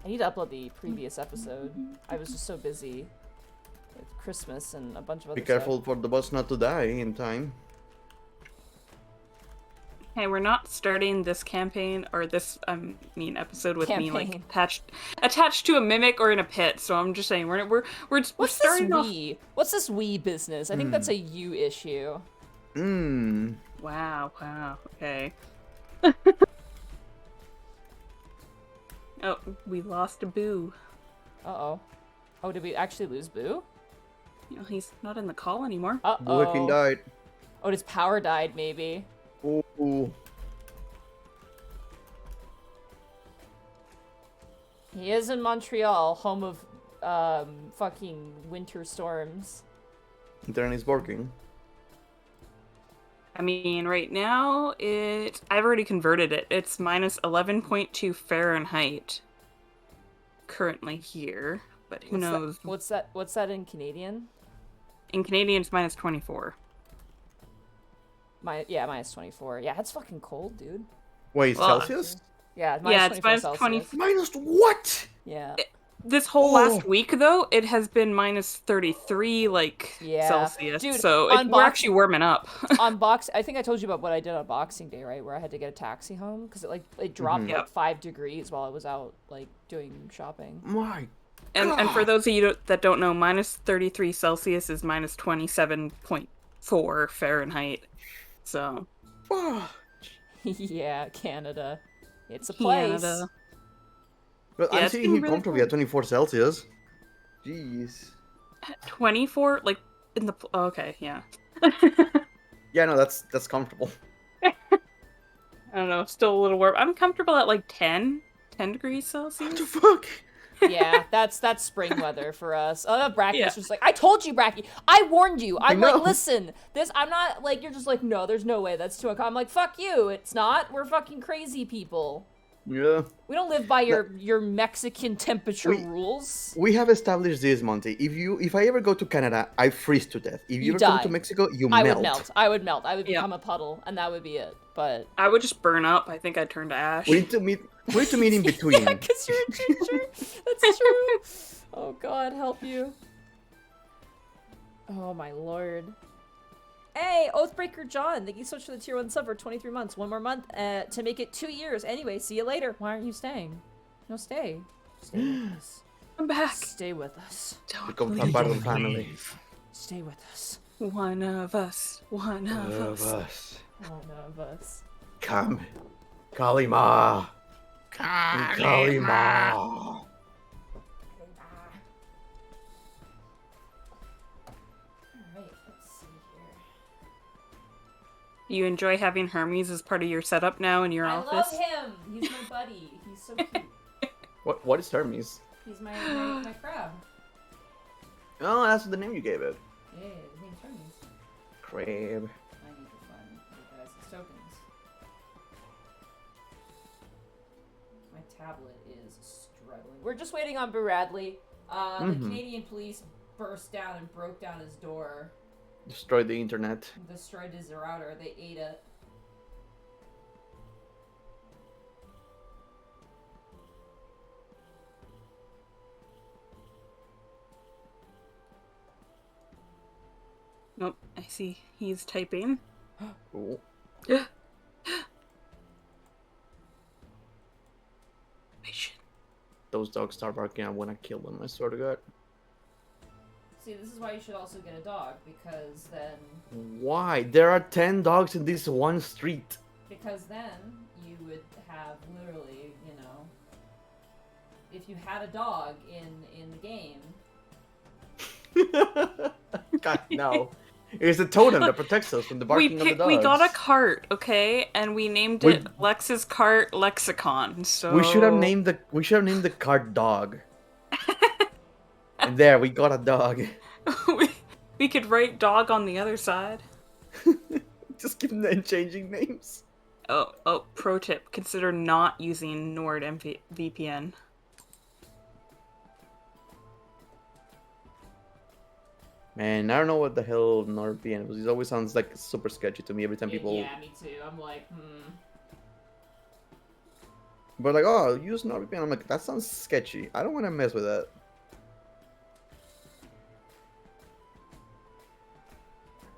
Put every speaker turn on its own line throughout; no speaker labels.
I need to upload the previous episode. I was just so busy with Christmas and a bunch of other
Be careful for the boss not to die in time.
Hey, we're not starting this campaign or this episode with me like attached to a mimic or in a pit. So I'm just saying we're starting off.
What's this we business? I think that's a you issue.
Wow. Okay. Oh, we lost a Boo.
Uh-oh. Oh, did we actually lose Boo?
You know, he's not in the call anymore.
Uh-oh.
Boo died.
Oh, his power died, maybe.
Ooh.
He is in Montreal, home of fucking winter storms.
Internet is working.
I mean, right now I've already converted it. It's minus 11.2 Fahrenheit currently here, but who knows?
What's that in Canadian?
In Canadian, it's minus 24.
Minus 24. Yeah, it's fucking cold, dude.
Wait, Celsius?
Yeah,
it's minus
20.
Minus what?
Yeah.
This whole last week, though, it has been minus 33, Celsius.
Dude,
so we're actually warming up.
I think I told you about what I did on Boxing Day, right? Where I had to get a taxi home because it dropped 5 degrees while I was out doing shopping.
My
and for those of you that don't know, minus 33 Celsius is minus 27.4 Fahrenheit. So.
Yeah, Canada. It's a place.
Canada.
But I'm sitting here comfortably at 24 Celsius. Jeez.
24? In the... okay, yeah.
Yeah, no, that's comfortable.
I don't know, still a little warm. I'm comfortable at 10 degrees Celsius.
What the fuck?
Yeah, that's spring weather for us. Bracky was just like, I told you, Bracky. I warned you. I'm like, listen, I'm not you're just like, no, there's no way. That's too uncomfortable. I'm like, fuck you. It's not. We're fucking crazy people.
Yeah.
We don't live by your Mexican temperature rules.
We have established this, Monty. If I ever go to Canada, I freeze to death. If you ever come to Mexico, you melt.
I would melt. I would become a puddle, and that would be it. But
I would just burn up. I think I'd turn to ash.
We need to meet in between.
Yeah, because you're a ginger. That's true. Oh God, help you. Oh my lord. Hey, Oathbreaker John, thank you so much for the tier 1 sub for 23 months. One more month to make it 2 years. Anyway, see you later. Why aren't you staying? No, stay. Stay with us.
I'm back.
Stay with us.
Become part of the family.
Stay with us.
One of us.
One of us.
Come. Kalima. Kalima.
You enjoy having Hermes as part of your setup now in your office?
I love him! He's my buddy. He's so cute.
What is Hermes?
He's my crab.
Oh, that's the name you gave it.
Yeah, his name's Hermes.
Crab.
I need to find you guys' tokens. My tablet is struggling. We're just waiting on Bradley. The Canadian police burst down and broke down his door.
Destroyed the internet.
Destroyed his router. They ate it.
Nope, I see. He's typing.
Cool. Those dogs start barking, I wanna kill them, I swear to God.
See, this is why you should also get a dog, because then...
Why? There are 10 dogs in this one street.
Because then you would have literally, if you had a dog in the game...
God, no. It's a totem that protects us from the barking of the dogs.
We got a cart, okay, and we named it Lex's Cart Lexicon. So
we should have named the cart Dog. And there, we got a dog.
we could write dog on the other side.
Just give them changing names.
Oh, pro tip. Consider not using NordVPN.
Man, I don't know what the hell NordVPN was. It always sounds like super sketchy to me every time people...
Yeah, me too. I'm like,
But like, oh, use NordVPN. I'm like, that sounds sketchy. I don't want to mess with that.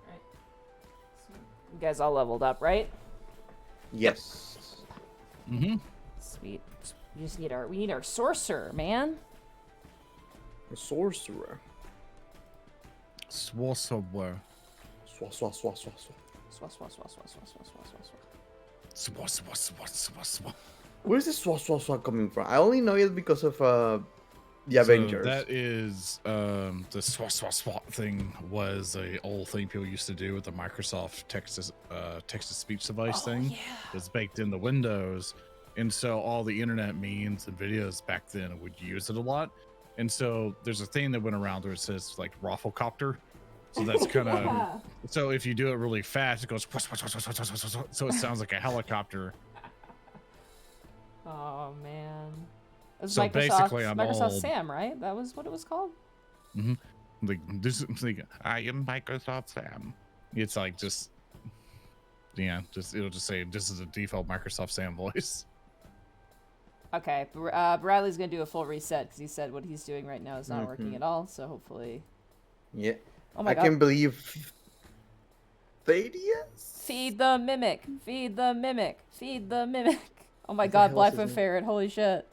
Right. You guys all leveled up, right?
Yes.
Mm-hmm.
Sweet. We need our sorcerer, man.
A sorcerer.
Sorcerer.
Swa swa swa swa swa.
Swa, swa, swa, swa, swa, swa, swa, swa.
Swa.
Where's this swa swa swa coming from? I only know it because of the Avengers.
So that is the swat thing was a old thing people used to do with the Microsoft text to speech device thing.
Yeah.
It was baked in the Windows, and so all the internet memes and videos back then would use it a lot. And so there's a thing that went around where it says like Rafflecopter. So that's kind of
Yeah.
so if you do it really fast, it goes so it sounds like a helicopter.
Oh man. It was
So
Microsoft,
basically, I'm
Microsoft
old.
Sam, right? That was what it was called.
Like this is like I am Microsoft Sam. It's like just it'll just say this is a default Microsoft Sam voice.
Okay, Bradley's gonna do a full reset because he said what he's doing right now is not working at all. So hopefully.
Yeah.
Oh my
I
god.
can believe. Thaddeus?
Feed the mimic. Feed the mimic. Feed the mimic. Oh my
What the
god,
hell is his
Blackfoot
name?
Ferret. Holy shit.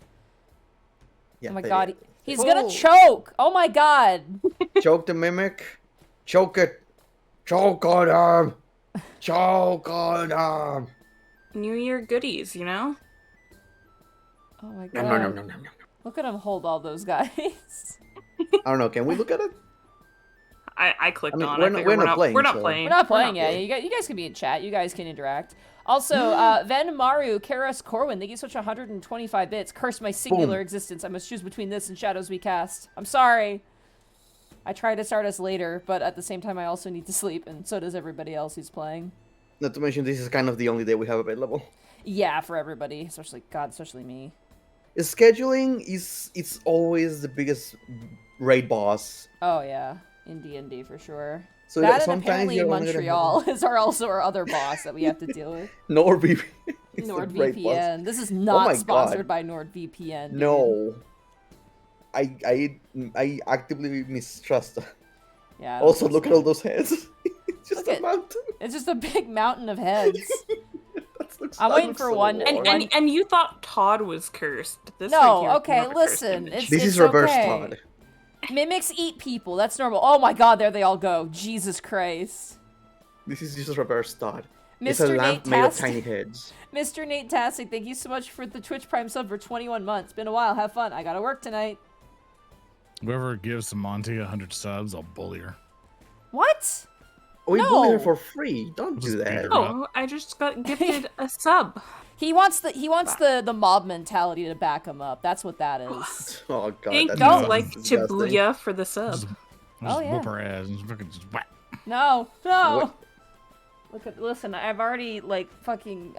Yeah,
Oh my
Thaddeus.
god. He's
Oh!
gonna choke. Oh my god.
Choke the mimic. Choke it. Choke on him. Choke on him.
New Year goodies, you know?
Oh my
No,
god.
no, no, no, no, no.
Look at him hold all those guys.
I don't know. Can we look at it?
I clicked
I mean,
on.
we're
I
not-
figured
we're not playing,
We're not
so-
playing.
We're not playing yet.
playing.
You guys can be in chat. You guys can interact. Also, Ven Maru, Karas Corwin, thank you so much 125 bits. Curse my singular
Boom.
existence. I must choose between this and Shadows We Cast. I'm sorry. I tried to start us later, but at the same time I also need to sleep, and so does everybody else who's playing.
Not to mention, this is kind of the only day we have available.
Yeah, for everybody. Especially me.
Scheduling it's always the biggest raid boss.
Oh yeah. In D&D for sure.
So
That and
sometimes
apparently
you're only gonna
Montreal is also our other boss that we have to deal with.
NordVPN. is the raid boss.
NordVPN. This is
my
not
God.
sponsored by NordVPN. Dude.
No. I actively mistrust.
Yeah. I don't
Also,
trust
look at
them.
all those heads. It's just
Look
a
at-
mountain.
It's just a big mountain of heads.
Looks,
I'm
that
waiting
looks
for
so
one-
boring.
And you thought Todd was cursed. This right
No,
here is
okay,
more of a cursed
listen.
image.
This
it's
is reverse
okay.
Todd.
Mimics eat people. That's normal. Oh my god, there they all go. Jesus Christ.
This is just reverse Todd. It's a
Mr.
lamp
Nate
made of
Tastic.
tiny heads.
Mr. Nate Tastic, thank you so much for the Twitch Prime sub for 21 months. Been a while. Have fun. I gotta work tonight.
Whoever gives Monty 100 subs, I'll bully her.
What?
We
No.
bully her for free. Don't
Just
do
beat
that.
her.
Oh, I just got gifted a sub.
He wants the mob mentality to back him up. That's what that is.
Oh god.
Thank
that
you,
sounds
like
disgusting.
Shibuya for the sub.
Just
Oh, yeah.
whoop her ass and fucking just whack.
No, no.
What?
Listen, I've already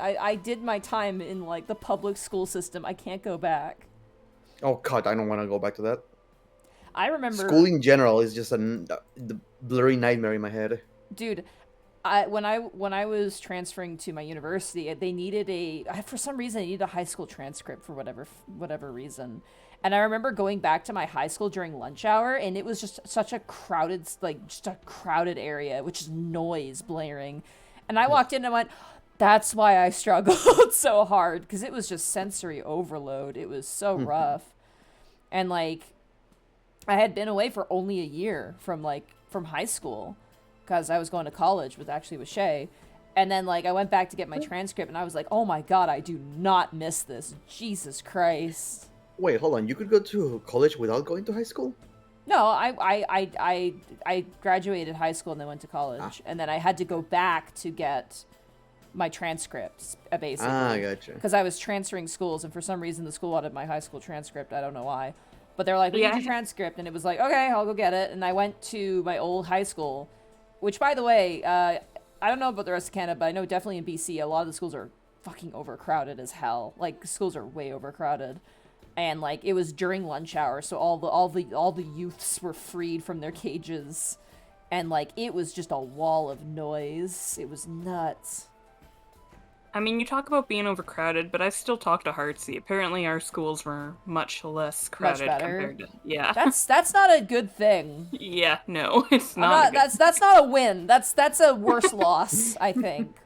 I did my time in like the public school system. I can't go back.
Oh god, I don't want to go back to that.
I remember
School in general is just the blurry nightmare in my head.
dude, when I was transferring to my university, they needed for some reason they needed a high school transcript for whatever reason. And I remember going back to my high school during lunch hour, and it was just such a crowded area, which is noise blaring. And I walked in and went, that's why I struggled so hard, because it was just sensory overload. It was so rough. And like, I had been away for only a year from high school, because I was going to college with Shay. And then like I went back to get my transcript, and I was like, oh my god, I do not miss this. Jesus Christ.
Wait, hold on. You could go to college without going to high school?
No, I graduated high school and then went to college, and then I had to go back to get my transcripts, basically.
Ah, gotcha.
Because I was transferring schools, and for some reason the school wanted my high school transcript. I don't know why, but they're like, "We need your transcript," and it was like, "Okay, I'll go get it." And I went to my old high school, which, by the way, I don't know about the rest of Canada, but I know definitely in BC, a lot of the schools are fucking overcrowded as hell. Like schools are way overcrowded. And like it was during lunch hour, so all the youths were freed from their cages, and like it was just a wall of noise. It was nuts.
I mean, you talk about being overcrowded, but I still talk to Heartsy. Apparently, our schools were much less crowded compared to
That's not a good thing.
Yeah, no, it's not.
That's not a win. That's a worse loss, I think.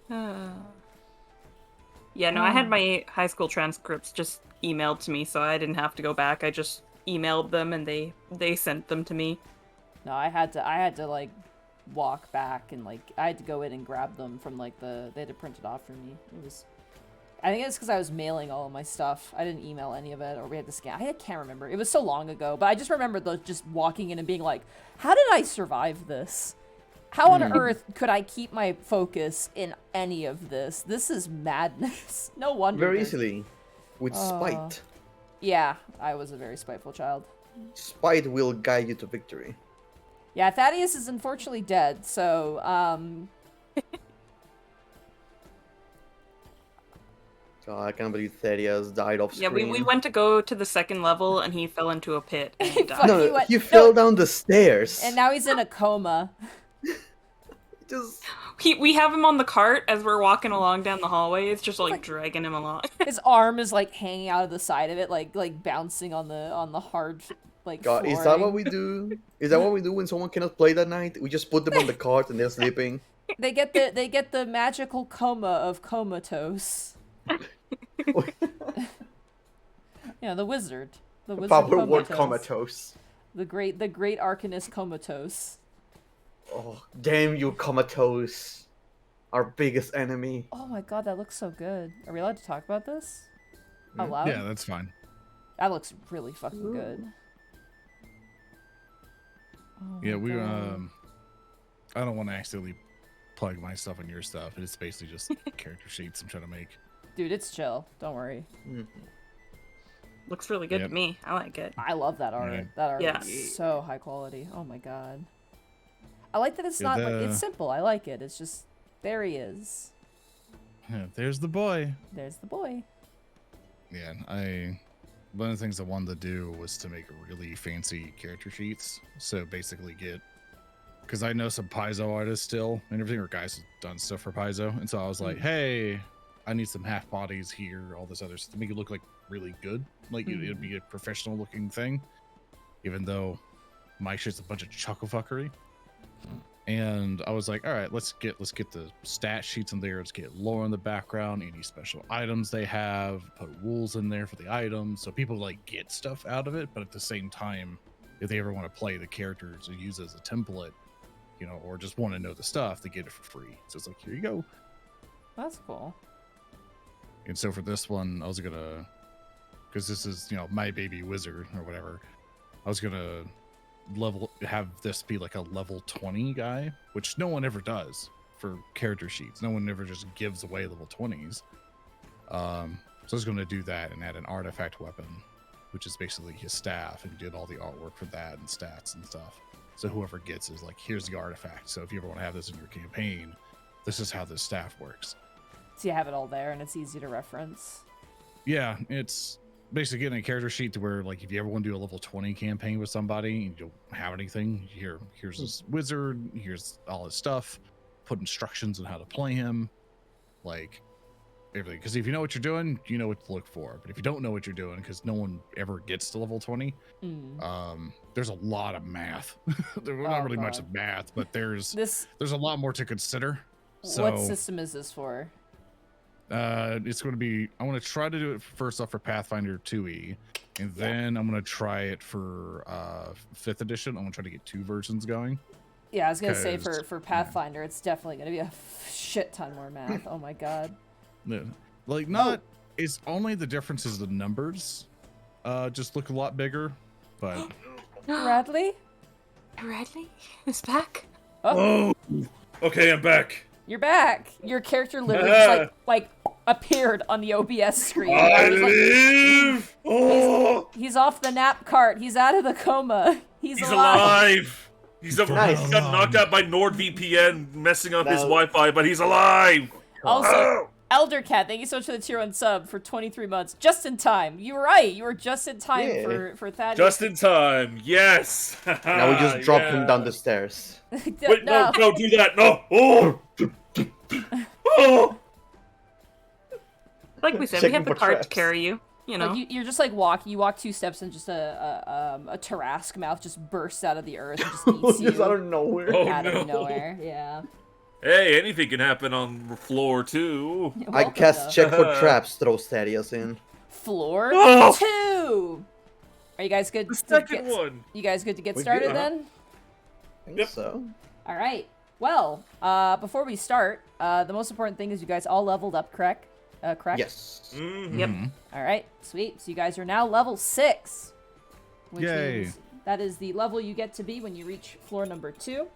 Yeah, no, I had my high school transcripts just emailed to me, so I didn't have to go back. I just emailed them, and they sent them to me.
No, I had to like walk back and like I had to go in and grab them from like they had to print it off for me. I think it's because I was mailing all of my stuff. I didn't email any of it, or we had to scan. I can't remember. It was so long ago, but I just remember just walking in and being like, how did I survive this? How on earth could I keep my focus in any of this? This is madness. No wonder.
Very easily. With spite.
Yeah, I was a very spiteful child.
Spite will guide you to victory.
Yeah, Thaddeus is unfortunately dead, so,
God, I can't believe Thaddeus died off
Yeah,
screen.
we went to go to the second level, and he fell into a pit and he died.
No, he fell down the stairs.
And now he's in a coma.
We have him on the cart as we're walking along down the hallway. It's just like dragging him along.
His arm is like hanging out of the side of it, like bouncing on the hard like.
God, is that what we do? Is that what we do when someone cannot play that night? We just put them on the cart and they're sleeping.
They get the magical coma of comatose. Yeah, the wizard. The wizard.
Power word comatose.
The great arcanist comatose.
Oh, damn you, comatose. Our biggest enemy.
Oh my god, that looks so good. Are we allowed to talk about this? Out loud?
Yeah, that's fine.
That looks really fucking good. Oh
yeah, we I don't want to accidentally plug my stuff on your stuff. It's basically just character sheets I'm trying to make.
Dude, it's chill. Don't worry.
Looks really good to me. I like it.
I love that art.
Right.
That art is so high quality. Oh my god. I like that it's not like it's simple. I like it. It's just there he is.
Yeah, there's the boy.
There's the boy.
Yeah, one of the things I wanted to do was to make really fancy character sheets. So basically because I know some Paizo artists still and everything, or guys who've done stuff for Paizo. And so I was like, hey, I need some half bodies here, all this other stuff to make it look like really good. Like it'd be a professional looking thing, even though my shit's a bunch of chucklefuckery. And I was like, all right, let's get the stat sheets in there. Let's get lore in the background, any special items they have, put rules in there for the items, so people like get stuff out of it. But at the same time, if they ever want to play the characters or use it as a template, or just want to know the stuff, they get it for free. So it's like, here you go.
That's cool.
And so for this one, I was gonna, because this is my baby wizard or whatever, I was gonna have this be like a level 20 guy, which no one ever does for character sheets. No one ever just gives away level 20s. So I was going to do that and add an artifact weapon, which is basically his staff, and did all the artwork for that and stats and stuff. So whoever gets is like, here's the artifact. So if you ever want to have this in your campaign, this is how this staff works.
So you have it all there and it's easy to reference.
Yeah, it's basically getting a character sheet to where, like, if you ever want to do a level 20 campaign with somebody and you don't have anything, here's this wizard, here's all his stuff, put instructions on how to play him, like everything. Because if you know what you're doing, you know what to look for. But if you don't know what you're doing, because no one ever gets to level 20, there's a lot of math. There's not really much of math, but there's a lot more to consider. So,
what system is this for?
It's going to be, I want to try to do it first off for Pathfinder 2e, and then I'm going to try it for 5th edition. I'm going to try to get 2 versions going.
Yeah, I was going to say for Pathfinder, it's definitely going to be a shit ton more math. Oh my god.
Like, it's only the difference is the numbers just look a lot bigger, but...
Radley
is back?
Oh, okay, I'm back.
You're back. Your character literally just like appeared on the OBS screen.
I live. Oh,
he's off the nap cart. He's out of the coma. He's
alive. He got
Nice.
knocked out by NordVPN messing up his Wi-Fi, but he's alive.
Also, Elder Cat, thank you so much for the tier 1 sub for 23 months. Just in time. You were right. You were just in time for Thaddeus.
Just in time. Yes.
Now we just dropped him down the stairs.
Wait, no, do that. No. Oh. Oh.
Like we said, we
Checking
have the
for
cart to
traps.
carry you. You know.
Like you're just like you walk 2 steps and just a Tarrasque mouth just bursts out of the earth and just eats you
Just out of nowhere.
Oh,
out
no.
of nowhere. Yeah.
Hey, anything can happen on the floor too.
I
Welcome
cast
to
check for traps, throw Thaddeus in.
floor
Oh!
2. Are you guys good?
The
to
second
get,
one.
You guys good to get
We
started
good,
then?
I think
Yep.
so.
All right. Well, before we start, the most important thing is you guys all leveled up, correct? Correct?
Yes.
Mhm.
Yep.
All right. Sweet. So you guys are now level 6. Which
Yay.
means that is the level you get to be when you reach floor number 2.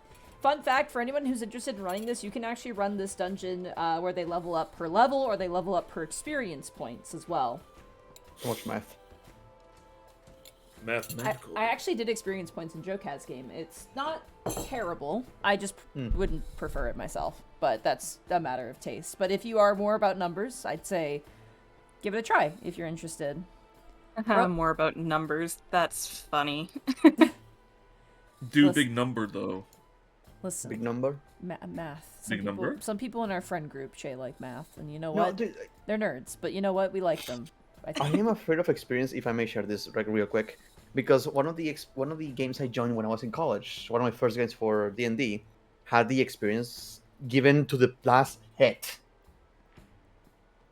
Fun fact, for anyone who's interested in running this, you can actually run this dungeon where they level up per level or they level up per experience points as well.
So much math.
Mathematical.
I actually did experience points in Jokaz's game. It's not terrible. I just wouldn't prefer it myself, but that's a matter of taste. But if you are more about numbers, I'd say give it a try if you're interested.
More about numbers. That's funny.
Do
Listen.
big number though.
Listen,
Big number.
math.
Big number?
Some people in our friend group, Shay, like math, and you know
No,
what?
dude,
They're nerds, but you know what? We like them. I
I
think.
am afraid of experience. If I may share this real quick, because one of the games I joined when I was in college, one of my first games for D&D, had the experience given to the last hit,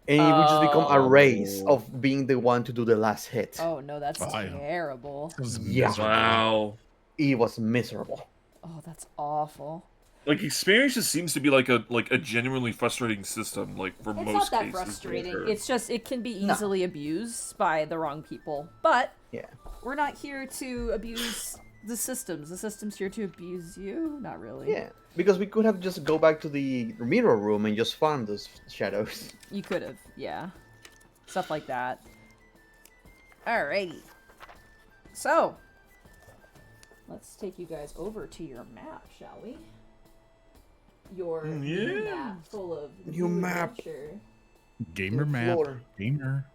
and it would just become a race
Oh.
of being the one to do the last hit.
Oh no, that's
Oh, yeah.
terrible.
It was
Yeah.
miserable.
Wow.
It was miserable.
Oh, that's awful.
Like experience just seems to be like a genuinely frustrating system. Like for
It's
most
not that
cases, for
frustrating.
sure.
It's just it can be
No.
easily abused by the wrong people. But
Yeah.
we're not here to abuse the systems. The system's here to abuse you. Not really.
Yeah, because we could have just go back to the mirror room and just farm those shadows.
You could have, yeah. Stuff like that. Alrighty. So, let's take you guys over to your map, shall we? Your new
Yeah.
map full of
New map.
adventure.
Gamer
The
map.
floor.
Gamer.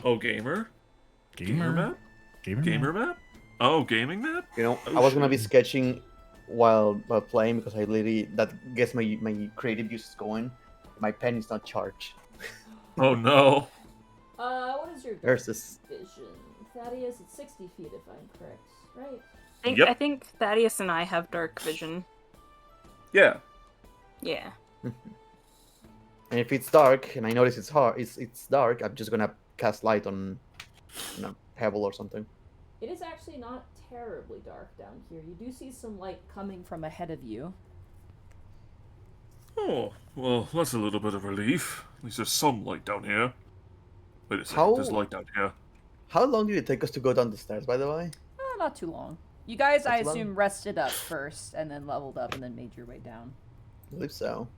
Oh, gamer?
Gamer.
map?
Gamer.
Gamer
map.
map? Oh, gaming map?
You know,
Oh,
I was gonna be
shit.
sketching while playing because I literally that gets my creative juices going. My pen is not charged.
Oh no.
What is your
There's this.
vision? Thaddeus, it's 60 feet if I'm correct, right?
Yep.
I think Thaddeus and I have dark vision.
Yeah.
Yeah.
And if it's dark and I notice it's dark, I'm just gonna cast light on, pebble or something.
It is actually not terribly dark down here. You do see some light coming from ahead of you.
Oh, well, that's a little bit of relief. At least there's some light down here. Wait a second,
How-
there's light down here.
How long did it take us to go down the stairs, by the way?
Not too long. You guys, I
That's long.
assume, rested up first and then leveled up and then made your way down.
I believe so.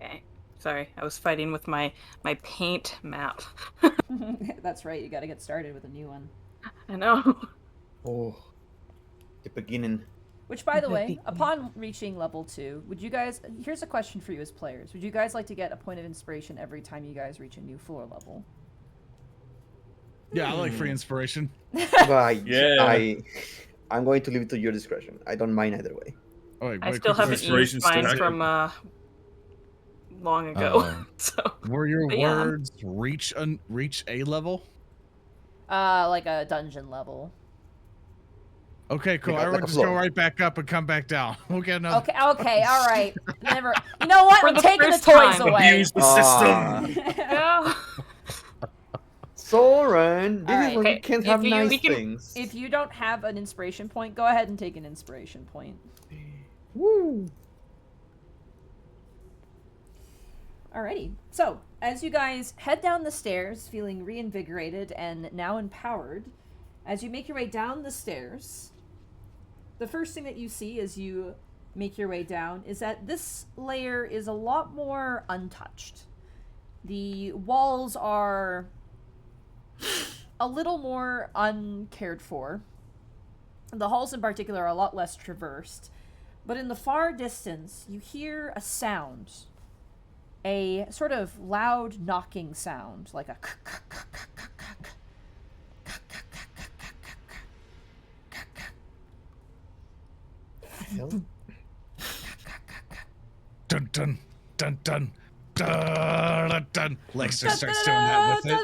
Okay. Sorry, I was fighting with my paint map.
That's right, you gotta get started with a new one.
I know.
Oh, the beginning.
Which, by the way, upon reaching level 2, would you guys... Here's a question for you as players. Would you guys like to get a point of inspiration every time you guys reach a new floor level?
Yeah, I like free inspiration.
But
Yeah.
I'm going to leave it to your discretion. I don't mind either way.
Oh, wait,
I
wait,
still
quick
haven't
question.
Inspiration
used mine
stack.
from long ago.
Oh.
So
Were your
But yeah.
words reach a level?
Like a dungeon level.
Okay, cool.
Like a
Everyone just go
floor.
right back up and come back down. We'll get another.
Okay, alright. Never... You know what?
For
I'm
the
taking the
first
toys
time.
away.
Abuse the
Ah.
system!
yeah.
Soren, this
Alright,
is when
okay,
you can't
if
have
you-
nice
we can-
things.
If you don't have an inspiration point, go ahead and take an inspiration point.
Woo!
Alrighty. So, as you guys head down the stairs, feeling reinvigorated and now empowered, as you make your way down the stairs, the first thing that you see as you make your way down is that this layer is a lot more untouched. The walls are a little more uncared for. The halls in particular are a lot less traversed. But in the far distance, you hear a sound. A sort of loud knocking sound, like a
hell?
Dun dun dun dun dun dun. Lex just starts doing that with it.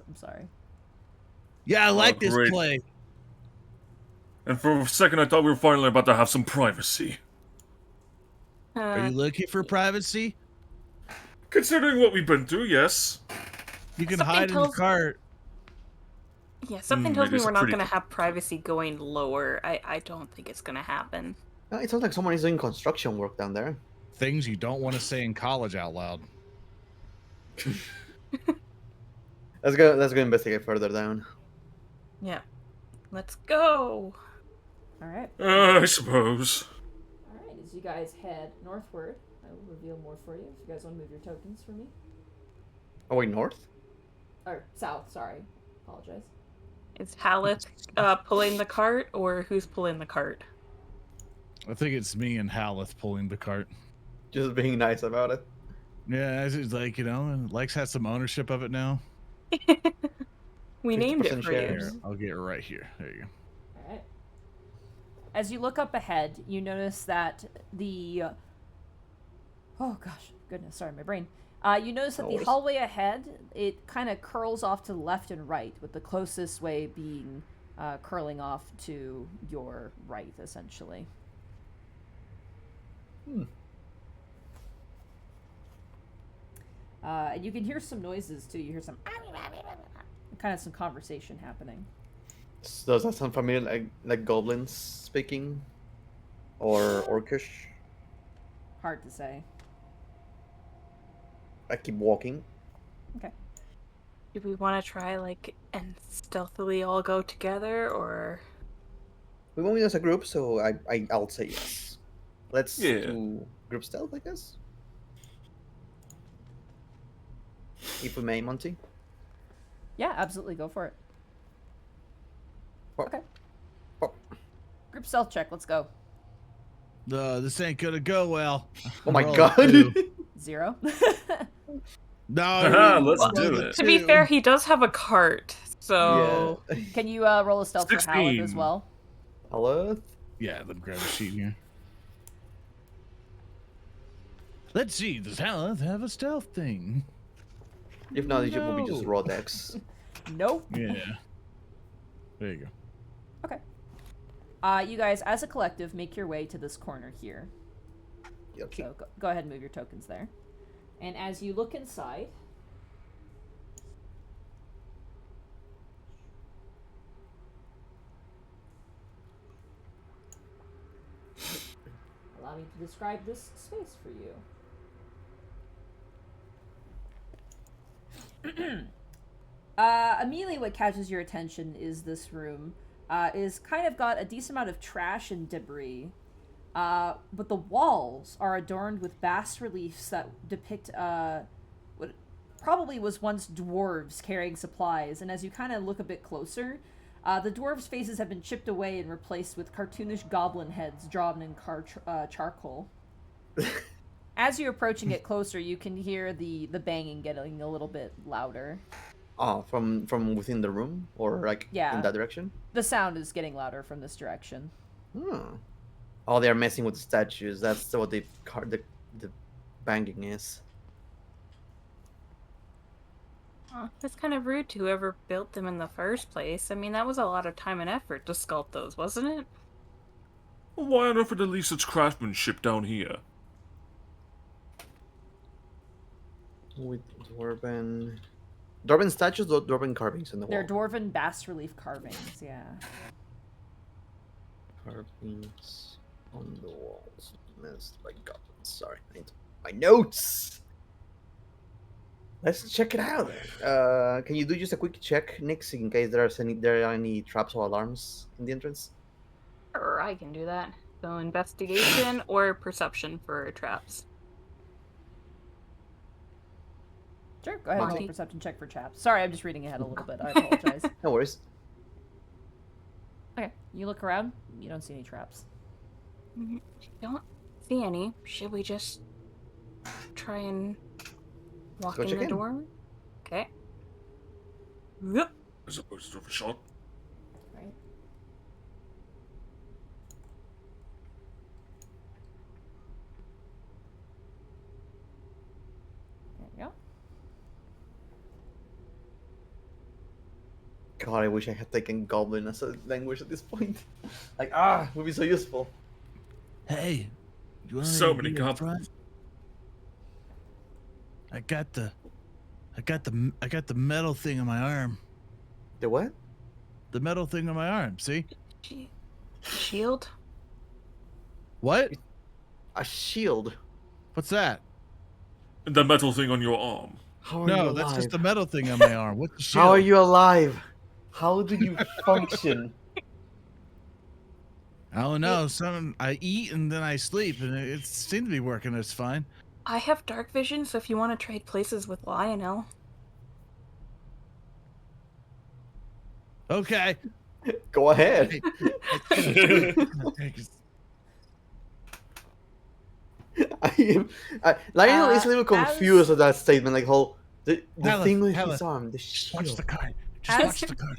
I'm sorry.
Yeah, I like this
great.
play.
And for a second, I thought we were finally about to have some privacy.
Are you looking for privacy?
Considering what we've been through, yes.
You can
Something
hide in the
tells-
cart.
Yeah, something tells
It
me
is a
we're not
pretty
gonna
good
have privacy going lower. I don't think it's gonna happen.
It sounds like someone is doing construction work down there.
Things you don't want to say in college out loud.
Let's go. Let's go investigate further down.
Yeah. Let's go.
All right.
I suppose.
All right. As you guys head northward, I will reveal more for you. If you guys want to move your tokens for me,
Oh wait, north?
or south. Sorry. Apologize.
Is Haleth pulling the cart, or who's pulling the cart?
I think it's me and Haleth pulling the cart.
Just being nice about it.
Yeah, it's like, you know, Lex has some ownership of it now.
We named it
50%
for
shares.
you.
Here, I'll get it right here. There you go.
All right. As you look up ahead, you notice that the oh gosh, goodness, sorry, my brain. You notice that the
Always.
hallway ahead, it kind of curls off to the left and right, with the closest way being curling off to your right, essentially. And you can hear some noises too. You hear some kind of some conversation happening.
Does that sound familiar? Like goblins speaking, or orcish?
Hard to say.
I keep walking.
Okay.
Do we want to try, like, and stealthily all go together, or...
We won't be as a group, so I'll say yes. Let's
Yeah.
do group stealth, I guess. If we may, Monty.
Yeah, absolutely. Go for it.
Pop.
Okay.
Pop.
Group stealth check. Let's go.
This ain't gonna go well.
Oh my
Roll a
god.
2.
0.
No,
Let's
roll
do
the
it.
To be
2.
fair, he does have a cart, so...
Yeah.
Can you roll a stealth for Haleth as
16.
well?
Hello?
Yeah, let me grab a sheet here. Let's see, does Haleth have a stealth thing?
If not, it will be just
No.
raw decks.
Nope.
Yeah. There you go.
Okay. You guys, as a collective, make your way to this corner here.
Okay.
So go ahead and move your tokens there. And as you look inside, allow me to describe this space for you. Immediately what catches your attention is this room. Is kind of got a decent amount of trash and debris. But the walls are adorned with bas reliefs that depict what probably was once dwarves carrying supplies. And as you kind of look a bit closer, the dwarves' faces have been chipped away and replaced with cartoonish goblin heads drawn in charcoal. As you're approaching it closer, you can hear the banging getting a little bit louder.
Oh, from within the room, or like
Yeah.
in that direction?
The sound is getting louder from this direction.
Oh, they're messing with the statues. That's what the banging is.
That's kind of rude to whoever built them in the first place. I mean, that was a lot of time and effort to sculpt those, wasn't it?
Why on earth would they leave such craftsmanship down here?
With Dwarven statues, Dwarven carvings in the wall.
They're dwarven bas relief carvings, yeah.
Carvings on the walls. Messed by goblins. Sorry, I need my notes. Let's check it out. Can you do just a quick check, Nix, in case there are any traps or alarms in the entrance?
Or I can do that. So investigation or perception for traps.
Sure, go ahead and roll a
Monty.
perception check for chaps. Sorry, I'm just reading ahead a little bit. I apologize.
No worries.
Okay, you look around, you don't see any traps.
Don't see any. Should we just try and walk
go
in
check
the
in.
door? Okay. Yep.
As opposed to a shot?
Right.
god, I wish I had taken Goblin as a language at this point. Like, it would be so useful.
Hey, you want
So
to
many
be in
goblins.
front? I got the metal thing on my arm.
The what?
The metal thing on my arm. See?
Shield?
What?
A shield?
What's that?
The metal thing on your arm.
How are you
No,
alive?
that's just the metal thing on my arm. What's the shield?
How are you alive? How do you function?
I don't know. I eat and then I sleep, and it seemed to be working. It's fine.
I have dark vision, so if you want to trade places with Lionel.
Okay.
Go ahead. Lionel is a little confused at that statement. Like, the thing with his arm, the shield.
Watch the card. Just watch the card.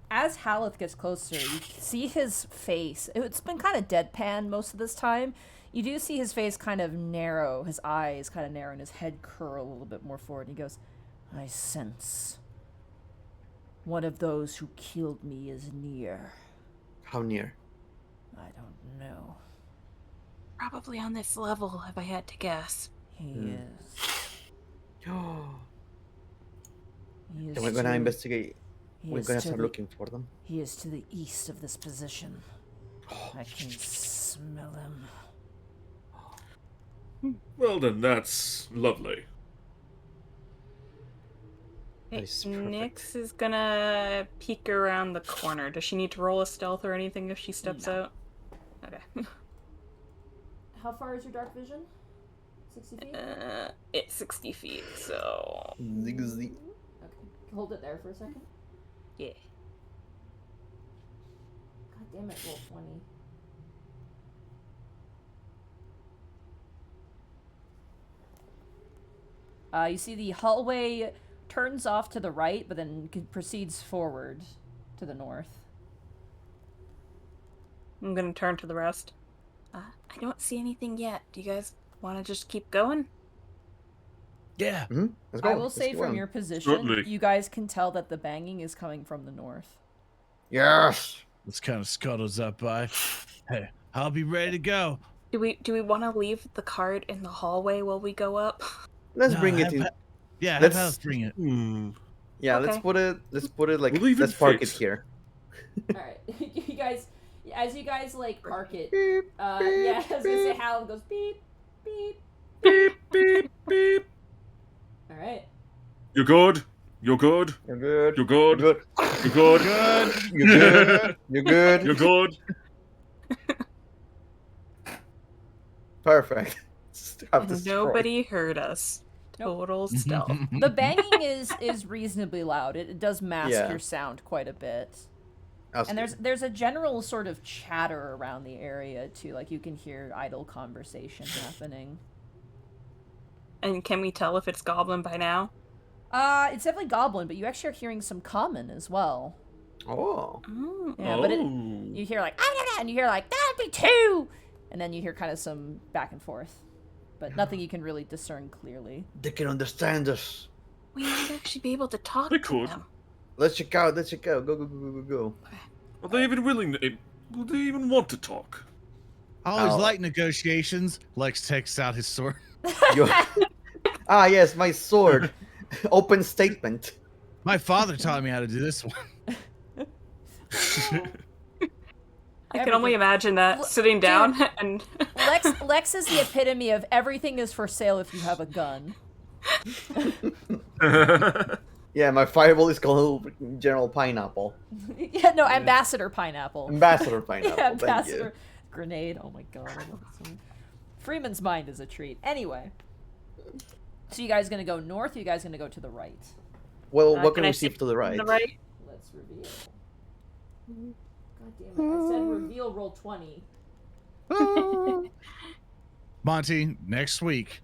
As Haleth gets closer, you see his face. It's been kind of deadpan most of this time. You do see his face kind of narrow, his eyes kind of narrow, and his head curl a little bit more forward. And he goes, I sense one of those who killed me is near.
How near?
I don't know.
Probably on this level, if I had to guess.
He is. He is
Then we're gonna investigate.
he
We're
is
gonna
to
start
the-
looking for them.
He is to the east of this position. I can smell him.
Well, then that's lovely.
Hey,
Nice, perfect.
Nyx is gonna peek around the corner. Does she need to roll a stealth or anything if she steps out? Okay.
How far is your dark vision? 60 feet?
It's 60 feet, so...
Zig-zig.
Okay. Hold it there for a second.
Yeah.
God damn it, roll 20. You see the hallway turns off to the right, but then proceeds forward to the north.
I'm gonna turn to the rest. I don't see anything yet. Do you guys want to just keep going?
Yeah.
Mhm. Let's go.
I will
Let's
say
keep
from
going.
your position,
Certainly.
you guys can tell that the banging is coming from the north.
Yes.
This kind of scuttles up by. Hey, I'll be ready to go.
Do we want to leave the cart in the hallway while we go up?
Let's
No,
bring it
have
in.
Ha- Yeah,
Let's-
let's bring it.
Yeah,
Okay.
let's put it like,
We'll even
let's park it
fit.
here.
Alright, you guys, as you guys, like, park it,
Beep.
yeah, I was gonna say Hal goes beep, beep.
Beep, beep, beep.
Alright.
You're good. You're good.
You're good.
You're good.
You're good.
You're good.
Good.
You're good. You're good.
You're good.
Perfect. Just have this
Nobody heard us.
Nope.
Total stealth.
The banging is reasonably loud. It does mask
Yeah.
your sound quite a bit.
That's
And
good.
there's a general sort of chatter around the area too. Like you can hear idle conversation happening.
And can we tell if it's goblin by now?
It's definitely goblin, but you actually are hearing some common as well.
Oh.
Oh.
Yeah, but
Oh.
you hear like and you hear like that'd be two, and then you hear kind of some back and forth, but nothing you can really discern clearly.
They can understand us.
We might actually be able to talk
They
to
could.
them.
Let's check out. Let's check out. Go, go, go, go, go, go.
Are they even willing? Will they even want to talk?
I always
Oh.
like negotiations. Lex takes out his sword.
You- yes, my sword. Open statement.
My father taught me how to do this one.
I can only imagine that
Look,
sitting down and
Lex is the epitome of everything is for sale if you have a gun.
Yeah, my fireball is called General Pineapple.
Yeah, no, Ambassador Pineapple.
Ambassador Pineapple.
Yeah,
Thank
Ambassador
you.
Grenade. Oh my god. I love it so much. Freeman's mind is a treat. Anyway. So you guys gonna go north, or you guys gonna go to the right?
Well, what
can
can
I
we see
see
to the right?
the right.
Let's reveal. God damn it. I said reveal roll 20.
Monty, next week,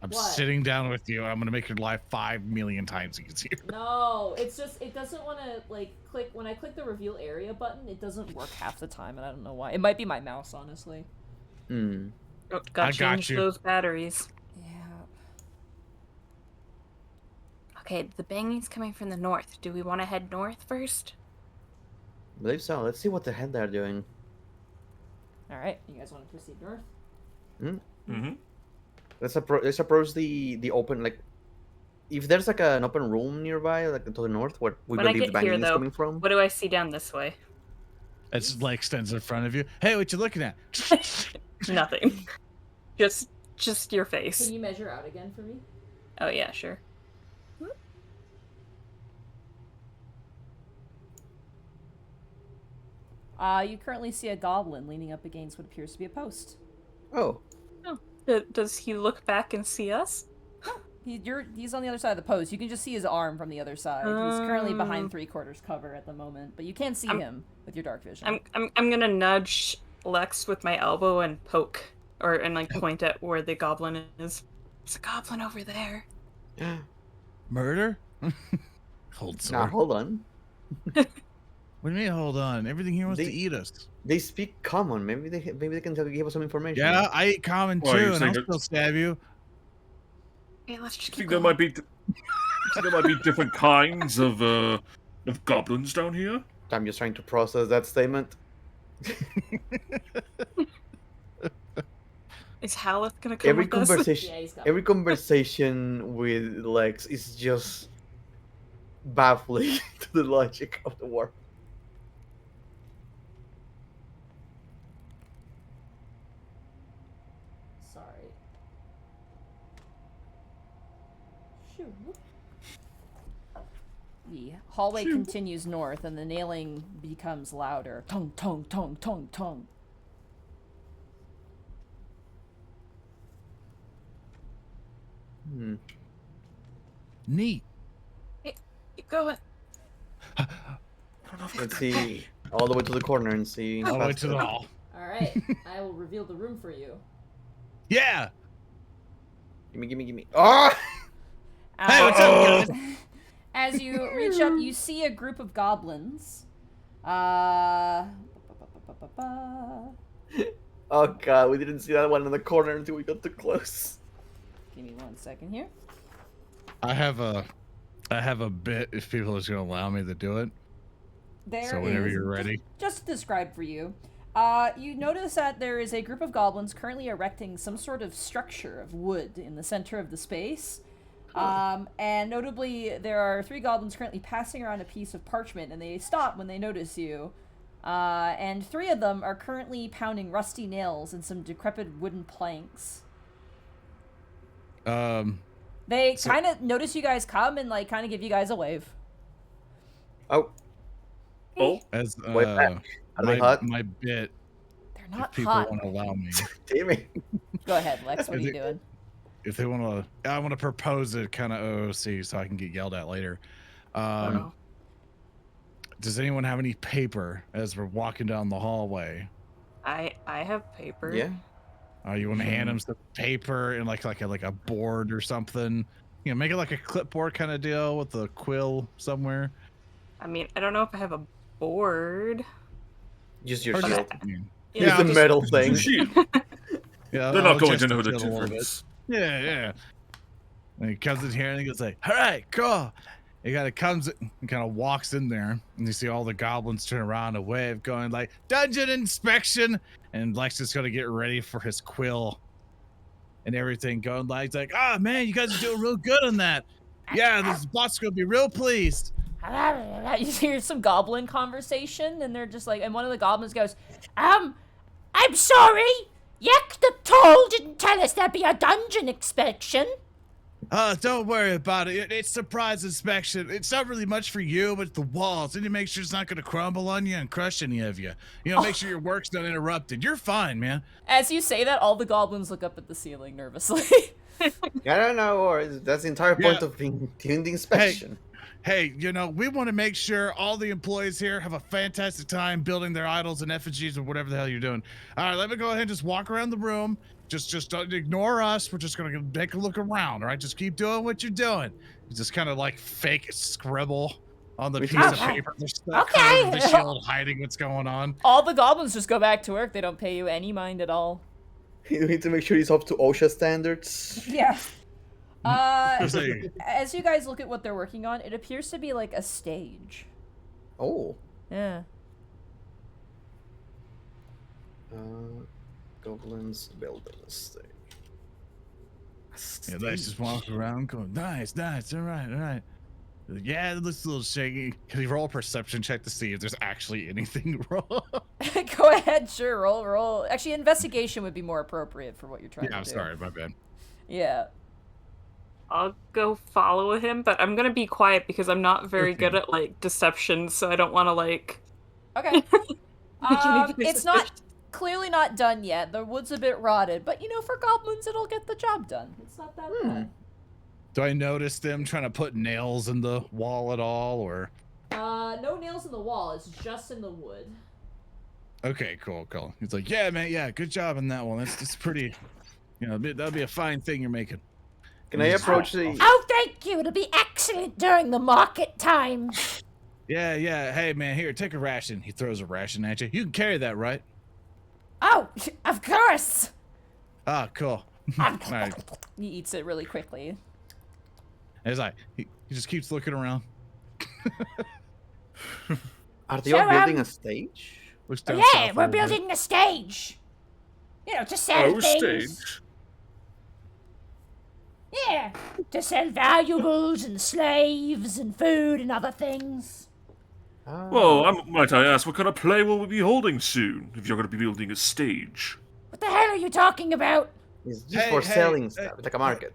I'm
What?
sitting down with you. I'm gonna make your life 5 million times easier.
No, it's just, it doesn't want to, like, click, when I click the reveal area button, it doesn't work half the time, and I don't know why. It might be my mouse, honestly.
Hmm.
Oh,
I
gotta
got
change
you.
those batteries.
Yeah.
Okay, the banging's coming from the north. Do we want to head north first?
I believe so. Let's see what the hell they're doing.
All right, you guys want to proceed north?
Mm-hmm.
Let's approach the open, like, if there's like an open room nearby, like to the north, where we
When I
believe the
get here,
banging is
though,
coming from.
what do I see down this way?
It's like stands in front of you. Hey, what you looking at?
Nothing. Just your face.
Can you measure out again for me?
Oh yeah, sure.
You currently see a goblin leaning up against what appears to be a post.
Oh,
Does he look back and see us?
He's on the other side of the post. You can just see his arm from the other side. He's currently behind 3/4 cover at the moment, but you can see him with your dark vision.
I'm gonna nudge Lex with my elbow and poke, and like point at where the goblin is. There's a goblin over there.
Murder? Hold
now
on.
hold on.
What do you mean, hold on? Everything here wants to eat us.
They speak common. Maybe they can give us some information.
Yeah, I eat common
Why, you
too, and I'll
think
still stab you.
Okay, let's just
I
keep
think
going.
there might be different kinds of goblins down here.
I'm just trying to process that statement.
Is Haleth gonna come
Every
with us?
conversation,
Yeah, he's got
every conversation with Lex is just baffling to the logic of the war.
Sorry. Shoo. The hallway continues north, and the nailing becomes louder. Tung, tung, tung, tung, tung.
Neat.
Keep going.
Let's see all the way to the corner and see.
All the way
past
to the
it.
hall.
All right, I will reveal the room for you.
Yeah.
Gimme. Ah!
Hey, what's up, guys?
As you reach up, you see a group of goblins. Uh.
Oh god, we didn't see that one in the corner until we got too close.
Give me 1 second here.
I have a bit if people are going to allow me to do it.
There
So whenever
is-
you're ready.
Just to describe for you. You notice that there is a group of goblins currently erecting some sort of structure of wood in the center of the space. And notably, there are 3 goblins currently passing around a piece of parchment, and they stop when they notice you. And 3 of them are currently pounding rusty nails in some decrepit wooden planks. They
So-
kind of notice you guys come and like kind of give you guys a wave.
Oh,
As
way back. Are they hot?
my bit,
They're
if
not
people
hot.
want to allow me,
Damn it.
Go ahead, Lex. What are you doing?
if they want to, I want to propose it kind of OOC so I can get yelled at later.
Oh.
Does anyone have any paper as we're walking down the hallway?
I have paper.
Yeah.
You want to hand them some paper and like a board or something? You know, make it like a clipboard kind of deal with a quill somewhere.
I mean, I don't know if I have a board.
Use your
Or just-
shield.
Yeah,
Use
I'll
the
just-
metal thing.
Shield.
Yeah,
They're not
I'll
going to
adjust
know the
shield a little bit.
difference.
Yeah. And he comes in here and he goes like, "All right, cool." He kind of comes and kind of walks in there, and you see all the goblins turn around and wave, going like, "Dungeon inspection!" And Lex is gonna get ready for his quill and everything, going like, "Ah, man, you guys are doing real good on that. Yeah, this boss gonna be real pleased."
You hear some goblin conversation, and they're just like, and one of the goblins goes, I'm sorry, Yak the Toll didn't tell us there'd be a dungeon inspection.
Don't worry about it. It's surprise inspection. It's not really much for you, but the walls. And you make sure it's not going to crumble on you and crush any of you. You know, make sure your work's not interrupted. You're fine, man.
As you say that, all the goblins look up at the ceiling nervously.
I don't know, or that's the entire point
Yeah.
of doing the inspection.
Hey, you know, we want to make sure all the employees here have a fantastic time building their idols and effigies or whatever the hell you're doing. All right, let me go ahead and just walk around the room. Just don't ignore us. We're just going to take a look around, all right? Just keep doing what you're doing. You just kind of like fake scribble on the
Which
piece of
is-
paper.
Okay.
The shield hiding what's going on.
All the goblins just go back to work. They don't pay you any mind at all.
You need to make sure he's up to OSHA standards.
Yeah.
Say,
As you guys look at what they're working on, it appears to be like a stage.
Oh.
Yeah.
Goblins build a stage.
yeah, they just walk around going, nice, all right. Yeah, it looks a little shaky. Can you roll a perception check to see if there's actually anything wrong?
Go ahead, sure, roll. Actually, investigation would be more appropriate for what you're trying
Yeah,
to
I'm
do.
sorry, my bad.
Yeah.
I'll go follow him, but I'm gonna be quiet because I'm not very good at like deception, so I don't want to like.
Okay.
anything
It's not clearly not done yet. The wood's a bit rotted, but you know, for goblins, it'll get the job done. It's not that bad.
Do I notice them trying to put nails in the wall at all, or?
No nails in the wall. It's just in the wood.
Okay, cool. He's like, yeah, man, yeah, good job on that one. It's pretty, that'll be a fine thing you're making.
Can I approach the?
Oh, thank you. It'll be excellent during the market time.
Yeah. Hey, man, here, take a ration. He throws a ration at you. You can carry that, right?
Oh, of course.
Ah, cool. All right.
He eats it really quickly.
And he's like, he just keeps looking around.
Are they all building a stage?
Looks down
Yeah,
south
we're
a little bit.
building a stage. You know, to sell
Oh,
things.
stage.
Yeah, to sell valuables and slaves and food and other things.
Well, might I ask, what kind of play will we be holding soon, if you're going to be building a stage?
What the hell are you talking about?
It's just
Hey,
for
hey,
selling
hey,
stuff. It's like a market.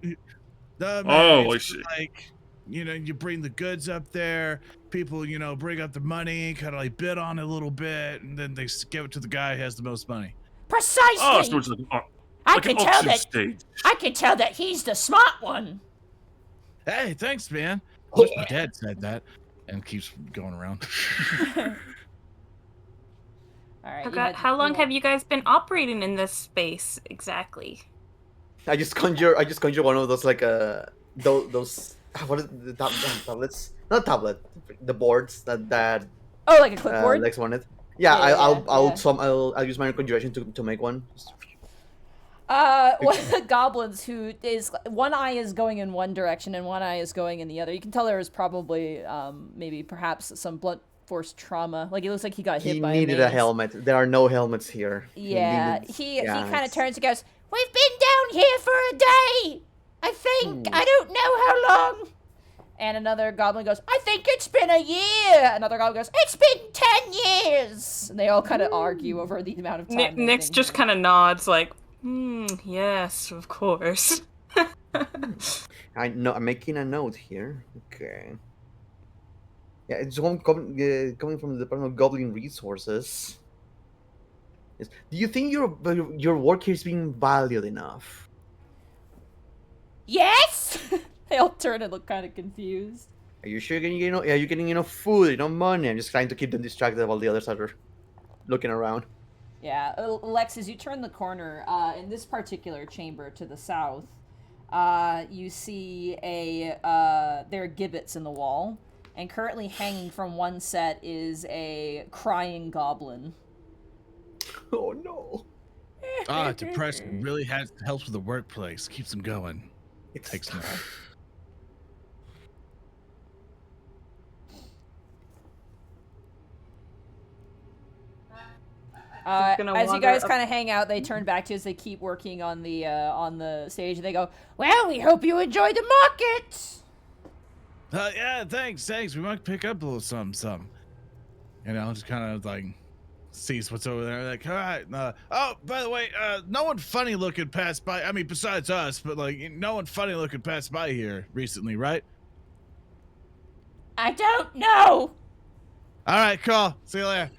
No, man,
Oh,
it's
I see.
Like, you bring the goods up there. People, bring up the money, kind of like bid on it a little bit, and then they give it to the guy who has the most money.
Precisely.
Oh, so it's like,
I
like
can
an
tell
auction
that.
stage.
I can tell that he's the smart one.
Hey, thanks, man. I wish my dad said that, and keeps going around.
All right.
How long have you guys been operating in this space exactly?
I just conjure one of those like those what is the tablets? Not tablet. The boards that
Oh, like a clipboard.
Lex wanted. Yeah,
Yeah,
I'll use my conjuration to make one.
One of the goblins who is one eye is going in one direction and one eye is going in the other. You can tell there was probably maybe perhaps some blunt force trauma. Like it looks like he got hit
He
by
needed
a
a
mace.
helmet. There are no helmets here.
Yeah,
needed-
he
yeah,
kind of
it's-
turns and goes, "We've been down here for a day. I think I don't know how long." And another goblin goes, "I think it's been a year." Another goblin goes, "It's been 10 years." And they all kind of argue over the amount of time. they've
Nyx
been
just
here.
kind of nods, like, yes, of course.
I know. I'm making a note here. Okay. Yeah, it's one coming from the Department of Goblin Resources. Yes. Do you think your work here is being valued enough?
Yes. They all turn and look kind of confused.
Are you sure you're getting enough food, enough money? I'm just trying to keep them distracted while the others are looking around.
Yeah, Lex, as you turn the corner, in this particular chamber to the south, you see there are gibbets in the wall, and currently hanging from one set is a crying goblin.
Oh no!
Depression really helps with the workplace. Keeps them going.
It's
Takes them out.
Gonna
As you
wander
guys
up-
kind of hang out, they turn back to you as they keep working on the stage, and they go, "Well, we hope you enjoy the market."
Yeah, thanks. We might pick up a little something. Just kind of like sees what's over there. Like, all right. Oh, by the way, no one funny looking passed by. I mean, besides us, but like, no one funny looking passed by here recently, right?
I don't know.
All right, cool. See you later.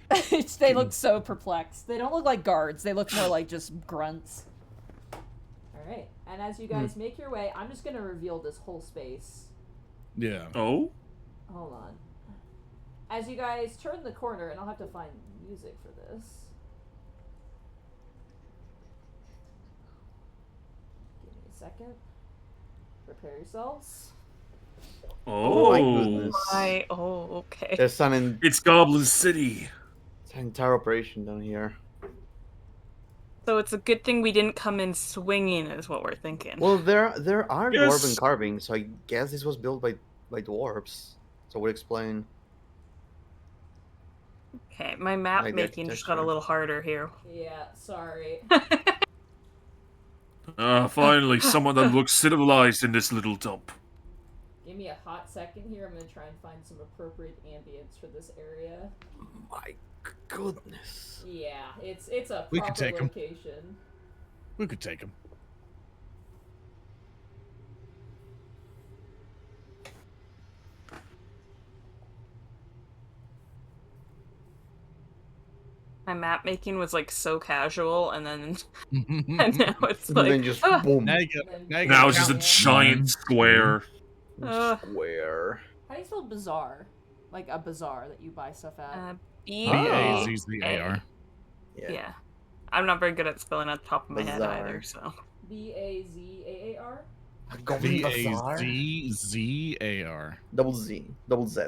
They look so perplexed. They don't look like guards. They look more like just grunts. All right, and as you guys make your way, I'm just gonna reveal this whole space.
Yeah.
Oh?
Hold on. As you guys turn the corner, and I'll have to find music for this. Give me a second. Prepare yourselves.
Oh.
my goodness.
Okay.
There's an
It's Goblin City.
entire operation down here.
So it's a good thing we didn't come in swinging, is what we're thinking.
Well, there are
Yes.
dwarven carvings, so I guess this was built by dwarves. So would explain.
Okay, my map
Like the
making just got a
architecture.
little harder here.
Yeah, sorry.
Finally, someone that looks civilized in this little dump.
Give me a hot second here. I'm gonna try and find some appropriate ambience for this area.
My goodness.
Yeah, it's a
We could
proper
take 'em.
location.
We could take him.
My map making was like so casual, and then and now it's
And
like
then just
ah,
boom.
Now you go.
And
Now you
Now
gotta
it's just a
count.
giant square.
Square.
How do you spell bazaar? Like a bazaar that you buy stuff at?
B-A-Z-Z-A-R.
yeah. I'm not very good at spelling at the top of my head
Bazaar.
either, so.
Bazaar.
Goblin Bazaar.
B-A-Z-Z-A-R.
Double Z. Double Z.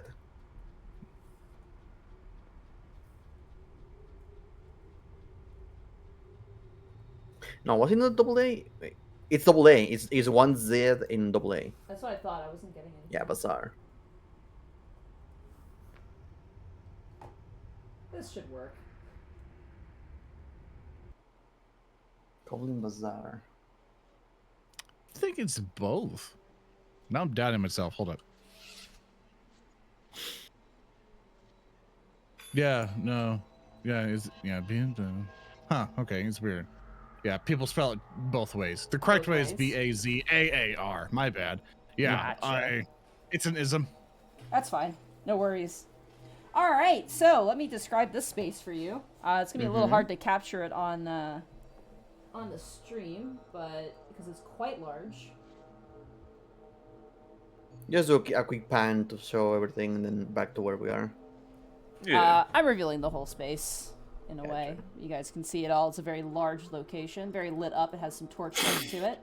No, was it not double A? Wait. It's double A. It's one Z in double A.
That's what I thought. I wasn't getting it.
Yeah, Bazaar.
This should work.
Goblin Bazaar.
I think it's both. Now I'm doubting myself. Hold up. Yeah, no. Yeah, it's being done. Huh, okay, it's weird. Yeah, people spell it both ways. The correct
Both
way is
ways?
B-A-Z-A-A-R. My bad. Yeah,
Gotcha.
it's an ism.
That's fine. No worries. All right, so let me describe this space for you. It's gonna be a little hard to capture it on the stream, but because it's quite large.
Just do a quick pan to show everything and then back to where we are.
Yeah.
I'm revealing the whole space in a way. You guys can see it all. It's a very large location, very lit up. It has some torchlights to it.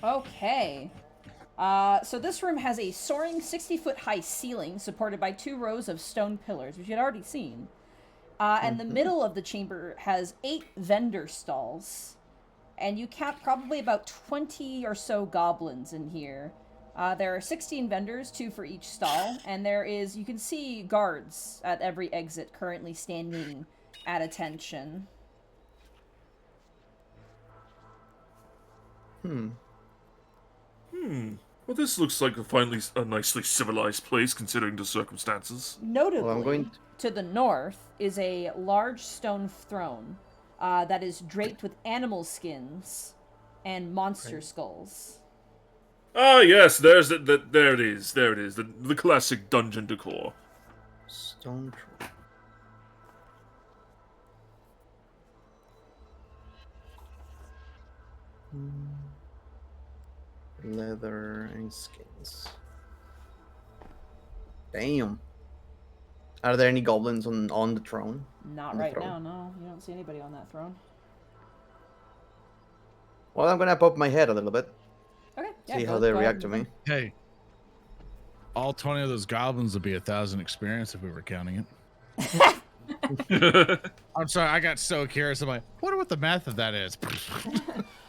Okay. So this room has a soaring 60-foot high ceiling supported by 2 rows of stone pillars, which you had already seen. And the middle of the chamber has 8 vendor stalls. And you count probably about 20 or so goblins in here. There are 16 vendors, 2 for each stall, and you can see guards at every exit currently standing at attention.
Well, this looks like a nicely civilized place considering the circumstances.
Notably,
Well, I'm going
to the north is a large stone throne that is draped with animal skins and monster skulls.
Ah, yes, there it is, the classic dungeon decor.
Stone throne. Leather and skins. Damn. Are there any goblins on the throne?
Not
On the
right
throne.
now, no. You don't see anybody on that throne.
Well, I'm gonna pop my head a little bit.
Okay.
See how they react to me.
Hey, all 20 of those goblins would be 1,000 experience if we were counting it. I'm sorry, I got so curious. I'm like, wonder what the math of that is.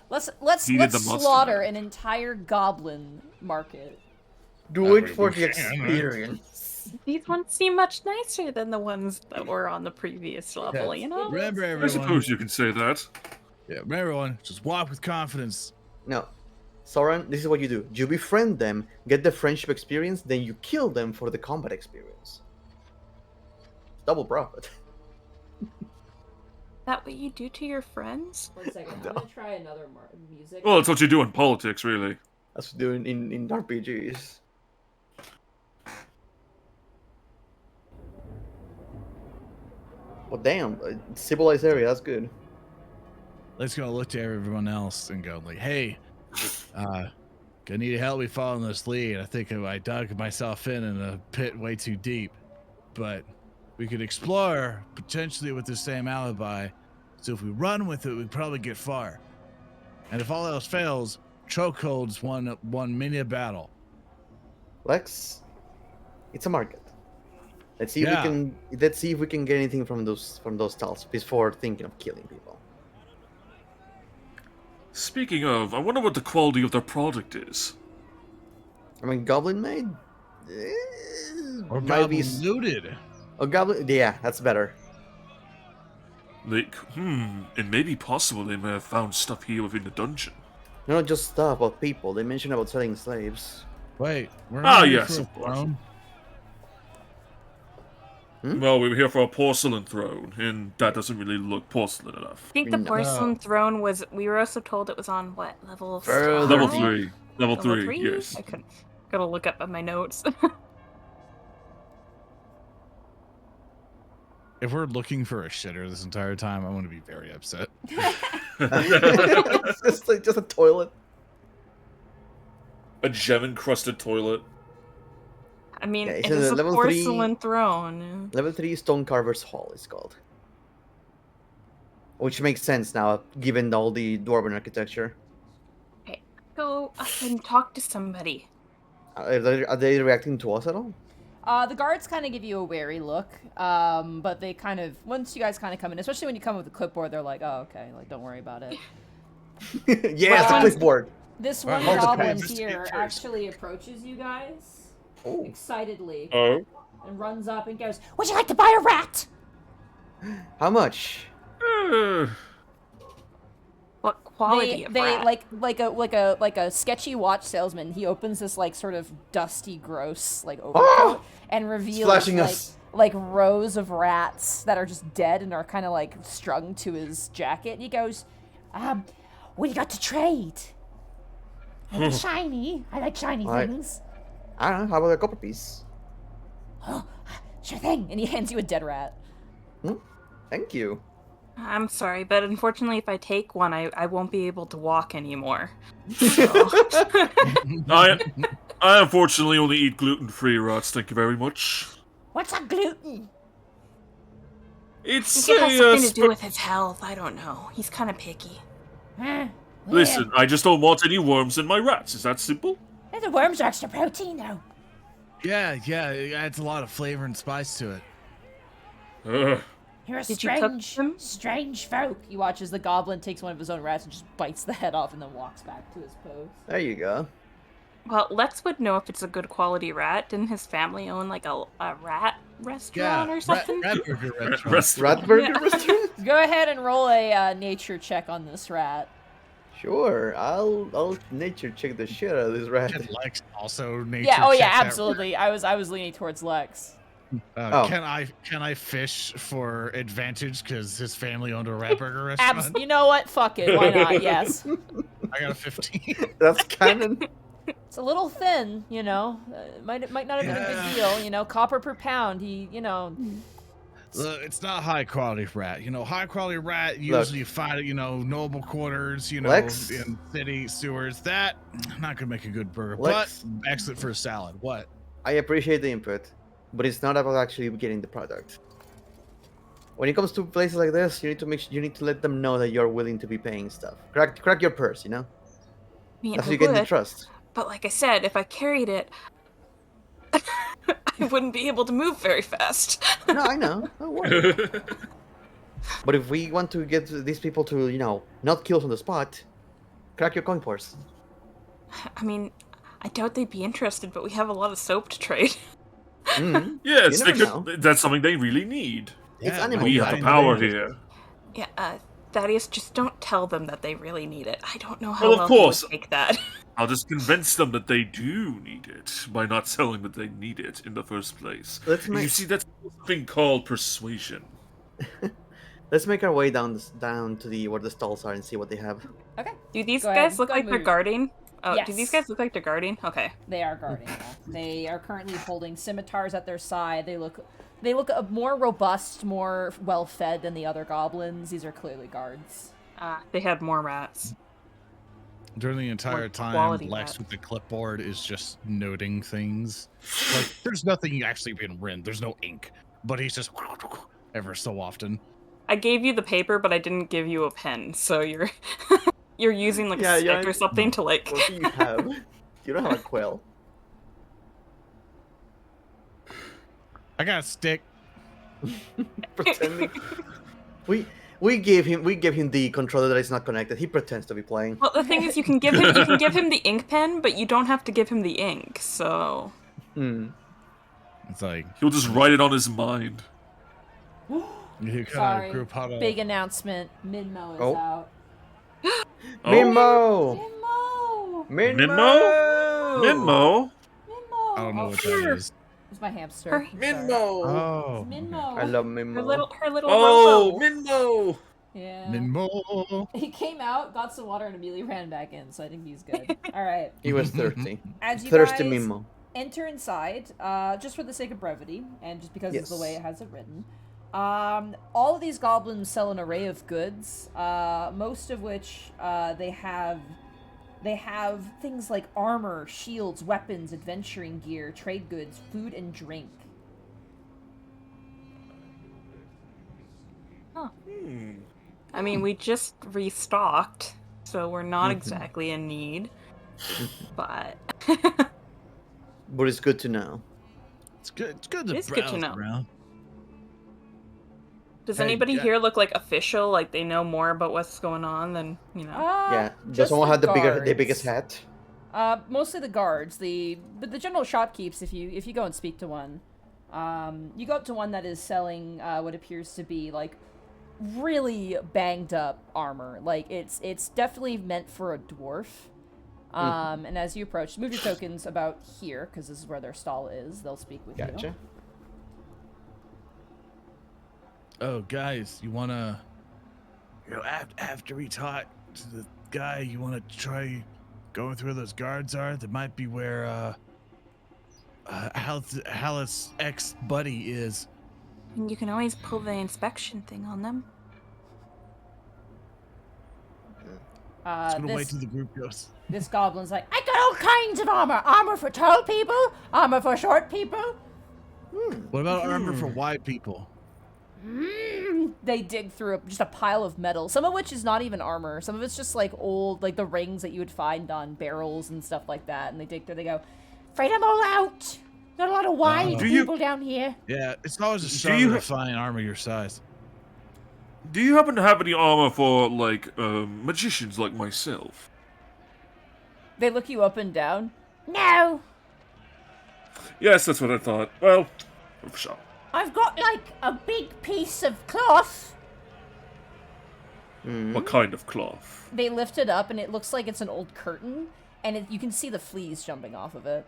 Let's
Heated the mustard.
slaughter an entire goblin market.
Do it
we
for the
can, right?
experience.
These ones seem much nicer than the ones that were on the previous level, you know?
Remember,
I
everyone.
suppose you can say that.
Yeah, remember, everyone. Just walk with confidence.
No. Soren, this is what you do. You befriend them, get the friendship experience, then you kill them for the combat experience. Double profit.
That what you do to your friends?
1 second. I'm gonna try another music.
Well, it's what you do in politics, really.
That's what you do in RPGs. Well, damn. Civilized area, that's good.
Let's go look to everyone else and go like, hey, gonna need help me following this lead. I think I dug myself in a pit way too deep, but we could explore potentially with the same alibi. So if we run with it, we'd probably get far. And if all else fails, chokeholds won many a battle.
Lex, it's a market. Let's see if we can. Let's see if we can get anything from those stalls before thinking of killing people.
Speaking of, I wonder what the quality of their product is.
I mean, Goblin made.
Or
Might be
Goblin looted.
a Goblin. Yeah, that's better.
Like, it may be possible they may have found stuff here within the dungeon.
Not just stuff, but people. They mentioned about selling slaves.
Wait, we're
Ah,
not here
yes,
for a
of course.
throne?
Well, we were here for a porcelain throne, and that doesn't really look porcelain enough.
I think the
No.
porcelain throne was. We were also told it was on what level?
Further.
Level
5?
3. Level 3,
3?
yes.
I couldn't. Gotta look up at my notes.
If we're looking for a shitter this entire time, I'm going to be very upset.
It's just like just a toilet.
A gem-encrusted toilet.
I mean,
Yeah, it's
it
in
is
the
a
level
porcelain throne.
Level 3 Stonecarver's Hall is called. Which makes sense now, given all the dwarven architecture.
Okay, go up and talk to somebody.
Are they reacting to us at all?
The guards kind of give you a wary look, but they kind of, once you guys kind of come in, especially when you come with the clipboard, they're like, oh, okay, like, don't worry about it.
Yeah, it's a
Well,
clipboard.
This
Alright,
one
hold the
goblin
pen, just
here
get yours.
actually approaches you guys
Oh.
excitedly
Oh?
and runs up and goes, would you like to buy a rat?
How much?
What quality of
They
rat?
like a sketchy watch salesman. He opens this like sort of dusty, gross like overcoat and reveals
flashing
like
us.
like rows of rats that are just dead and are kind of like strung to his jacket. And he goes, what do you got to trade? Maybe shiny. I like shiny
Right.
things.
I don't know. How about a copper piece?
Oh, sure thing. And he hands you a dead rat.
Thank you.
I'm sorry, but unfortunately, if I take one, I won't be able to walk anymore.
I unfortunately only eat gluten-free rats, thank you very much.
What's a gluten?
I
It's
think it has something to
sp-
do with his health. I don't know. He's kind of picky.
Huh?
Listen, I just don't want any worms in my rats, is that simple?
Yeah, the worms are extra protein though.
Yeah, it adds a lot of flavor and spice to it.
Ugh.
You're a
Did you cook them?
strange folk. You watch as the goblin takes one of his own rats and just bites the head off and then walks back to his post.
There you go.
Well, Lex would know if it's a good quality rat. Didn't his family own like a rat restaurant or something?
Rat burger restaurant.
Ratburger
Yeah.
restaurant?
Go ahead and roll a nature check on this rat.
Sure. I'll nature check the shit out of this rat.
Can Lex also nature
Yeah, oh yeah,
check that?
absolutely. I was leaning towards Lex.
Oh.
Can I fish for advantage because his family owned a rat burger restaurant?
You know what? Fuck it. Why not? Yes.
I got a 15.
That's canon.
It's a little thin, you know. Might not have been a good deal, you know. Copper per pound.
Look, it's not high quality rat. High quality rat usually you find it, noble quarters,
Lex?
in city sewers. That not gonna make a good burger,
Lex?
but excellent for a salad. What?
I appreciate the input, but it's not about actually getting the product. When it comes to places like this, you need to let them know that you're willing to be paying stuff. Crack your purse,
I mean,
That's how
I
you get the
would,
trust.
but like I said, if I carried it, I wouldn't be able to move very fast.
No, I know. Don't worry. But if we want to get these people to, not kill us on the spot, crack your coin purse.
I mean, I doubt they'd be interested, but we have a lot of soap to trade.
Mm.
Yes,
You
they
never
could, that's something they really need.
It's
Yeah,
animal
We have the power here.
Yeah, Thaddeus, just don't tell them that they really need it. I don't know how
Well, of
well
course.
he would take that.
I'll just convince them that they do need it by not telling that they need it in the first place. You see, that's something called persuasion.
Let's make our way down to where the stalls are and see what they have.
Okay.
Do these
Go ahead.
guys look
Go
like they're
move.
guarding? Oh, do
Yes.
these guys look like they're guarding? Okay.
They are guarding. Yeah. They are currently holding scimitars at their side. They look more robust, more well-fed than the other goblins. These are clearly guards.
They had more rats.
During the entire
More
time,
quality
Lex
rat.
with the clipboard is just noting things. Like, there's nothing actually being written. There's no ink. But he's just ever so often.
I gave you the paper, but I didn't give you a pen, so you're you're using like a stick or something to like.
What do you have? You don't have a quill.
I got a stick.
Pretending. We gave him the controller that is not connected. He pretends to be playing.
Well, the thing is, you can give him the ink pen, but you don't have to give him the ink. So.
It's like
he'll just write it on his mind.
Sorry. Big announcement. Minmo is out.
Minmo!
Minmo?
I don't know what that is.
It's my hamster.
Minmo!
Oh.
Minmo.
I love Minmo.
Her little
Oh,
robo.
Minmo!
Yeah.
Minmo.
He came out, got some water, and immediately ran back in, so I think he's good. All right.
He was thirsty.
As you
Thirsty
guys
Minmo.
enter inside, just for the sake of brevity, and just because it's the way it has it written, all of these goblins sell an array of goods, most of which they have things like armor, shields, weapons, adventuring gear, trade goods, food, and drink.
Huh. I mean, we just restocked, so we're not exactly in need, but...
But it's good to know.
It's good. It's good to
It's
browse
good to know.
around.
Does anybody here look like official, like they know more about what's going on than, you know?
Yeah. Does
just
someone have the
guards.
biggest hat?
Mostly the guards. But the general shopkeepers, if you go and speak to one, you go up to one that is selling what appears to be like really banged up armor. Like it's definitely meant for a dwarf. And as you approach, move your tokens about here because this is where their stall is. They'll speak with you.
Gotcha.
Oh, guys, you wanna, after we talk to the guy, you wanna try going through where those guards are? That might be where Hallis' ex-buddy is.
And you can always pull the inspection thing on them.
Just gonna wait till the group goes.
This goblin's like, I got all kinds of armor. Armor for tall people, armor for short people.
What about armor for wide people?
They dig through just a pile of metal, some of which is not even armor. Some of it's just like old, like the rings that you would find on barrels and stuff like that. And they dig through, they go, afraid I'm all out. Not a lot of wide people down here.
Yeah, it's always a struggle to find armor your size.
Do you happen to have any armor for, like, magicians like myself?
They look you up and down. No.
Yes, that's what I thought. Well, sure.
I've got, like, a big piece of cloth.
What kind of cloth?
They lift it up, and it looks like it's an old curtain, and you can see the fleas jumping off of it.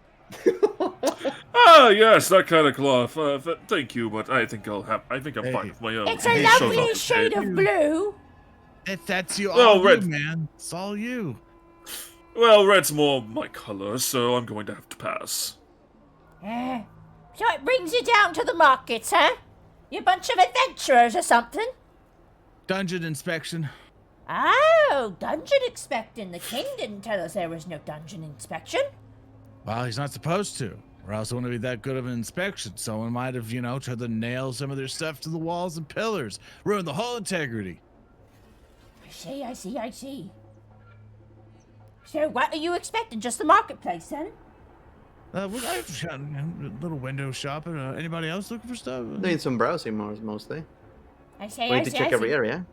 Ah, yes, that kind of cloth. Thank you, but I think I'm fine with my own.
It's a lovely shade of blue.
That's you,
Well,
all
red.
you, man. It's all you.
Well, red's more my color, so I'm going to have to pass.
So it brings you down to the markets, huh? You bunch of adventurers or something?
Dungeon inspection.
Oh, dungeon inspecting. The king didn't tell us there was no dungeon inspection.
Well, he's not supposed to, or else it wouldn't be that good of an inspection. Someone might have, tried to nail some of their stuff to the walls and pillars, ruin the whole integrity.
I see. So what are you expecting? Just the marketplace, then?
I've got a little window shopping. Anybody else looking for stuff?
Doing some browsing mostly.
I see.
We need to check every area.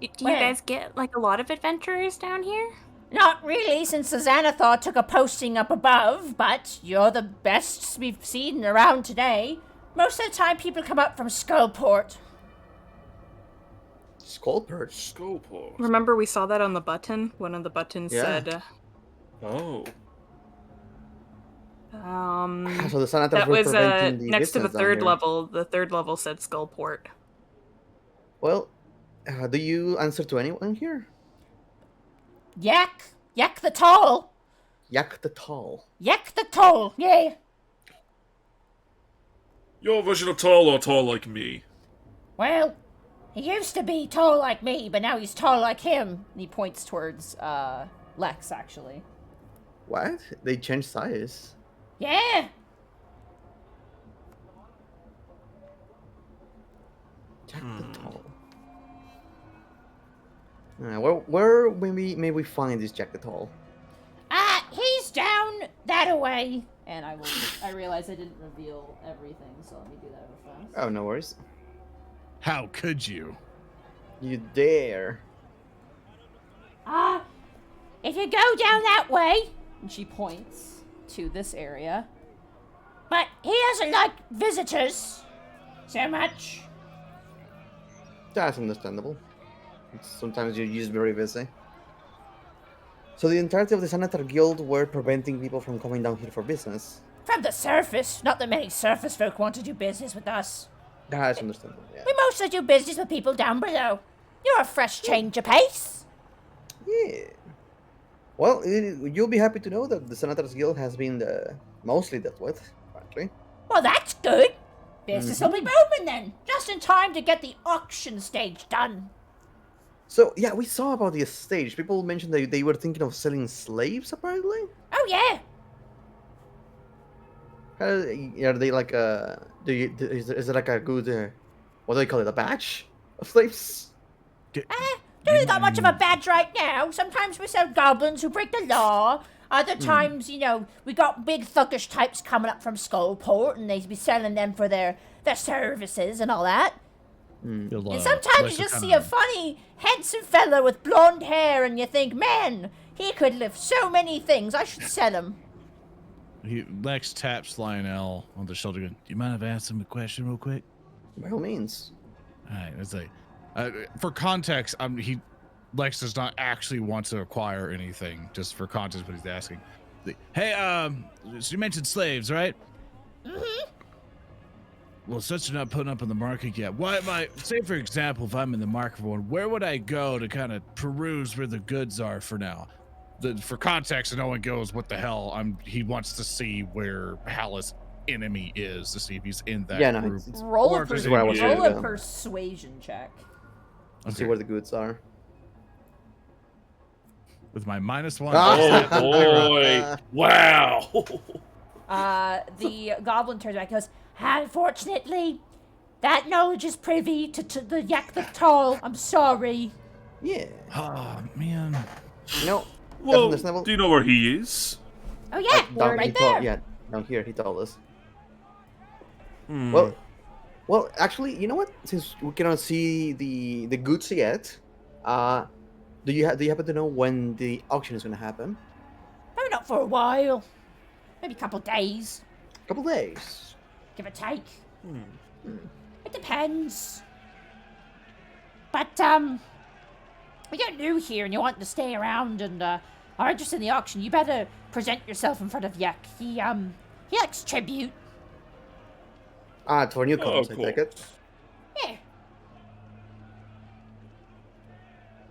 Do you guys get, like, a lot of adventurers down here?
Not really, since the Xanathar took a posting up above, but you're the best we've seen around today. Most of the time, people come up from Skullport.
Skullport?
Remember we saw that on the button? One of the buttons said...
Oh.
So the Xanathars
that
were
was
preventing the
next to the
distance down
third
here.
level. The third level said Skullport.
Well, do you answer to anyone here?
Yak the Tall.
Yak the Tall.
Yak the Tall, yeah.
Your version of tall or tall like me?
Well, he used to be tall like me, but now he's tall like him. And he points towards, Lex, actually.
What? They changed size.
Yeah.
Jack the Tall. Where may we find this Jack the Tall?
He's down that away. And I realize I didn't reveal everything, so let me do that real fast.
Oh, no worries.
How could you?
You dare.
If you go down that way, and she points to this area. But he doesn't like visitors so much.
That's understandable. Sometimes you're just very busy. So the entirety of the Senator Guild were preventing people from coming down here for business.
From the surface. Not that many surface folk want to do business with us.
That's understandable, yeah.
We mostly do business with people down below. You're a fresh change of pace.
Yeah. Well, you'll be happy to know that the Senators Guild has been mostly dealt with, apparently.
Well, that's good. Business will be booming then. Just in time to get the auction stage done.
So, yeah, we saw about the stage. People mentioned that they were thinking of selling slaves, apparently?
Oh, yeah.
Are they like is there like a good, what do they call it, a batch of slaves?
Don't really got much of a badge right now. Sometimes we sell goblins who break the law. Other times, you know, we got big thuggish types coming up from Skullport, and they be selling them for their services and all that. And sometimes you just see a funny, handsome fella with blonde hair, and you think, man, he could lift so many things. I should sell him.
Lex taps Lionel on the shoulder. Do you mind if I ask him a question real quick?
By all means.
All right, let's say, for context, Lex does not actually want to acquire anything. Just for context, what he's asking. Hey, so you mentioned slaves, right?
Mm-hmm.
Well, since you're not putting up on the market yet, say for example, if I'm in the market for one, where would I go to kind of peruse where the goods are for now? For context, no one goes, what the hell? He wants to see where Hallis' enemy is to see if he's in that group.
Roll a
Yeah.
persuasion check.
Let's see where the goods are.
With my -1.
Oh boy! Wow!
The goblin turns back and goes, unfortunately, that knowledge is privy to the Yak the Tall. I'm sorry.
Yeah.
Oh, man.
No.
Well,
understandable.
do you know where he is?
Oh, yeah, we're right there.
Yeah, down here, he told us.
Hmm.
Well, actually, you know what? Since we cannot see the goods yet, do you happen to know when the auction is going to happen?
Maybe not for a while. Maybe a couple days,
Couple days.
give or take.
Hmm.
It depends. But, if you're new here and you want to stay around and are interested in the auction, you better present yourself in front of Yak. He likes tribute.
For newcomers,
cool.
I take it.
Yeah.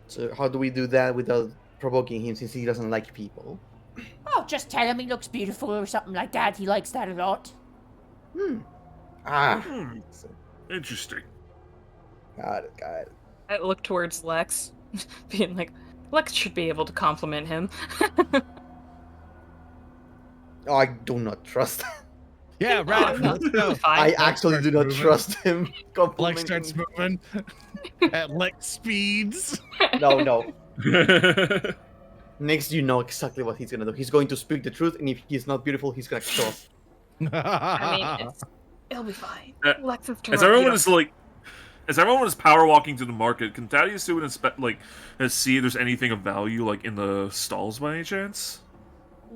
So how do we do that without provoking him, since he doesn't like people?
Oh, just tell him he looks beautiful or something like that. He likes that a lot.
Interesting.
Got it.
I look towards Lex, being like, Lex should be able to compliment him.
Oh, I do not trust him.
Yeah, right. Let's go.
I actually do not trust him.
Lex starts moving at Lex speeds.
No. Next, you know exactly what he's gonna do. He's going to speak the truth, and if he's not beautiful, he's gonna kill us.
I mean, it'll be fine. Lex is
As everyone is power walking to the market, can Thaddeus do an see if there's anything of value in the stalls by any chance?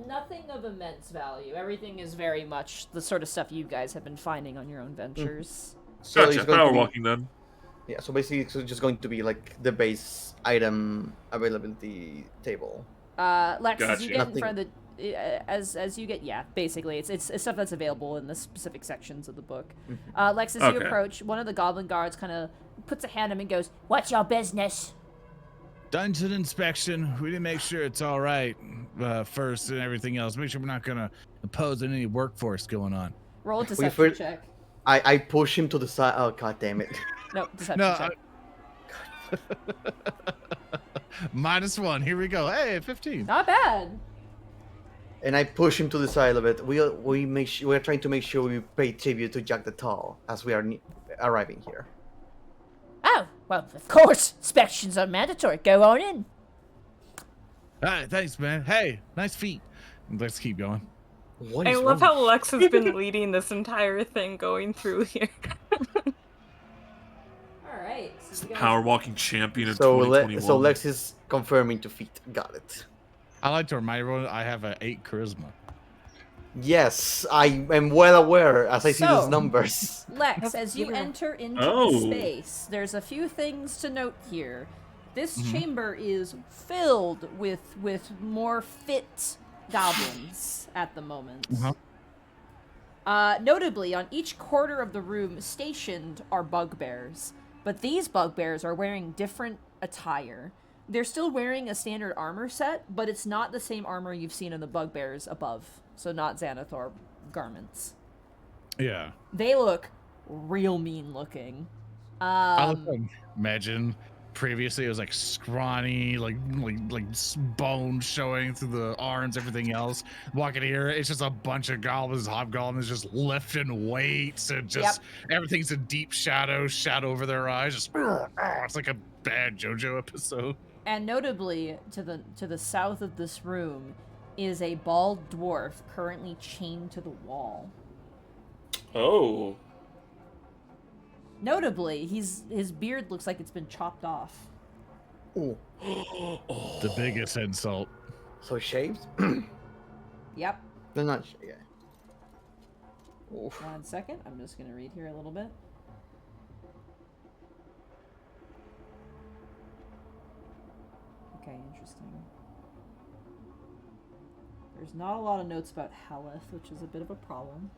Nothing of immense value. Everything is very much the sort of stuff you guys have been finding on your own ventures.
So
Gotcha.
he's going
Power
to be-
walking then.
Yeah, so basically it's just going to be like the base item availability table.
Lex, as you
Gotcha.
get in front of the, as you get, basically it's stuff that's available in the specific sections of the book. Lex, as you
Okay.
approach, one of the goblin guards kind of puts a hand on him and goes,
What's your business?
Dungeon inspection. We didn't make sure it's all right first and everything else. Make sure we're not gonna impose any workforce going on.
roll a
Wait,
deception
for-
check.
I push him to the side. Oh, god damn it.
No, deception
No,
check.
-1. Here we go. Hey, 15.
Not bad.
And I push him to the side of it. We're trying to make sure we pay tribute to Jack the Tall as we are arriving here.
Oh, well, of course. Inspections are mandatory. Go on in.
All right, thanks, man. Hey, nice feet. Let's keep going.
What
I
is
love
wrong?
how Lex has been leading this entire thing going through here.
All right. So you guys...
Power walking champion of
So
2021.
so Lex is confirming defeat. Got it.
I like to remind everyone I have an 8 charisma.
Yes, I am well aware as I see
So-
these numbers.
Lex, as you
Yeah.
enter into
Oh.
the space, there's a few things to note here. This
Mhm.
chamber is filled with more fit goblins at the moment.
Uh-huh.
Notably, on each corner of the room stationed are bugbears, but these bugbears are wearing different attire. They're still wearing a standard armor set, but it's not the same armor you've seen in the bugbears above, so not Xanathar garments.
Yeah.
They look real mean looking.
I look like, imagine previously it was like scrawny, like bone showing through the arms, everything else. Walking here, it's just a bunch of goblins, hobgoblins just lifting weights and just everything's in deep shadow over their eyes. Just it's like a bad JoJo episode.
And notably, to the south of this room is a bald dwarf currently chained to the wall.
Oh.
Notably, his beard looks like it's been chopped off.
Ooh,
The biggest insult.
so shaved?
Yep.
They're not. Yeah. Oof.
1 second. I'm just gonna read here a little bit. Okay, interesting. There's not a lot of notes about Haleth, which is a bit of a problem.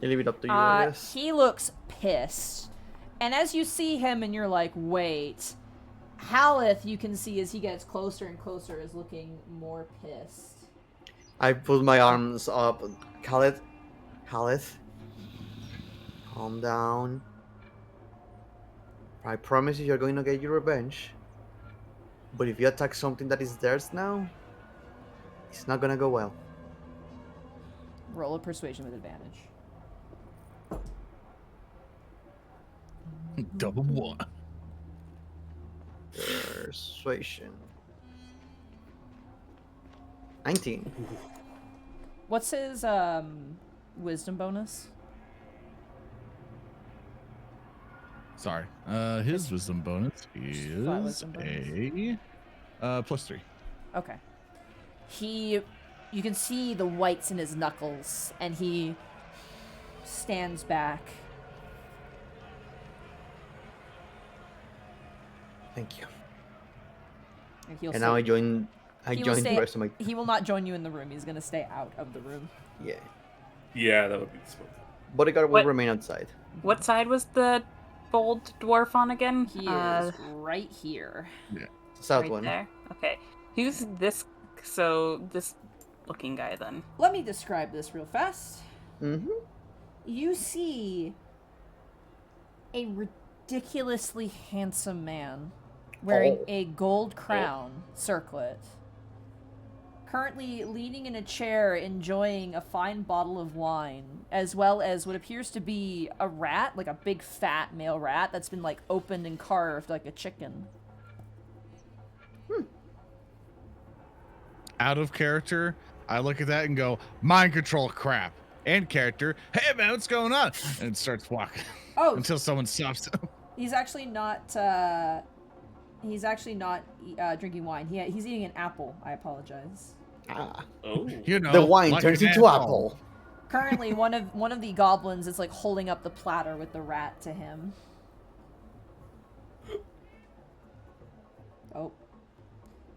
You leave it up to you, I guess.
He looks pissed. And as you see him and you're like, wait, Haleth, you can see as he gets closer and closer, is looking more pissed.
I put my arms up. Khaled, calm down. I promise you, you're going to get your revenge. But if you attack something that is theirs now, it's not gonna go well.
Roll a persuasion with advantage.
Double one.
Persuasion. 19.
What's his wisdom bonus?
Sorry. His wisdom bonus is
wisdom bonus.
a +3.
Okay. You can see the whites in his knuckles, and he stands back.
Thank you.
He'll
And now I join. I
he will
join the
stay-
rest of my.
He will not join you in the room. He's gonna stay out of the room.
Yeah.
Yeah, that would be smart.
Bodyguard will
What?
remain outside.
What side was the bold dwarf on again?
He is right here.
South
right
one.
there. Okay. Who's this? So this looking guy then.
Let me describe this real fast.
Mm-hmm.
You see a ridiculously handsome man wearing a gold crown circlet, currently leaning in a chair enjoying a fine bottle of wine, as well as what appears to be a rat, like a big fat male rat that's been like opened and carved like a chicken.
Out of character, I look at that and go, mind control crap. And character, hey man, what's going on? And it starts walking
Oh,
until someone stops him.
he's actually not drinking wine. He's eating an apple. I apologize.
Ah.
Oh.
You know,
The wine
like
turns
an
into
apple.
apple.
Currently, one of the goblins is like holding up the platter with the rat to him. Oh.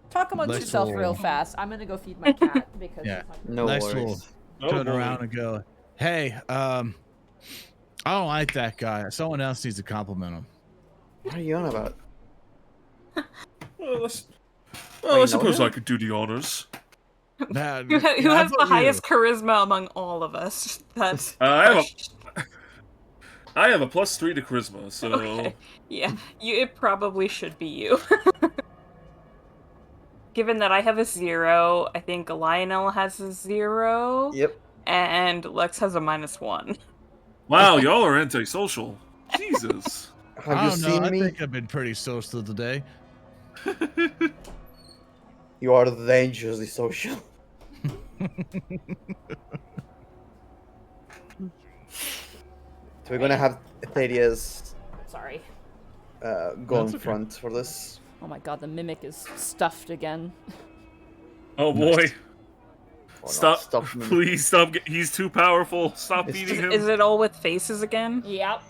Talk amongst
Let's
yourself
roll.
real fast. I'm gonna go feed my cat because
Yeah.
he's hungry.
No
Nice
worries.
Turn
boy.
around and go, hey, I don't like that guy. Someone else needs to compliment him.
What are you on about?
Well,
Wait,
I suppose
no?
I could do the honors.
Nah,
Who
yeah,
has
I
the
thought you-
highest charisma among all of us? That's
I have a +3 to charisma, so
okay. Yeah, it probably should be you. Given that I have a 0, I think Lionel has a 0.
Yep.
And Lex has a -1.
wow, y'all are antisocial. Jesus.
Have
I
you
don't know.
seen
I
me?
think I've been pretty social today.
You are dangerously social. So we're gonna have Theria's
Sorry.
go in
That's okay.
front for this.
Oh my god, the mimic is stuffed again.
Oh boy.
Oh, no,
Stop.
me.
Please stop. He's too powerful. Stop
It's
beating him.
Is it all with faces again?
Yep.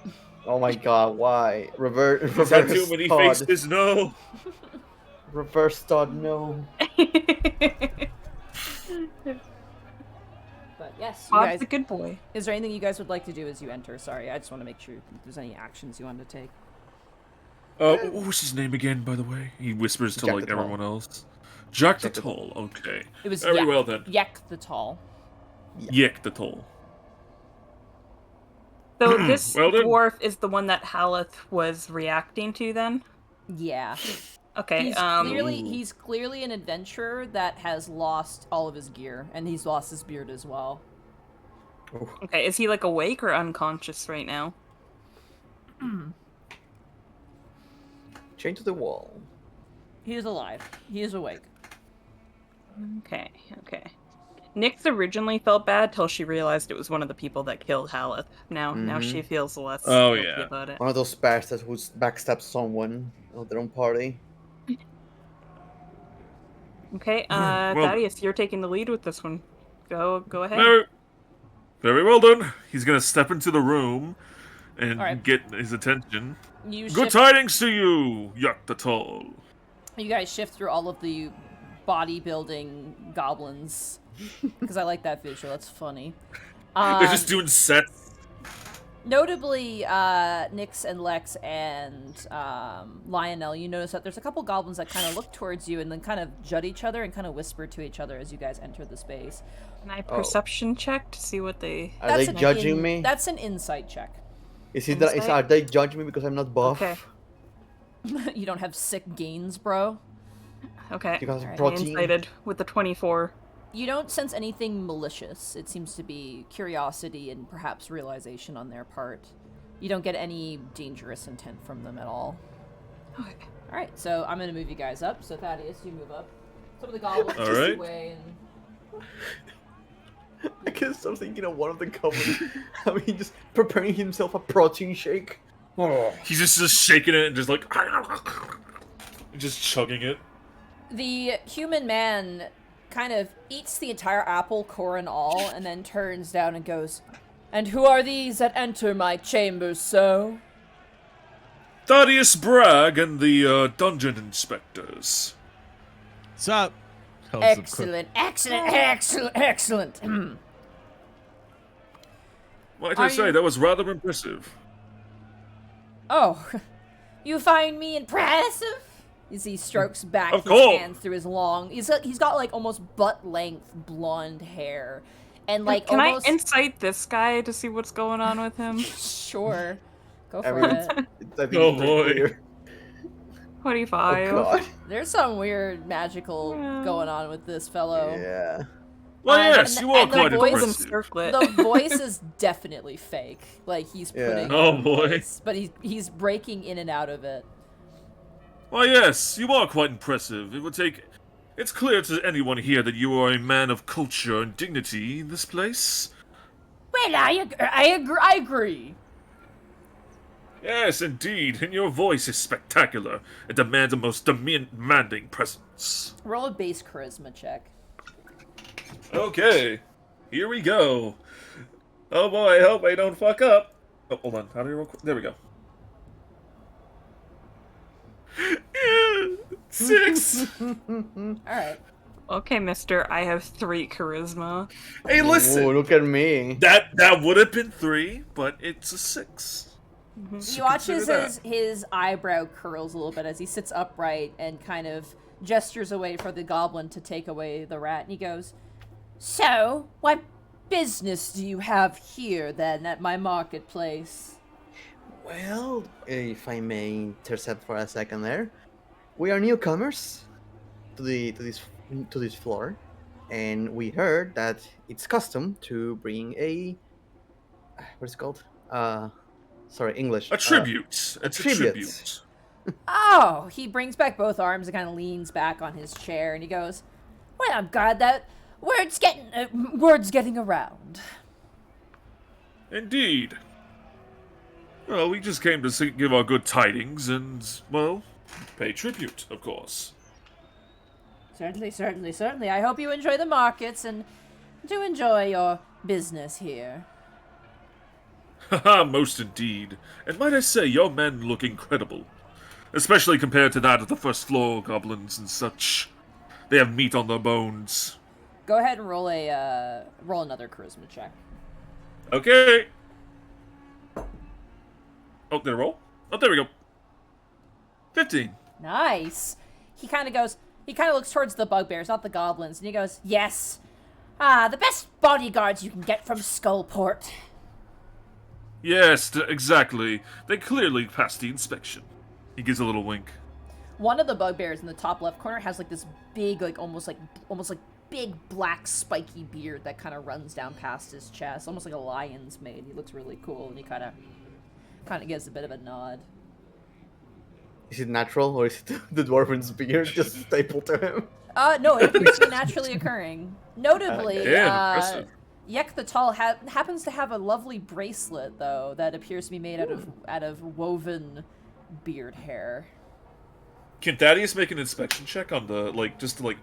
Oh my god, why?
He's
Reverse
had too many
Todd.
faces. No.
Reverse Todd, no.
But yes, you
Bob's
guys.
a good boy.
Is there anything you guys would like to do as you enter? Sorry, I just want to make sure if there's any actions you want to take.
What was his name again, by the way? He whispers to
Jack
like
the Tall.
everyone else. Jack the
Jack the
Tall. Okay.
It was
Very
Yek,
well then.
Yek the Tall.
Yek the Tall.
So this
Well done.
dwarf is the one that Haleth was reacting to then?
Yeah.
Okay,
He's clearly an adventurer that has lost all of his gear, and he's lost his beard as well.
okay, is he like awake or unconscious right now?
Chain to the wall.
He is alive. He is awake.
Okay. Nyx originally felt bad till she realized it was one of the people that killed Haleth. Now she feels less guilty about it.
One of those bastards who backstabs someone of their own party.
Okay,
Well-
Thaddeus, you're taking the lead with this one. Go ahead.
Very well done. He's gonna step into the room and
Alright.
get his attention.
You
Good
shift,
tidings to you, Yak the Tall.
you guys shift through all of the bodybuilding goblins. Because I like that visual. That's funny.
They're just doing sets.
Notably, Nyx and Lex and Lionel, you notice that there's a couple goblins that kind of look towards you and then kind of jut each other and kind of whisper to each other as you guys enter the space.
Can I perception check to see what they...
Are they
an
judging me?
That's an insight check.
Are they judging me because I'm not buff?
Okay.
You don't have sick gains, bro.
Okay.
Because of
I
protein.
insighted with the 24.
You don't sense anything malicious. It seems to be curiosity and perhaps realization on their part. You don't get any dangerous intent from them at all.
Okay.
Alright, so I'm gonna move you guys up. So Thaddeus, you move up. Some of the goblins
All
just
right.
away and...
I can start thinking of one of the goblins. I mean, just preparing himself a protein shake. Oh.
He's just shaking it and just like just chugging it.
The human man kind of eats the entire apple, core and all, and then turns down and goes, "And who are these that enter my chambers so?"
Thaddeus Bragg and the dungeon inspectors.
Sup?
Excellent.
Might
Are
I say,
you-
that was rather impressive.
Oh, you find me impressive? As he strokes back
Of
his
course.
hands through his long... He's got like almost butt-length blonde hair. And like
Can
almost...
I insight this guy to see what's going on with him?
Sure. Go
I
for
mean,
it.
I think
Oh,
it's pretty
boy.
clear.
25.
Oh god.
There's some weird magical going on with this fellow.
Yeah.
Well,
And-
yes, you are
and the
quite
voice-
Golden
impressive.
circlet.
The voice is definitely fake. Like he's
Yeah.
putting
Oh,
on a
boy.
voice, but he's breaking in and out of it.
Well, yes, you are quite impressive. It would take... It's clear to anyone here that you are a man of culture and dignity in this place.
Well,
I agree.
Yes, indeed, and your voice is spectacular. It demands a most demanding presence.
Roll a base charisma check.
Okay, here we go. Oh boy, I hope I don't fuck up. Oh, hold on. How do you roll? There we go. 6.
All right.
Okay, mister, I have 3 charisma.
Hey, listen.
Oh, look at me.
That would have been 3, but it's a 6.
He watches
consider
his eyebrow curls a little bit as he sits upright and kind of gestures away for the goblin to take away the rat, and he goes, "So, what business do you have here then at my marketplace?"
Well, if I may intercept for a second there, we are newcomers to this floor, and we heard that it's custom to bring a what's it called? Sorry, English.
A tribute. It's a
tribute.
tribute.
Oh, he brings back both arms and kind of leans back on his chair, and he goes, "Well, I'm glad that word's getting around."
Indeed. Well, we just came to give our good tidings and, well, pay tribute, of course.
Certainly. I hope you enjoy the markets and do enjoy your business here.
Haha, most indeed. And might I say, your men look incredible. Especially compared to that of the first floor goblins and such. They have meat on their bones.
Go ahead and roll another charisma check.
Okay. Oh, did I roll? Oh, there we go. 15.
Nice. He kind of looks towards the bugbears, not the goblins, and he goes, "Yes. The best bodyguards you can get from Skullport."
Yes, exactly. They clearly passed the inspection. He gives a little wink.
One of the bugbears in the top left corner has like this big, like almost like big black spiky beard that kind of runs down past his chest, almost like a lion's mane. He looks really cool, and he kind of gives a bit of a nod.
Is it natural, or is it the dwarven's beard just stapled to him?
No, it appears to be naturally occurring. Notably,
impressive.
Yek the Tall happens to have a lovely bracelet, though, that appears to be made out of woven beard hair.
Can Thaddeus make an inspection check on the,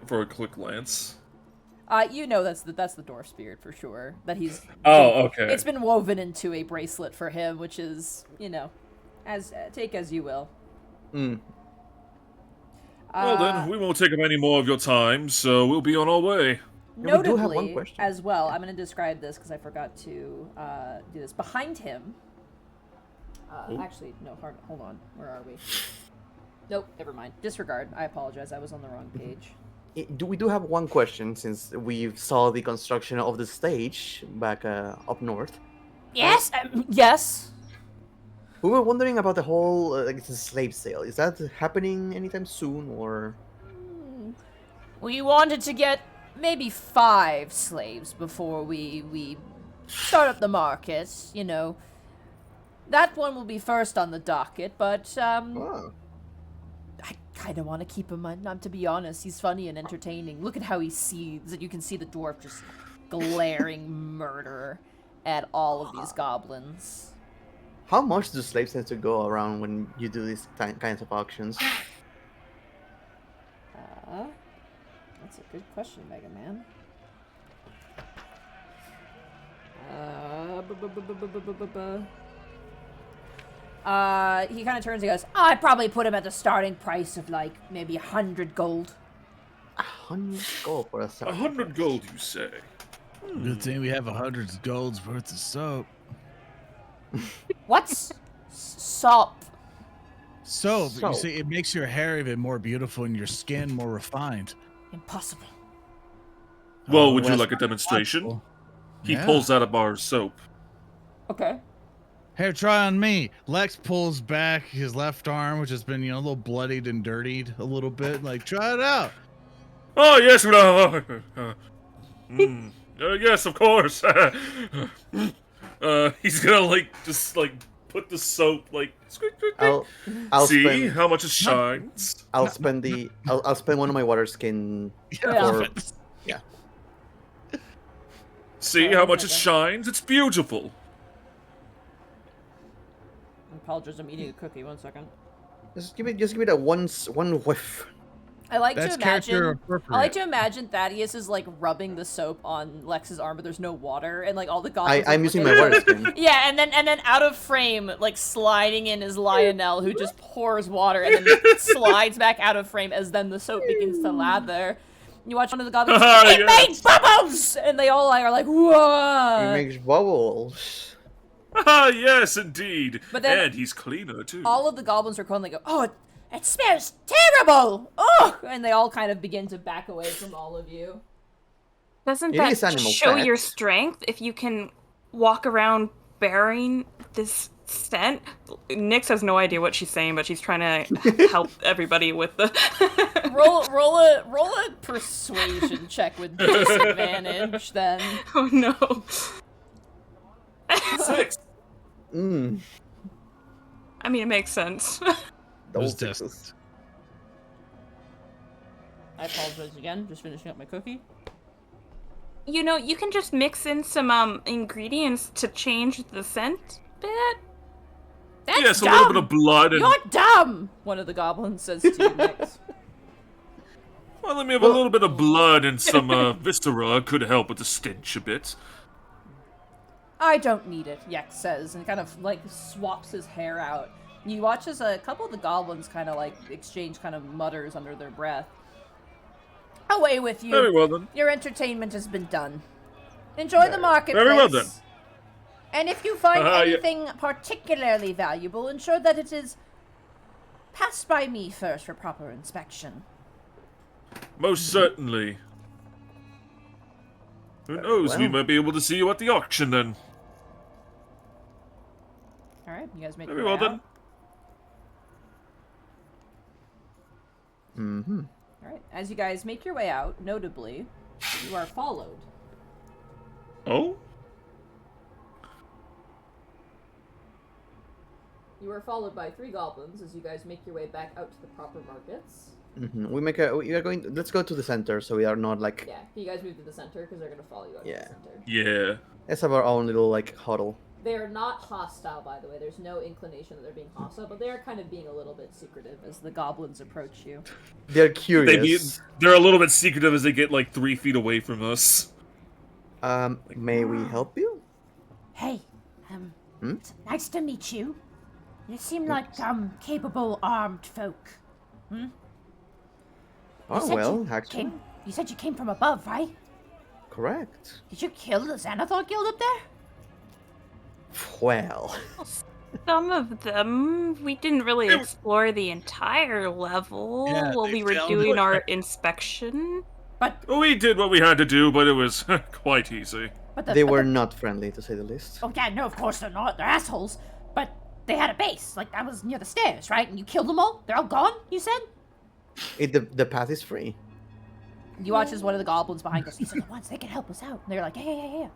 for a quick glance?
You know that's the dwarf's beard for sure. That he's.
Oh, okay.
It's been woven into a bracelet for him, which is, take as you will.
Mm.
Well then, we won't take up any more of your time, so we'll be on our way.
Yeah, we do have one question.
As well, I'm going to describe this because I forgot to do this. Behind him... actually, no, hold on. Where are we? Nope, never mind. Disregard. I apologize. I was on the wrong page.
We do have one question, since we saw the construction of the stage back up north.
Yes? Yes?
We were wondering about the whole the slave sale. Is that happening anytime soon, or...?
We wanted to get maybe 5 slaves before we start up the market, That one will be first on the docket, but,
Oh.
I kind of want to keep him on, to be honest. He's funny and entertaining. Look at how he sees, you can see the dwarf just glaring murder at all of these goblins.
How much do slaves tend to go around when you do these kinds of auctions?
That's a good question, Mega Man. He kind of turns and goes, I'd probably put him at the starting price of, maybe 100 gold.
100 gold for a soap.
100 gold, you say?
Good thing we have 100 gold's worth of soap.
What's soap?
Soap.
Soap.
You see, it makes your hair even more beautiful and your skin more refined.
Impossible.
Well, would you
well,
like a demonstration?
Possible.
He
Yeah.
pulls out a bar of soap.
Okay.
Here, try on me. Lex pulls back his left arm, which has been, a little bloodied and dirtied a little bit. Try it out.
Oh, yes, yes, of course. He's gonna, put the soap, squeak, squeak, squeak.
I'll
See
spend,
how much it shines?
I'll spend one of my water skin
Yeah.
yeah.
See how much it shines? It's beautiful.
I apologize, I'm eating a cookie. 1 second.
Just give me that one whiff.
I like
That's
to
character
imagine.
appropriate.
I like to imagine Thaddeus is rubbing the soap on Lex's arm, but there's no water, and all the goblins.
I'm using my water skin.
Yeah, and then out of frame, sliding in is Lionel, who just pours water and then slides back out of frame as then the soap begins to lather. You watch one of the goblins. It made bubbles, and they all are like, whoa!
It makes bubbles.
Ah, yes, indeed.
But then-
and he's cleaner, too.
All of the goblins are calling. They go, oh, it smells terrible! Oh! And they all kind of begin to back away from all of you.
Doesn't
It
that
is animal
show
fat.
your strength if you can walk around bearing this scent? Nyx has no idea what she's saying, but she's trying to help everybody with the.
roll a persuasion check with disadvantage, then.
Oh no.
6.
Mm.
I mean, it makes sense.
Double
was just-
sixes.
I apologize again. Just finishing up my cookie.
You know, you can just mix in some ingredients to change the scent bit.
That's
Yes, a
dumb.
little bit of blood and...
You're dumb. One of the goblins says to you next.
Well, let me have a little bit of blood and some viscera could help with the stench a bit.
I don't need it, Yek says, and kind of like swaps his hair out. You watch as a couple of the goblins kind of like exchange kind of mutters under their breath. Away with you.
Very well then.
Your entertainment has been done. Enjoy the marketplace.
Very well then.
And if you find
Yeah.
anything particularly valuable, ensure that it is passed by me first for proper inspection.
Most certainly. Who knows? We
well.
might be able to see you at the auction then.
All right, you guys make
Very
your way
well then.
out.
Mm-hmm.
All right, as you guys make your way out, notably, you are followed.
Oh?
You are followed by 3 goblins as you guys make your way back out to the proper markets.
Mm-hmm. We are going. Let's go to the center, so we are not like.
Yeah, you guys move to the center because they're going to follow you out
Yeah.
to the center.
Yeah.
Let's have our own little like huddle.
They are not hostile, by the way. There's no inclination that they're being hostile, but they are kind of being a little bit secretive as the goblins approach you.
They're curious.
They're a little bit secretive as they get like 3 feet away from us.
May we help you?
Hey,
Hmm?
it's nice to meet you. You seem like capable armed folk. You
Oh
said
well,
you
actually,
you said you came from above, right?
correct.
Did you kill the Xanathar guild up there?
Well,
Some of them, we didn't really explore the entire level
Yeah,
while
they
we were
found
doing
it.
our inspection.
We did what we had to do, but it was quite easy.
But
they were not friendly to say the least.
Oh yeah, no, of course they're not. They're assholes. But they had a base. Like that was near the stairs, right? And you killed them all. They're all gone. You said.
The path is free.
You watch as one of the goblins behind us.
These are the ones. They can help us out. And they're like, yeah.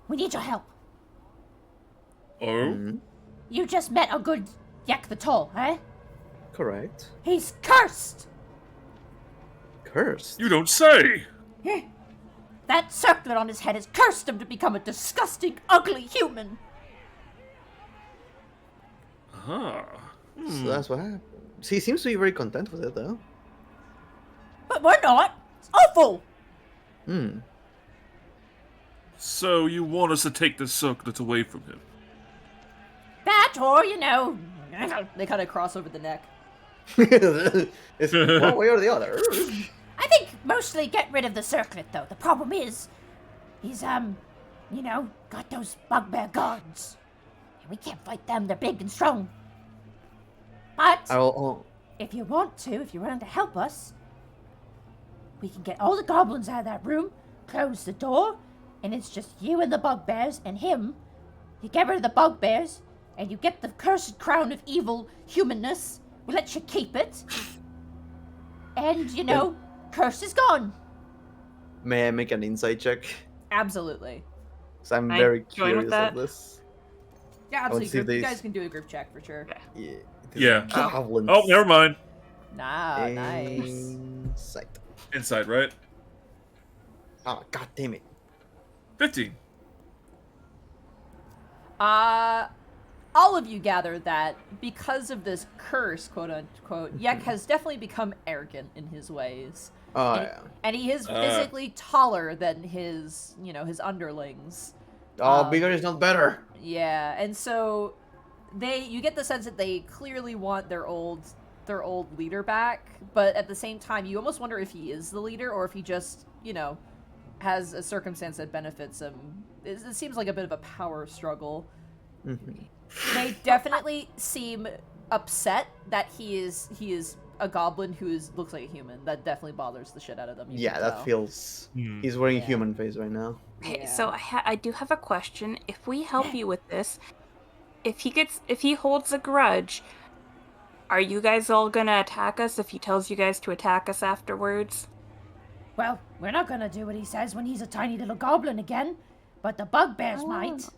We need your help.
Oh?
Mhm.
You just met a good Yak the Tall, eh?
Correct.
He's cursed.
Cursed.
You don't say!
That circlet on his head has cursed him to become a disgusting, ugly human.
Huh.
So that's what happened. He seems to be very content with it, though.
But we're not. It's awful.
Hmm.
So you want us to take the circlet away from him?
That, or, you know...
They kind of cross over the neck.
It's one way or the other.
I think mostly get rid of the circlet, though. The problem is, he's, you know, got those bugbear guards. And we can't fight them. They're big and strong. But if you want to, if you're willing to help us, we can get all the goblins out of that room, close the door, and it's just you and the bugbears and him. You get rid of the bugbears, and you get the cursed crown of evil humanness. We let you keep it. And, you know, curse is gone.
May I make an insight check?
Absolutely.
Because I'm
Can I
very
join with
curious
that?
of this.
Yeah,
want to see
absolutely.
if
You
they-
guys can do a group check for sure.
Yeah.
Yeah.
Goblins.
Oh, never mind.
Nah, nice.
Insight.
Inside, right?
Oh, god damn it.
15.
All of you gather that because of this curse, quote unquote, Yek has definitely become arrogant in his ways.
Oh,
and,
yeah.
and he is physically taller than his, his underlings.
Oh, bigger is not better.
Yeah, and so you get the sense that they clearly want their old leader back, but at the same time, you almost wonder if he is the leader or if he just, has a circumstance that benefits him. It seems like a bit of a power struggle. They definitely seem upset that he is a goblin who looks like a human. That definitely bothers the shit out of them. you
Yeah,
can
that
tell.
feels... He's wearing a
Yeah.
human face right now.
Okay,
Yeah.
so I do have a question. If we help you with this, if he holds a grudge, are you guys all gonna attack us if he tells you guys to attack us afterwards?
Well, we're not gonna do what he says when he's a tiny little goblin again, but the bugbears might.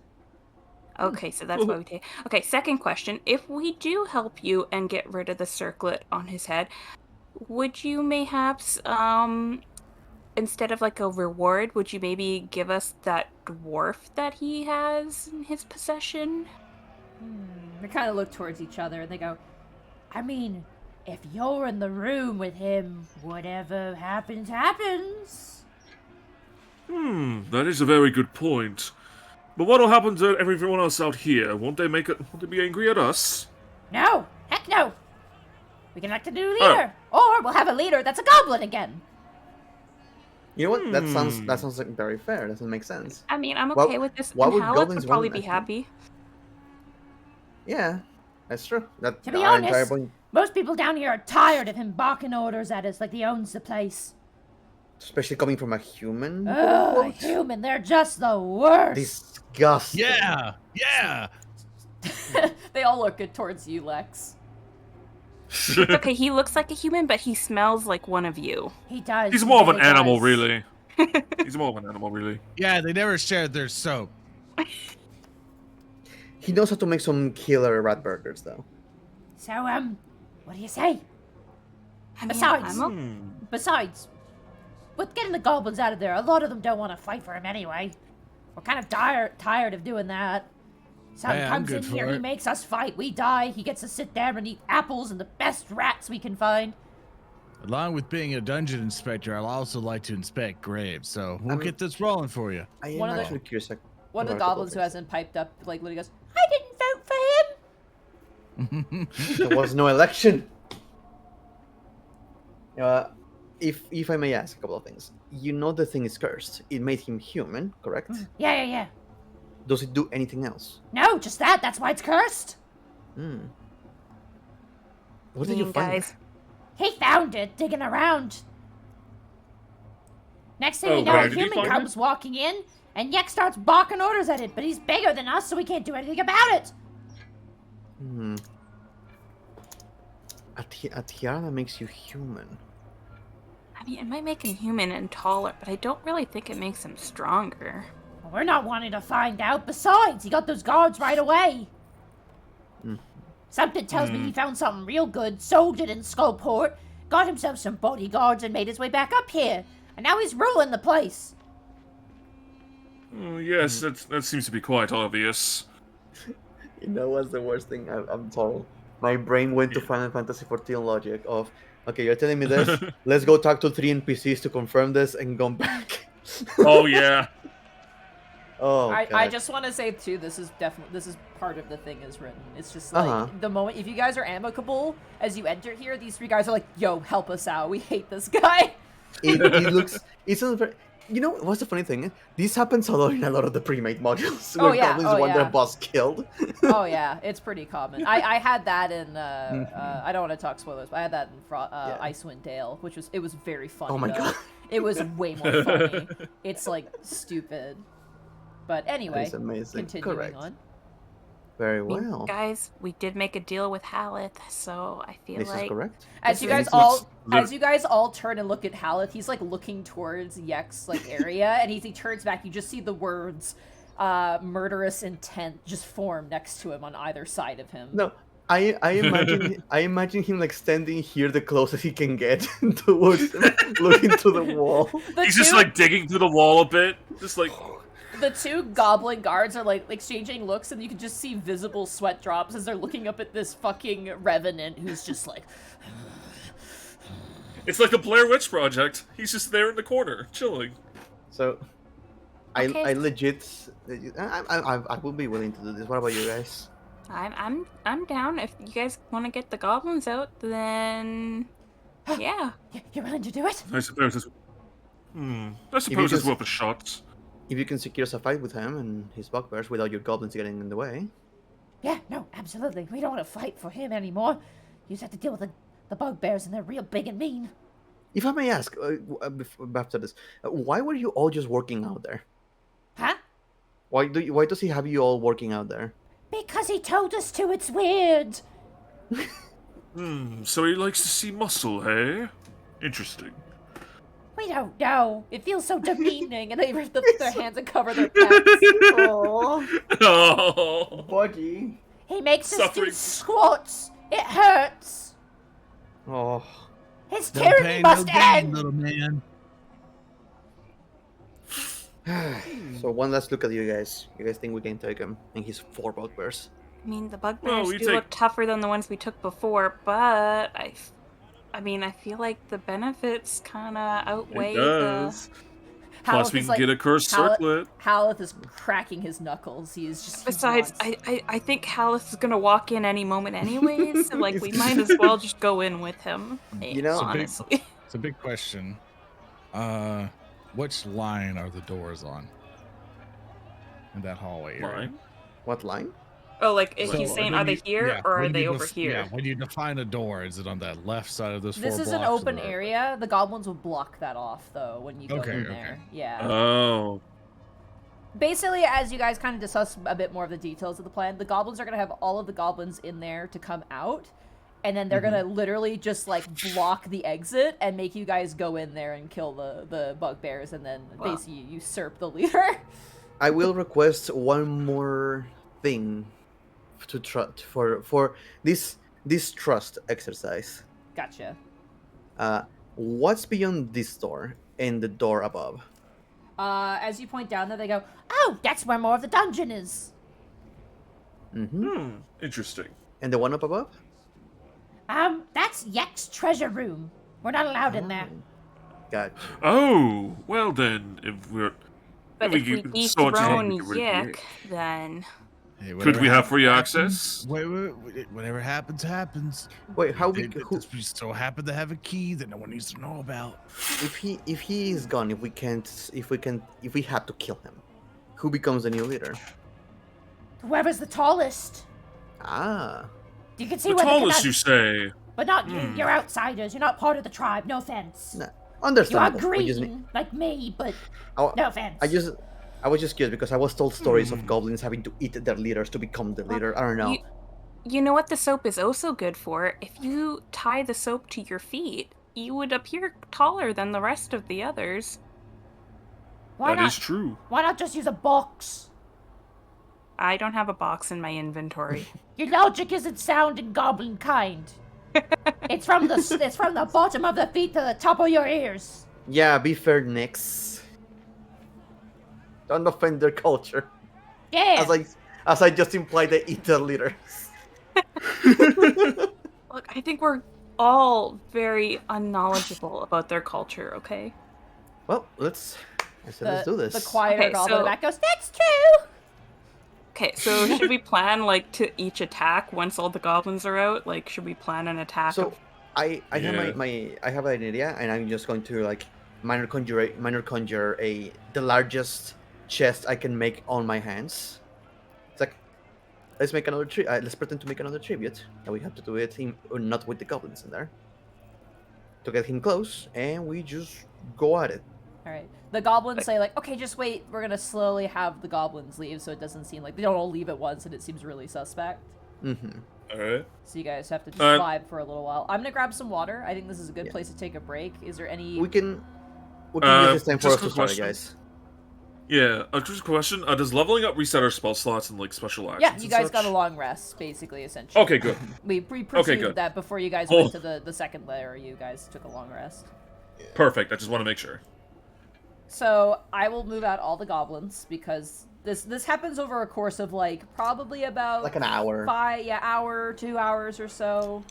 Okay, so that's why we take. Okay, second question. If we do help you and get rid of the circlet on his head, would you mayhaps, instead of like a reward, would you maybe give us that dwarf that he has in his possession?
They kind of look towards each other and they go, I mean, if you're in the room with him, whatever happens, happens.
That is a very good point. But what'll happen to everyone else out here? Won't they be angry at us?
No, heck no. We can elect a new leader. Or we'll have a leader that's a goblin again.
You know what? That sounds like very fair. Doesn't make sense.
I mean, I'm
Why-
okay with this,
why
and
would
Halleck
goblins
would probably
want
be
that?
happy.
Yeah, that's true. That
To be
our entire
honest,
point,
most people down here are tired of him barking orders at us like he owns the place.
especially coming from a human.
Ugh, human, they're just the worst.
Disgusting.
Yeah.
They all look good towards you, Lex.
Okay, he looks like a human, but he smells like one of you.
He does.
He's
he
more of an
really
animal,
does.
really. He's more of an animal, really.
Yeah, they never shared their soap.
He knows how to make some killer rat burgers, though.
So, what do you say?
I mean,
Besides-
I'm
Besides, with getting the goblins out of there, a lot of them don't want to fight for him anyway. We're kind of tired of doing that. Son
Hey, I'm
comes
good
in here,
for
he
it.
makes us fight, we die, he gets to sit there and eat apples and the best rats we can find.
Along with being a dungeon inspector, I'll also like to inspect graves, so we'll get this rolling for you.
I am
One of the-
actually curious.
One of the
about a couple
goblins who
things.
hasn't piped up, like, literally goes,
I didn't vote for him!
There was no election. If I may ask a couple of things, you know the thing is cursed. It made him human, correct?
Yeah.
Does it do anything else?
No, just that, that's why it's cursed.
What did you find?
guys.
He found it, digging around. Next thing
Oh,
you know,
where
a
did he
human
find
comes walking in, and Yek starts barking orders at it, but he's bigger than us, so we can't do anything about it.
A tiara that makes you human.
I mean, it might make him human and taller, but I don't really think it makes him stronger.
We're not wanting to find out. Besides, he got those guards right away. Something tells me he found something real good, sold it in Skullport, got himself some bodyguards, and made his way back up here. And now he's ruling the place.
Oh, yes, that seems to be quite obvious.
You know what's the worst thing? I'm told. My brain went to Final Fantasy XIV logic of, okay, you're telling me this. Let's go talk to 3 NPCs to confirm this and go back.
Oh, yeah.
Oh,
I
God.
just want to say too, this is part of the thing is written. It's just like
Uh-huh.
the moment if you guys are amicable as you enter here, these 3 guys are like, "Yo, help us out. We hate this guy."
It looks. It's not very. You know what's the funny thing? This happens a lot in a lot of the pre-made modules.
Oh,
Where
yeah,
goblins
oh,
want
yeah.
their boss killed.
Oh yeah, it's pretty common. I had that in I don't want to talk spoilers, but I had that in Icewind Dale, which was very funny.
Oh my
though.
God.
It was way more funny. It's like stupid. But anyway,
That's amazing.
continuing
Correct.
on.
Very
I mean,
well.
guys, we did make a deal with Halleth, so I feel
This is
like
correct.
As you guys all turn and look at Halleth, he's like looking towards Yek's like area, and he turns back. You just see the words "murderous intent" just form next to him on either side of him.
No, I imagine him like standing here the closest he can get towards him, looking to the wall.
He's just like digging through the wall a bit, just like.
The 2 goblin guards are like exchanging looks, and you can just see visible sweat drops as they're looking up at this fucking revenant who's just like.
It's like the Blair Witch Project. He's just there in the corner, chilling.
So,
Okay.
I legit, I would be willing to do this. What about you guys?
I'm down. If you guys want to get the goblins out, then yeah.
You're willing to do it?
I suppose it's. I suppose it's worth a shot.
If you can secure us a fight with him and his bugbears without your goblins getting in the way.
Yeah, no, absolutely. We don't want to fight for him anymore. You just have to deal with the bugbears, and they're real big and mean.
If I may ask, after this, why were you all just working out there?
Huh?
Why does he have you all working out there?
Because he told us to, it's weird.
So he likes to see muscle, hey? Interesting.
We don't know. It feels so demeaning. And they lift their hands and cover their pets.
Oh,
Oh.
buddy.
He makes us do
Suffering.
squats. It hurts.
Oh.
His
No
tyranny
pain,
must
no gain,
end.
little man.
So one last look at you guys. You guys think we can take him and his 4 bugbears?
I mean, the bugbears
Well, we
do
take-
look tougher than the ones we took before, but I mean, I feel like the benefits kind of outweigh
It does. Plus,
Haleth
we
is
can
like-
get a cursed circlet.
Haleth is cracking his knuckles. He's just. he
Besides,
wants-
I think Haleth is gonna walk in any moment anyways, so like we might as well just go in with him.
You know-
honestly.
It's a big question. Which line are the doors on? In that hallway area?
Line?
What line?
Oh, like if
So,
he's saying,
when
are they
you-
here
yeah,
or are
when
they
you
over here?
Yeah, when you define a door, is it on that left side of those 4
This
blocks?
is an open
or-
area. The goblins will block that off, though, when you go
Okay,
in
okay.
there. Yeah.
Oh.
Basically, as you guys kind of discuss a bit more of the details of the plan, the goblins are going to have all of the goblins in there to come out, and then they're going to literally just, like, block the exit and make you guys go in there and kill the bugbears and then
Wow.
basically usurp the leader.
I will request one more thing to for this trust exercise.
Gotcha.
What's beyond this door and the door above?
As you point down there, they go,
Oh, that's where more of the dungeon is.
Mm-hmm.
Interesting.
And the one up above?
That's Yek's treasure room. We're not allowed in there.
Gotcha.
Oh, well then, if we're...
But
we
if we
could sort it out,
dethrone
we could really
Yek, then
Hey,
Could
whatever
we have free
happens,
access?
Wait, whatever happens, happens.
Wait, how
They
we who,
just we so happen to have a key that no one needs to know about.
if he is gone, if we have to kill him, who becomes the new leader?
Whoever's the tallest.
Ah,
You can see
The
where
tallest,
they
you say?
But not you. You're outsiders. You're not part of the tribe. No offense.
no,
You are
understandable. We just
green, like me, but
I,
no offense.
I was just curious because I was told stories of goblins having to eat their leaders to become the leader. I don't know.
you know what the soap is also good for? If you tie the soap to your feet, you would appear taller than the rest of the others.
Why
That
not?
is true.
Why not just use a box?
I don't have a box in my inventory.
Your logic isn't sound in goblin kind. It's from the bottom of the feet to the top of your ears.
Yeah, be fair, Nix. Don't offend their culture.
Yeah.
As I just implied, they eat their leaders.
Look, I think we're all very unknowledgeable about their culture, okay?
Well, let's do this.
The quieter
Okay,
goblin in
so-
the back goes,
That's true.
Okay, so should we plan, like, to each attack once all the goblins are out? Like, should we plan an attack?
So I
Yeah.
have I have an idea, and I'm just going to like minor conjure the largest chest I can make on my hands. It's like let's make another let's pretend to make another tribute, and we have to do it not with the goblins in there. To get him close, and we just go at it.
all right. The goblins say, like, okay, just wait. We're going to slowly have the goblins leave so it doesn't seem like they don't all leave at once and it seems really suspect.
Mm-hmm.
Alright.
So you guys have to just
Uh,
vibe for a little while. I'm going to grab some water. I think this is a good
Yeah.
place to take a break. Is there any...
We can use this time for
just
us to
a
start,
question.
guys.
Yeah, just a question. Does leveling up reset our spell slots and, like, special actions?
Yeah, you
and
guys
such?
got a long rest, basically, essentially.
Okay, good.
We presumed
good.
that before you guys
Oh.
went to the second layer, you guys took a long rest.
Perfect. I just want to make sure.
So I will move out all the goblins because this happens over a course of like probably about
Like an hour.
hour, 2 hours or so.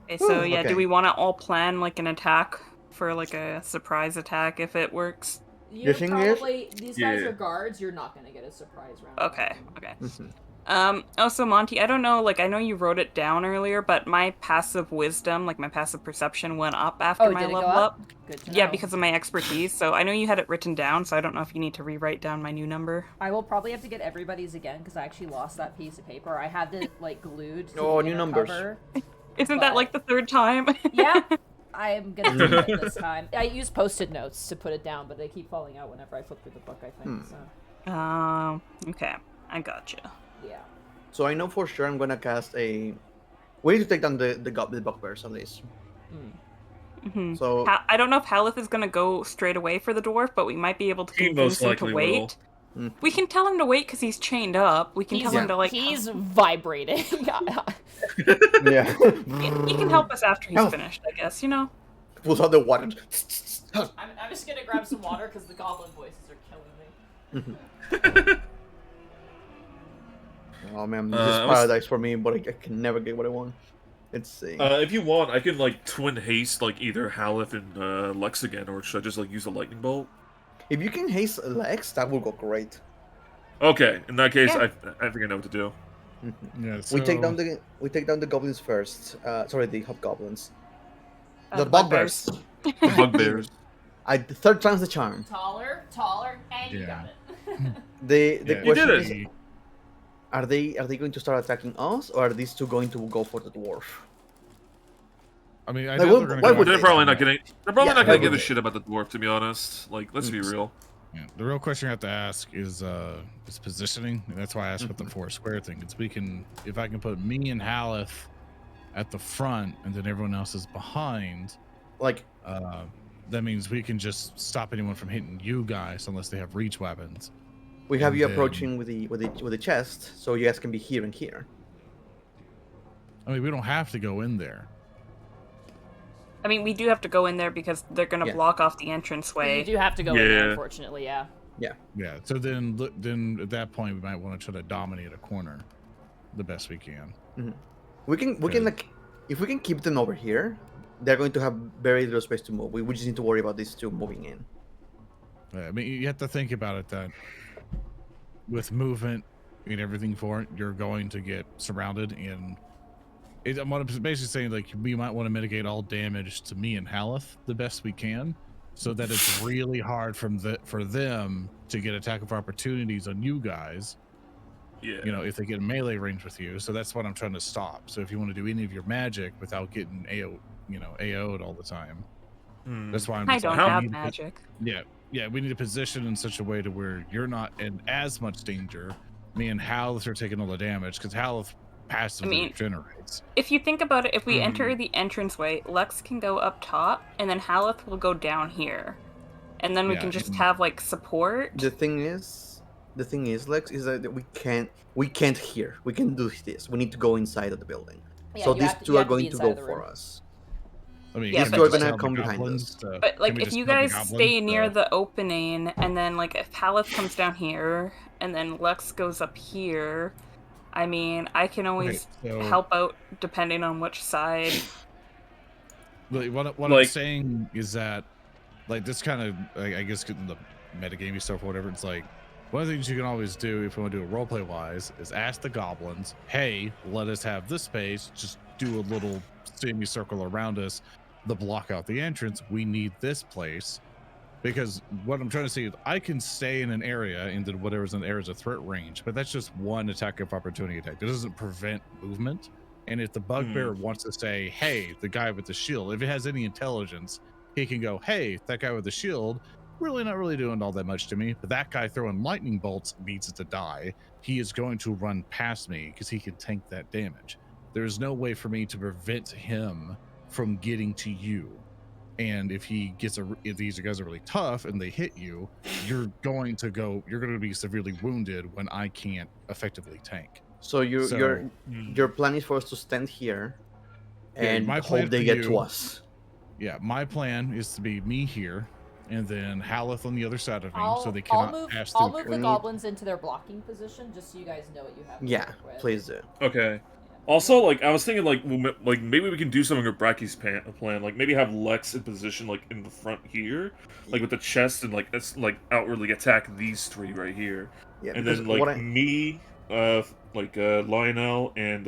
Okay, so
Ooh,
yeah,
okay.
do we want to all plan, like, an attack for, like, a surprise attack if it works?
You're
thing is-
probably these guys
Yeah.
are guards. You're not gonna get a surprise round.
Okay, okay.
Mhm.
Also, Monty, I don't know, like, I know you wrote it down earlier, but my passive wisdom, like, my passive perception went up after
Oh,
my
did it go
level
up?
up.
Good to
Yeah,
know.
because of my expertise, so I know you had it written down, so I don't know if you need to rewrite down my new number.
I will probably have to get everybody's again because I actually lost that piece of paper. I had it like glued. To
Oh,
the
new
inner
numbers.
cover.
Isn't that,
But-
like, the third time?
Yeah, I'm gonna do it this time. I use post-it notes to put it down, but they keep falling out whenever I flip through the book. I think so.
Okay. I gotcha.
Yeah.
So I know for sure I'm gonna cast a We need to take down the bugbears at least.
Mm-hmm.
So
I don't know if Haleth is gonna go straight away for the dwarf, but we might be able to
He
convince
most
him to
likely
wait.
will.
We can tell him to wait because he's chained up. We can tell him to like.
He's vibrating.
yeah,
He can help us after he's
Help.
finished, I guess. You know.
pulls out the water.
I'm just gonna grab some water because the goblin voices are killing me.
Oh man, this is
I was-
paradise for me, but I can never get what I want. Let's see.
If you want, I can like twin haste like either Haleth and Lex again, or should I just like use a lightning bolt?
If you can haste Lex, that will go great.
Okay, in that case,
Yeah.
I think I know what to do.
Yeah,
We take
so-
down the goblins first. Sorry, the hobgoblins.
The
The bugbears.
The bugbears.
The third time's the charm.
Taller, and you got it.
The
Yeah,
question
did
is,
it.
are they going to start attacking us, or are these two going to go for the dwarf?
I mean, I
Like,
know
why-
they're gonna
why
go
would
They're
they-
probably not gonna. They're probably
Yeah,
not
why
gonna give
would
a
they?
shit about the dwarf, to be honest. Like, let's be real.
Yeah, the real question you have to ask is positioning, and that's why I asked about the
Mm-hmm.
4 square thing. It's if I can put me and Haleth at the front, and then everyone else is behind.
Like,
That means we can just stop anyone from hitting you guys unless they have reach weapons.
we have
And
you
then-
approaching with the chest, so you guys can be here and here.
I mean, we don't have to go in there.
I mean, we do have to go in there because they're gonna
Yeah.
block off the
You
entranceway.
do have to go in there,
Yeah.
unfortunately, yeah.
Yeah. So then at that point, we might want to try to dominate a corner the best we can.
We can
Okay.
like, if we can keep them over here, they're going to have very little space to move. We just need to worry about these two moving in.
I mean, you have to think about it that with movement and everything for it, you're going to get surrounded. And I'm basically saying, like, we might want to mitigate all damage to me and Haleth the best we can, so that it's really hard for them to get attack of opportunities on you guys.
Yeah.
You know, if they get in melee range with you. So that's what I'm trying to stop. So if you want to do any of your magic without getting AO'd all the time, that's why I'm
I
just
don't
like, we
have
need to-
magic.
Yeah, we need to position in such a way to where you're not in as much danger. Me and Haleth are taking all the damage because Haleth passively regenerates.
If you think about it, if we enter the entranceway, Lex can go up top, and then Haleth will go down here, and then we
Yeah,
can just
and-
have like support.
The thing is, Lex, is that we can't hear. We can do this. We need to go inside of the building.
Yeah,
So
you
these
have to-
two
you
are
have to be
going to
inside
go
of the
for
room.
us.
I mean,
Yeah,
can
but
we
like-
just
gonna
tell the
come behind
goblins
us.
to-
But like,
can we
if
just
you
tell the
guys
goblins
stay near
to-
the opening, and then like if Haleth comes down here, and then Lex goes up here, I mean, I can always
Okay, so-
help out depending on which side.
What I'm
Like-
saying is that, like, this kind of, I guess, getting the metagamey stuff or whatever, it's like, one of the things you can always do if you want to do it roleplay wise is ask the goblins, hey, let us have this space, just do a little semicircle around us to block out the entrance. We need this place. Because what I'm trying to say is I can stay in an area and then whatever's in the area is a threat range, but that's just one attack of opportunity attack. That doesn't prevent movement. And if the bugbear wants to say, hey, the guy with the shield, if it has any intelligence, he can go, hey, that guy with the shield, really not really doing all that much to me, but that guy throwing lightning bolts needs to die. He is going to run past me because he can tank that damage. There's no way for me to prevent him from getting to you. And if these guys are really tough and they hit you, you're going to be severely wounded when I can't effectively tank.
So your plan is for us to stand here
Yeah,
and
my plan
hope they
for
get to
you-
us.
Yeah, my plan is to be me here and then Haleth on the other side of me, so they
I'll
cannot
move,
pass
I'll
through.
move
We
the
need-
goblins into their blocking position, just so you guys know what you have to
Yeah,
work with.
please do.
Okay. Also, like, I was thinking, like, maybe we can do something with Bracky's plan. Like, maybe have Lex in position, like, in the front here, like, with the chest, and, like, outwardly attack these three right here.
Yeah,
And
because
then, like,
what I-
me, Lionel, and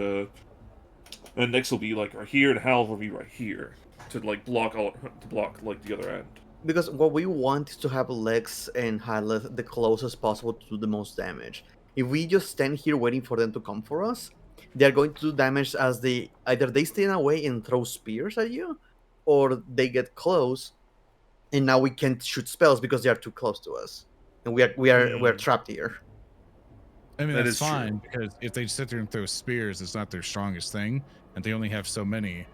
Nyx will be, like, right here, and Hal will be right here. To, like, block, like, the other end.
because what we want is to have Lex and Haleth the closest possible to do the most damage. If we just stand here waiting for them to come for us, they're going to do damage as either they stay away and throw spears at you, or they get close, and now we can't shoot spells because they are too close to us, and we are trapped here.
I mean,
That
that's
is true.
fine because if they sit there and throw spears, it's not their strongest thing, and they only have so many.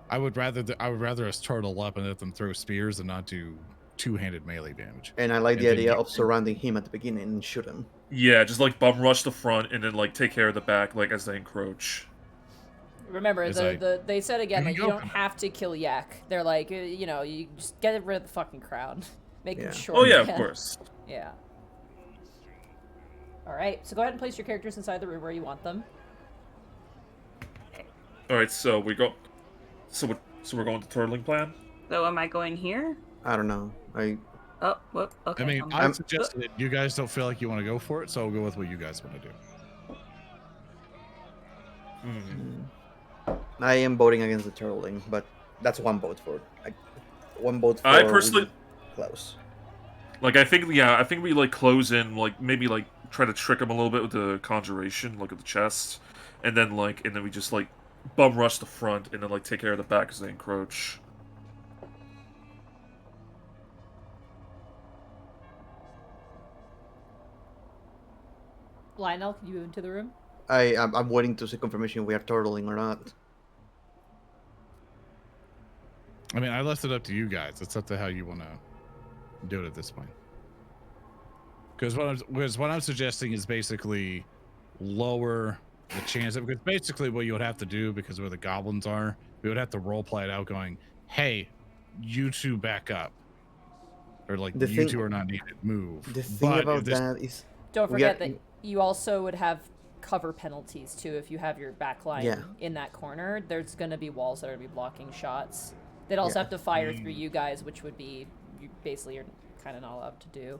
I would rather us turtle up and let them throw spears and not do two-handed melee damage.
And I like the
And then
idea
you-
of surrounding him at the beginning and shoot him.
Yeah, just like bum rush the front and then like take care of the back, like as they encroach.
Remember,
As I-
they said again,
You
like,
can
you
go
don't
for
have to kill Yak. They're like, you know, you just get rid of the fucking crowd. Make
Yeah.
them short.
Oh yeah, of
again.
course.
Yeah. Alright, so go ahead and place your characters inside the room where you want them.
All right, so we go. So we're going to turtling plan.
So am I going here?
I don't know.
Oh, whoop. Okay.
I mean,
I'm-
I suggested it. You guys don't feel like you want to go for it, so I'll go with what you guys want to do.
I am voting against the turtling, but that's one vote for. One vote for.
I personally-
Close.
Like I think we like close in, like maybe like try to trick him a little bit with the conjuration, look at the chest, and then we just like bum rush the front and then like take care of the back as they encroach.
Lionel, can you move into the room?
I'm waiting to see confirmation if we are turtling or not.
I mean, I left it up to you guys. It's up to how you want to do it at this point. Because what I'm suggesting is basically lower the chance of, because basically what you would have to do, because where the goblins are, we would have to role play it out going, hey, you two back up. Or like,
The
you
thing-
two are not needed, move.
The thing
But
about
if this-
that is,
Don't
We
forget
got-
that you also would have cover penalties too if you have your back line
Yeah.
in that corner. There's going to be walls that are going to be blocking shots. They'd also
Yeah.
have to fire through you guys, which would be you basically you're kind of not allowed to do.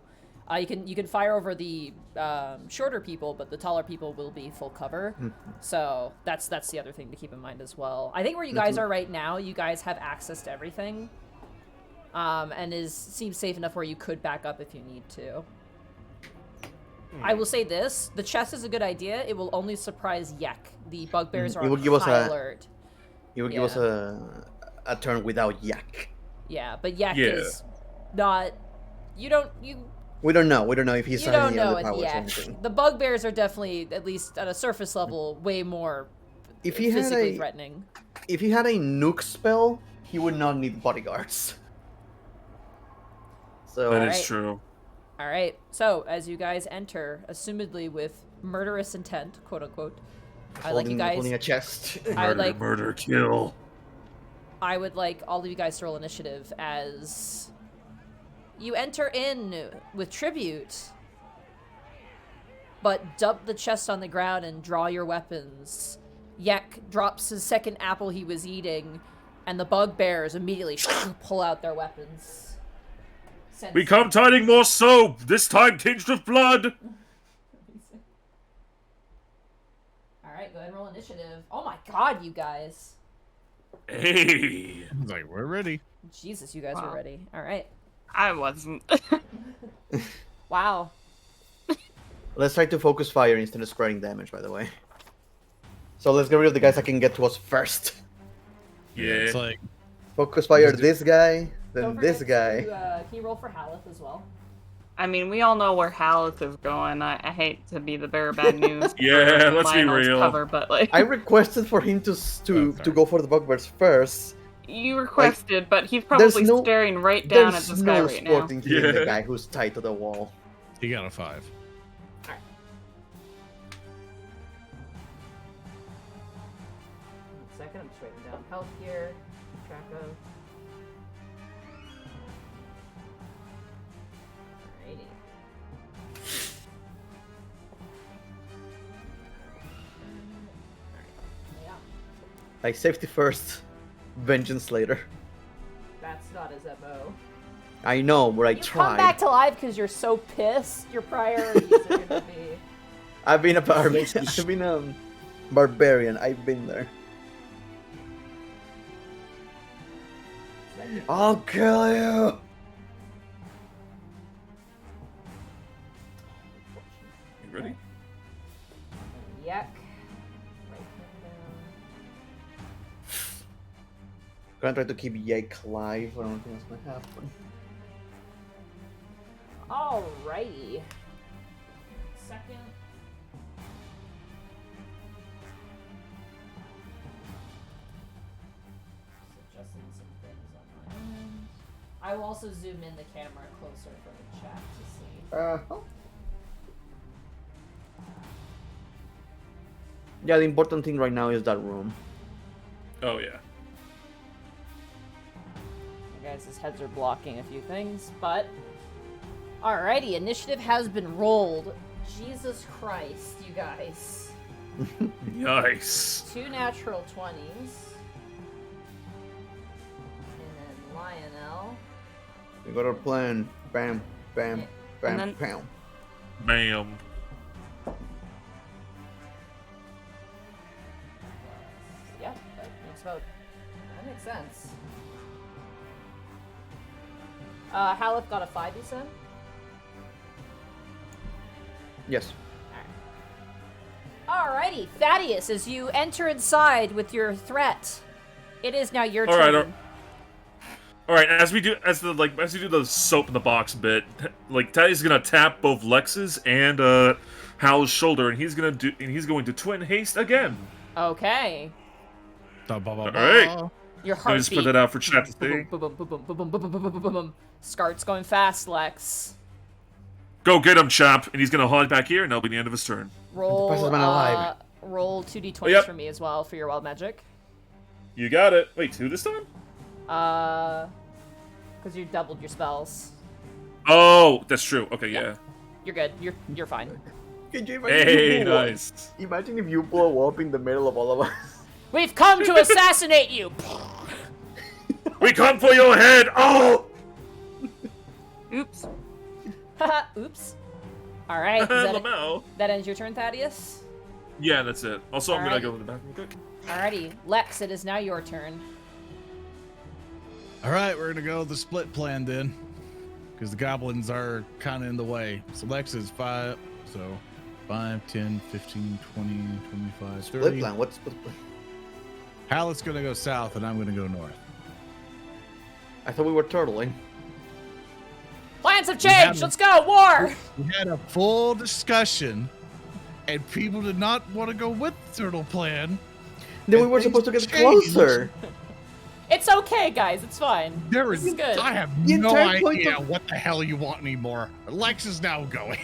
You can fire over the shorter people, but the taller people will be full cover. So that's the other thing to keep in mind as well. I think where you guys are right now, you guys have access to everything, and seems safe enough where you could back up if you need to. I will say this: the chest is a good idea. It will only surprise Yek. The bugbears are
It will
on
give us
high
a-
alert.
you would give us a turn without Yak.
Yeah, but Yek
Yeah.
is not. You don't.
We don't know. We don't know if he's
You
had
don't
any
know
other
it
powers or
yet.
anything.
The bugbears are definitely, at least at a surface level, way more
If he had
physically
a
threatening.
if he had a nuke spell, he would not need bodyguards. So
That is
Alright.
true.
All right. So as you guys enter, assumedly with murderous intent, quote unquote, I like you guys.
holding a chest.
I would
Murder,
like.
murder, kill.
I would like all of you guys to roll initiative as you enter in with tribute, but dump the chest on the ground and draw your weapons. Yek drops his second apple he was eating, and the bugbears immediately pull out their weapons.
We come tiding more soap, this time tinged with blood.
All right, go ahead and roll initiative. Oh my god, you guys.
Hey.
I was like, we're ready.
Jesus, you guys
Wow.
were ready. All right.
I wasn't.
Wow.
Let's try to focus fire instead of spreading damage, by the way. So let's get rid of the guys that can get to us first.
Yeah.
It's like,
Focus fire
Let's do-
this guy, then
Don't
this
forget
guy.
to, can you roll for Haleth as well?
I mean, we all know where Haleth is going. I hate to be the bearer of bad news.
Yeah,
for
let's be
Lionel's
real.
Cover, but like
I requested for him to
fair.
go for the bugbears first.
you requested, but he's probably
no-
staring right down at
There's
this guy
no
right now.
sporting killing the
Yeah.
guy who's tied to the wall.
he got a 5.
Second, I'm just writing down health here. Keep track of. Alrighty. Yeah,
Like safety first, vengeance later.
that's not his MO.
I know, but I
You come
tried.
back to life because you're so pissed. Your priorities are gonna be.
I've been a barbarian. I've been a barbarian. I've been there. I'll kill you.
You ready?
Yuck.
Gonna try to keep Yike alive. I don't think that's gonna happen.
Alrighty. Second. I will also zoom in the camera closer for the chat to see.
Yeah, the important thing right now is that room.
Oh yeah.
You guys' heads are blocking a few things, but... Alrighty, initiative has been rolled. Jesus Christ, you guys.
Nice.
2 natural 20s. And then Lionel.
We got our plan. Bam, bam, bam,
then-
bam.
Bam.
Yep, that makes sense. Haleth got a 5, you said?
Yes.
Alrighty, Thaddeus, as you enter inside with your threat, it is now your
All right,
turn.
All right, as we do the soap in the box bit, like Teddy's gonna tap both Lex's and Hal's shoulder, and he's going to twin haste again.
Okay.
All right.
Your
Let me just put
heartbeat.
that out for chat to see.
Boom, boom, boom, boom, boom, boom, boom, boom, boom, boom, boom, boom. Scart's going fast, Lex.
Go get him, chap, and he's gonna hide back here, and that'll be the end of his turn.
Roll,
fastest man alive.
Roll 2d20s
Oh, yep.
for me as well for your wild magic.
You got it. Wait, 2 this time?
Because you doubled your spells.
Oh, that's true. Okay, yeah.
You're good. You're fine.
Could you imagine
Hey,
if you blow-
nice.
Imagine if you blow up in the middle of all of us.
We've come to assassinate you.
We come for your head. Oh.
Oops.
Haha, oops. All right. Is that,
Lamau.
that ends your turn, Thaddeus?
Yeah, that's it. Also, I'm gonna
Alright.
go to the bathroom real quick.
Alrighty. Lex, it is now your turn.
All right, we're gonna go with the split plan then, because the goblins are kind of in the way. So Lex is 5, so 5, 10, 15, 20, 25, 30.
Split plan. What's split plan?
Hallett's gonna go south, and I'm gonna go north.
I thought we were turtling.
Plans have
We have
changed.
a-
Let's go. War.
We had a full discussion, and people did not want to go with the turtle plan.
Then we
And
were
things
supposed to get
changed.
closer.
It's okay, guys. It's fine.
There
This
is,
is good.
I have
The
no
entire point
idea
of-
what the hell you want anymore. Lex is now going.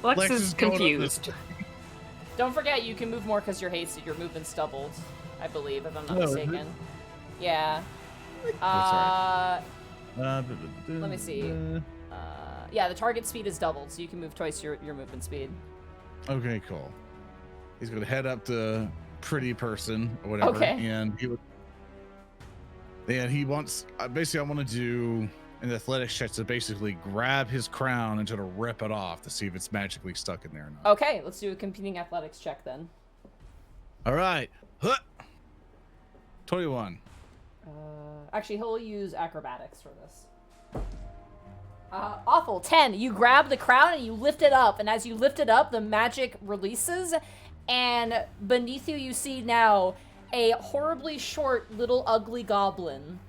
Lex is
going up
confused.
this-
Don't forget, you can move more because you're hasted. Your movement's doubled, I believe, if I'm not
Oh, is it?
mistaken. Yeah.
sorry.
Let me see. Yeah, the target speed is doubled, so you can move twice your movement speed.
Okay, cool. He's gonna head up to pretty person or whatever,
Okay.
and he wants. Basically, I want to do an athletics check to basically grab his crown and try to rip it off to see if it's magically stuck in there or not.
Okay, let's do a competing athletics check then.
All right. Huh. 21.
Actually, he'll use acrobatics for this. Awful. 10. You grab the crown and you lift it up, and as you lift it up, the magic releases, and beneath you, you see now a horribly short, little, ugly goblin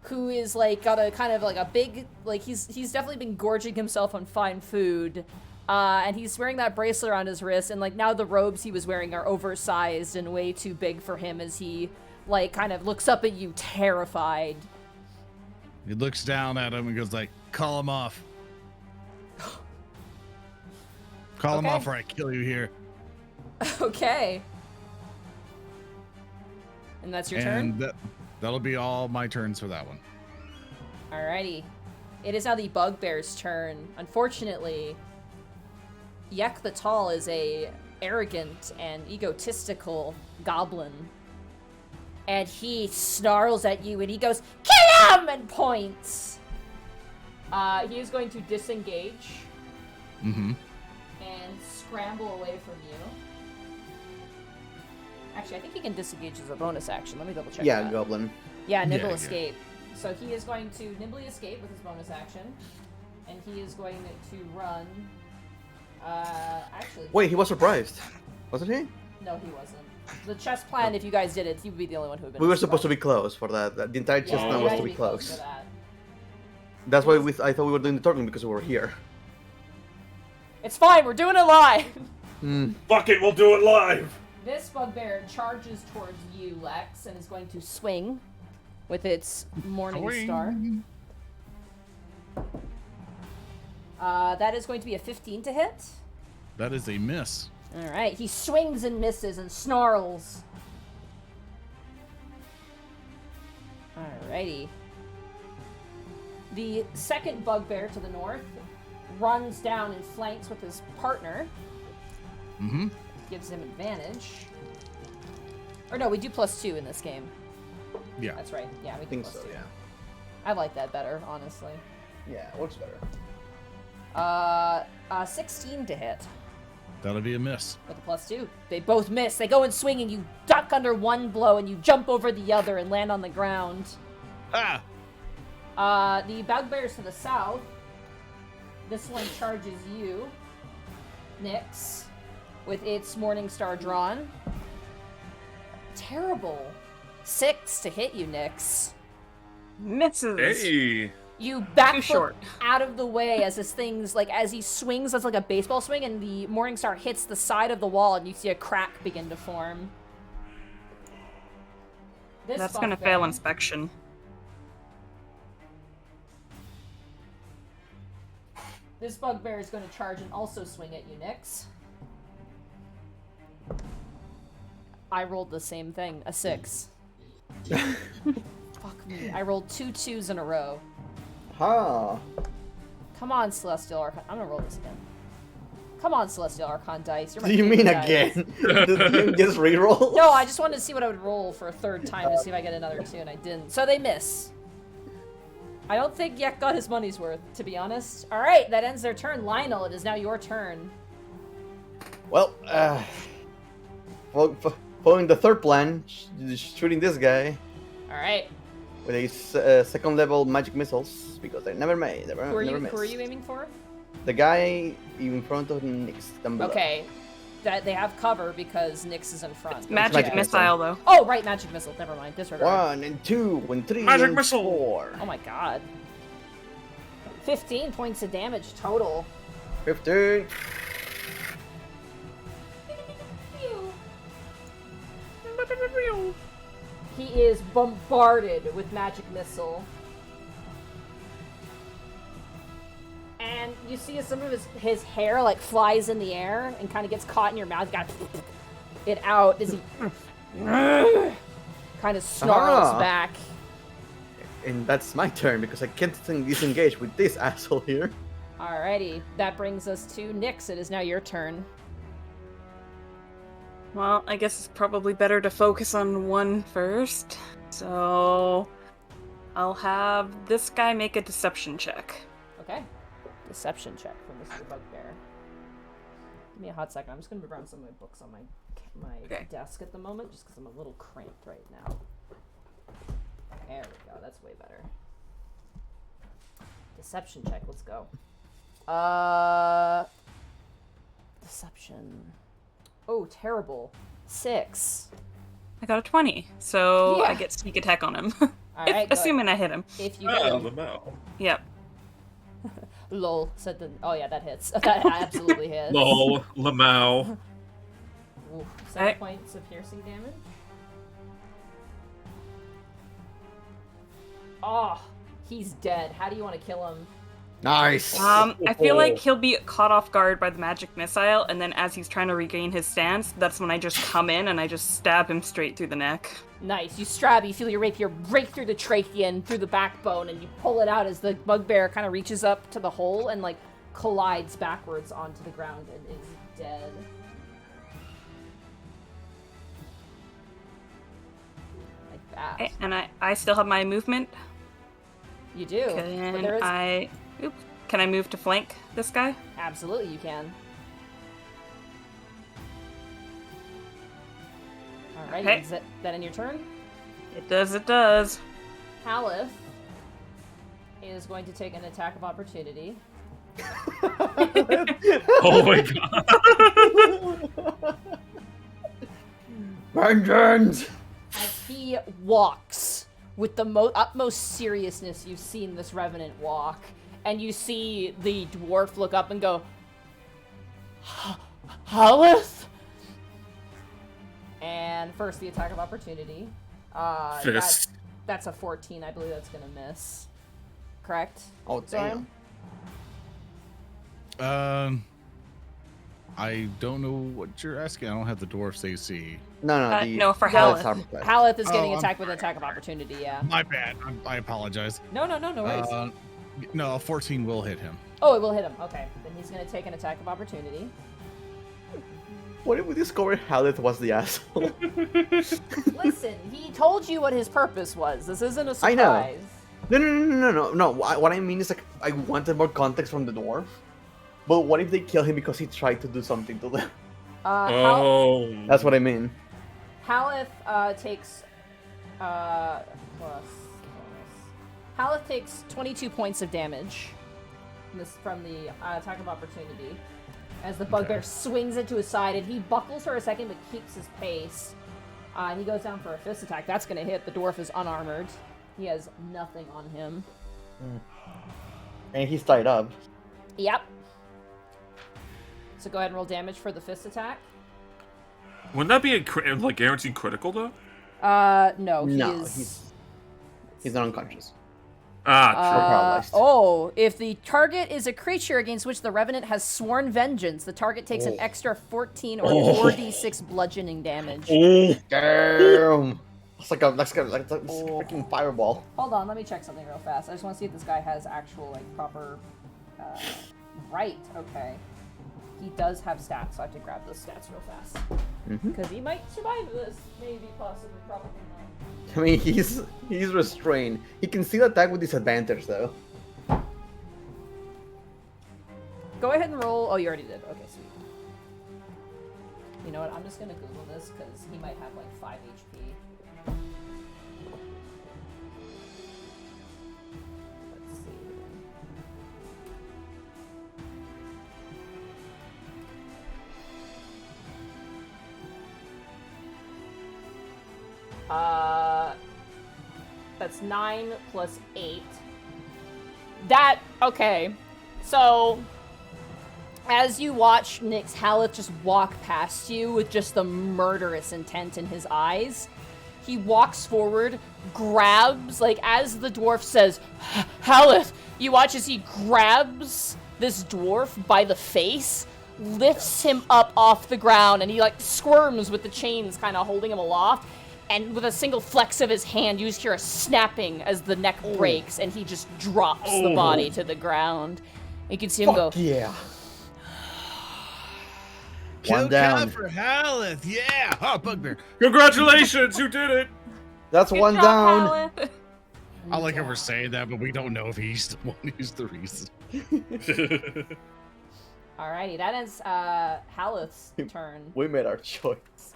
who is like got a kind of like a big, like he's definitely been gorging himself on fine food. And he's wearing that bracelet around his wrist, and like now the robes he was wearing are oversized and way too big for him as he like kind of looks up at you terrified.
He looks down at him and goes like, "Call him off. Call him
Okay.
off, or I kill you here."
Okay. And that's your turn?
And that'll be all my turns for that one.
Alrighty. It is now the bugbear's turn. Unfortunately, Yek the Tall is a arrogant and egotistical goblin. And he snarls at you and he goes, "Kill him!" and points. He is going to disengage
Mm-hmm.
and scramble away from you. Actually, I think he can disengage as a bonus action. Let me double check
Yeah,
that.
goblin.
Yeah, nimble
Yeah.
escape. So he is going to nimbly escape with his bonus action, and he is going to run. Actually,
Wait, he was surprised, wasn't he?
no, he wasn't. The chess plan, if you guys did it, he would be the only one who would have been.
We were supposed to be close for that. The entire chest
Yeah,
plan
you
was
had
to be
for
close.
that.
That's why I thought we were doing the turtling because we were here.
It's fine. We're doing it live.
Fuck it, we'll do it live.
This bugbear charges towards you, Lex, and is going to swing with its Morning Star. That is going to be a 15 to hit.
That is a miss.
All right, he swings and misses and snarls. Alrighty. The second bugbear to the north runs down and flanks with his partner.
Mm-hmm.
Gives him advantage. Or no, we do +2 in this game.
Yeah.
That's right. Yeah, we
I
do
think
+2.
so, yeah.
I like that better, honestly.
Yeah, it works better.
16 to hit
That'll be a miss.
with a +2. They both miss. They go and swing, and you duck under one blow, and you jump over the other and land on the ground.
Ah!
The bugbears to the south. This one charges you, Nyx, with its Morning Star drawn. Terrible. 6 to hit you, Nyx.
Misses.
Hey.
You backflip
short.
out of the way as this thing's like as he swings as like a baseball swing, and the Morning Star hits the side of the wall, and you see a crack begin to form.
That's gonna fail inspection.
This bugbear is going to charge and also swing at you, Nyx. I rolled the same thing, a 6. Fuck me. I rolled 2 2s in a row.
Huh.
Come on, Celestial Archon. I'm gonna roll this again. Come on, Celestial Archon dice. You're my
Do you mean
favorite dice.
again? Did you just reroll?
No, I just wanted to see what I would roll for a third time to see if I get another 2, and I didn't. So they miss. I don't think Yek got his money's worth, to be honest. Alright, that ends their turn. Lionel, it is now your turn.
Well, following the third plan, shooting this guy
Alright.
with a second level magic missiles because they never made.
Who are you aiming for?
The guy in front of Nyx. down below.
Okay. That they have cover because Nyx is in front.
Magic
magic
missile, though.
Oh, right, magic missile. Never mind. Disregard.
1 and 2 and 3
Magic
and
missile!
4.
Oh my god. 15 points of damage total.
15.
He is bombarded with magic missile. And you see as some of his hair like flies in the air and kind of gets caught in your mouth. You gotta it out as he kind of snarls back.
And that's my turn because I can't disengage with this asshole here.
Alrighty, that brings us to Nyx. It is now your turn.
Well, I guess it's probably better to focus on one first. So I'll have this guy make a deception check.
Okay. Deception check from Mr. Bugbear. Give me a hot second. I'm just gonna move around some of my books on my
Okay.
desk at the moment, just because I'm a little cramped right now. There we go. That's way better. Deception check. Let's go. Deception. Oh, terrible. 6.
I got a 20, so
Yeah.
I get sneak attack on him.
All right.
Assuming I hit him.
If you
Ah,
get
the mouth.
Yep.
lol said the. Oh yeah, that hits. That absolutely hits.
Lol, Lamau.
Ooh, 7
Alright.
points of piercing damage. Oh, he's dead. How do you want to kill him?
Nice.
I feel like he'll be caught off guard by the magic missile, and then as he's trying to regain his stance, that's when I just come in and I just stab him straight through the neck.
Nice. You stab, you feel your rapier break through the trachea and through the backbone, and you pull it out as the bugbear kind of reaches up to the hole and like collides backwards onto the ground and is dead. Like that.
Okay, and I still have my movement.
You do. But
Can
there is...
can I move to flank this guy?
Absolutely, you can. Alright,
Okay.
is that in your turn?
It does.
Halif is going to take an attack of opportunity.
Oh my god.
Vengeance!
As he walks with the utmost seriousness you've seen this revenant walk, and you see the dwarf look up and go, Halith? And first, the attack of opportunity.
Fist.
That's a 14. I believe that's gonna miss. Correct?
Oh, damn.
I don't know what you're asking. I don't have the dwarf's AC.
No,
no, for
Haleth
Haleth.
armor class.
Haleth is getting
Oh,
attacked with an attack of opportunity, yeah.
My bad. I apologize.
No worries.
No, a 14 will hit him.
Oh, it will hit him. Okay. Then he's gonna take an attack of opportunity.
What if we discovered Haleth was the asshole?
Listen, he told you what his purpose was. This isn't a surprise.
I know. No. What I mean is, like, I wanted more context from the dwarf. But what if they kill him because he tried to do something to them? That's what I mean.
Haleth takes Haleth takes 22 points of damage from the attack of opportunity as the bugbear swings it to his side, and he buckles for a second but keeps his pace. And he goes down for a fist attack. That's going to hit. The dwarf is unarmored. He has nothing on him.
And he's tied up.
Yep. So go ahead and roll damage for the fist attack.
Wouldn't that be a like guaranteed critical though?
No,
He's not unconscious.
True.
If the target is a creature against which the Revenant has sworn vengeance, the target takes an extra 14 or 4d6 bludgeoning damage.
Damn! It's like a freaking fireball.
Hold on, let me check something real fast. I just want to see if this guy has actual, like, proper... right, okay. He does have stats, so I have to grab those stats real fast. Because he might survive this. Maybe, possibly, probably not.
I mean, he's restrained. He can still attack with disadvantage, though.
Go ahead and roll... Oh, you already did. Okay, sweet. You know what? I'm just gonna Google this, because he might have, like, 5 HP. Let's see. That's 9 plus 8. Okay. So, as you watch Nyx Haleth just walk past you with just the murderous intent in his eyes, he walks forward, grabs, like, as the dwarf says, Haleth, you watch as he grabs this dwarf by the face, lifts him up off the ground, and he, like, squirms with the chains kind of holding him aloft. And with a single flex of his hand, you just hear a snapping as the neck breaks, and he just drops the body to the ground. You can see him go,
yeah.
Kill
down.
count for Haleth, yeah! Oh, bugbear.
Congratulations, you did it.
That's
Good
one
job,
down.
Haleth.
I like how we're saying that, but we don't know if he's the one who's the reason.
Alrighty, that ends Haleth's turn.
We made our choice.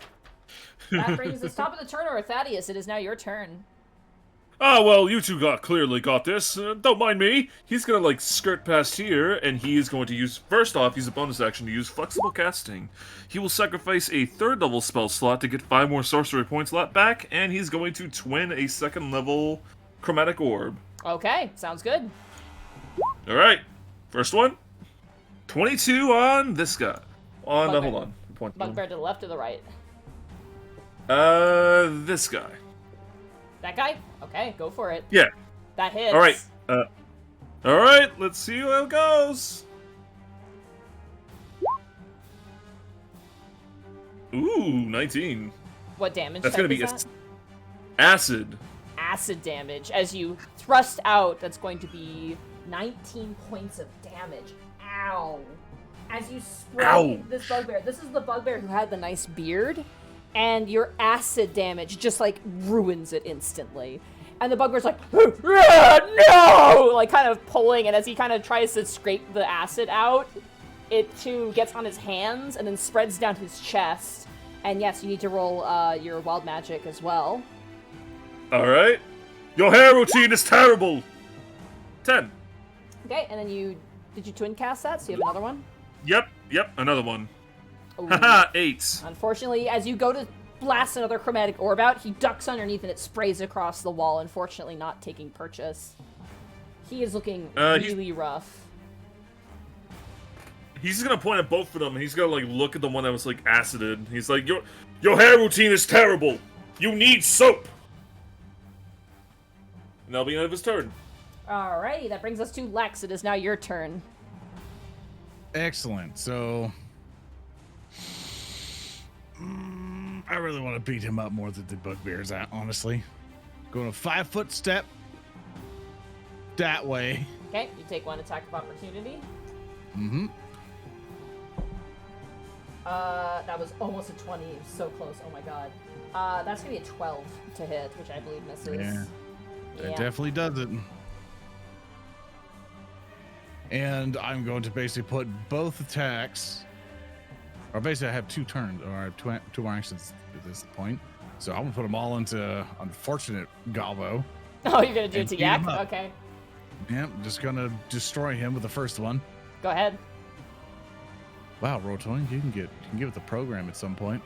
That brings us top of the turn, or Thaddeus, it is now your turn.
Well, you two clearly got this. Don't mind me. He's gonna, like, skirt past here, and he is going to use... First off, use a bonus action to use Flexible Casting. He will sacrifice a 3rd level spell slot to get 5 more sorcery points back, and he's going to twin a 2nd level Chromatic Orb.
Okay, sounds good.
Alright, first one. 22 on this guy. Hold on.
Bugbear to the left or the right?
This guy.
That guy? Okay, go for it.
Yeah.
That hits.
Alright, alright, let's see how it goes. Ooh, 19.
What damage?
That's
type
gonna be
is that?
acid.
Acid damage. As you thrust out, that's going to be 19 points of damage. Ow. As you spray this bugbear. This is the bugbear who had the nice beard. And your acid damage just, like, ruins it instantly. And the bugbear's like, no! Like, kind of pulling, and as he kind of tries to scrape the acid out, it, too, gets on his hands and then spreads down his chest. And yes, you need to roll your wild magic as well.
Alright. Your hair routine is terrible! 10.
Okay, and then did you twin cast that? So you have another one?
Yep, another one.
Ooh.
Haha, 8.
Unfortunately, as you go to blast another chromatic orb out, he ducks underneath and it sprays across the wall, unfortunately not taking purchase. He is looking really rough.
He's just gonna point at both of them, and he's gonna, like, look at the one that was, like, acided. He's like, your hair routine is terrible! You need soap! And that'll be the end of his turn.
Alrighty, that brings us to Lex. It is now your turn.
Excellent. So, I really want to beat him up more than the bugbear's at, honestly. Going a 5-foot step that way.
Okay, you take 1 attack of opportunity.
Mm-hmm.
That was almost a 20. So close. Oh my god. That's gonna be a 12 to hit, which I believe misses.
Yeah, that
Yeah.
definitely does it. And I'm going to basically put both attacks, or basically I have 2 turns, or I have 2 more actions at this point. So I'm gonna put them all into Unfortunate Galvo.
Oh, you're gonna do it
And
to
beat him
Yak?
up.
Okay.
Yep, just gonna destroy him with the first one.
Go ahead.
Wow, Roll20, you can get with the program at some point.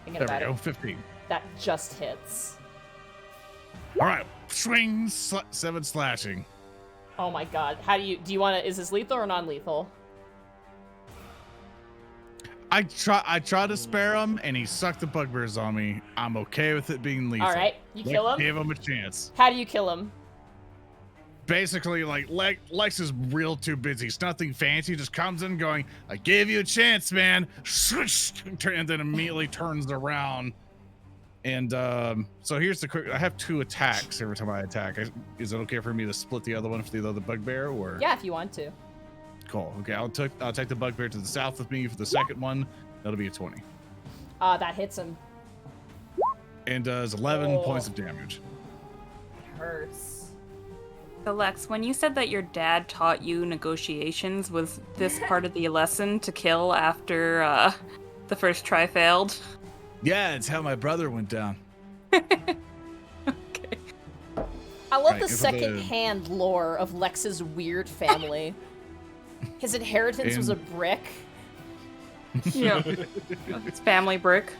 Thinking
There
about
we go,
it.
15.
That just hits.
All right, swing, 7 slashing.
Oh my god. How do you want to, is this lethal or non-lethal?
I tried to spare him, and he sucked the bugbears on me. I'm okay with it being lethal.
Alright, you kill him?
Give him a chance.
How do you kill him?
Basically, like Lex is real too busy. It's nothing fancy. Just comes in going, I gave you a chance, man. And then immediately turns around. And so here's the quick. I have 2 attacks every time I attack. Is it okay for me to split the other one for the other bugbear? Or
Yeah, if you want to.
Cool. Okay, I'll take the bugbear to the south with me for the second one. That'll be a 20.
That hits him.
And does 11
Oh.
points of damage.
Hurts.
So Lex, when you said that your dad taught you negotiations, was this part of the lesson to kill after the first try failed?
Yeah, it's how my brother went down.
Okay.
I love
Right,
the
if the-
second-hand lore of Lex's weird family. His inheritance was a
And-
brick.
Yeah. It's family brick.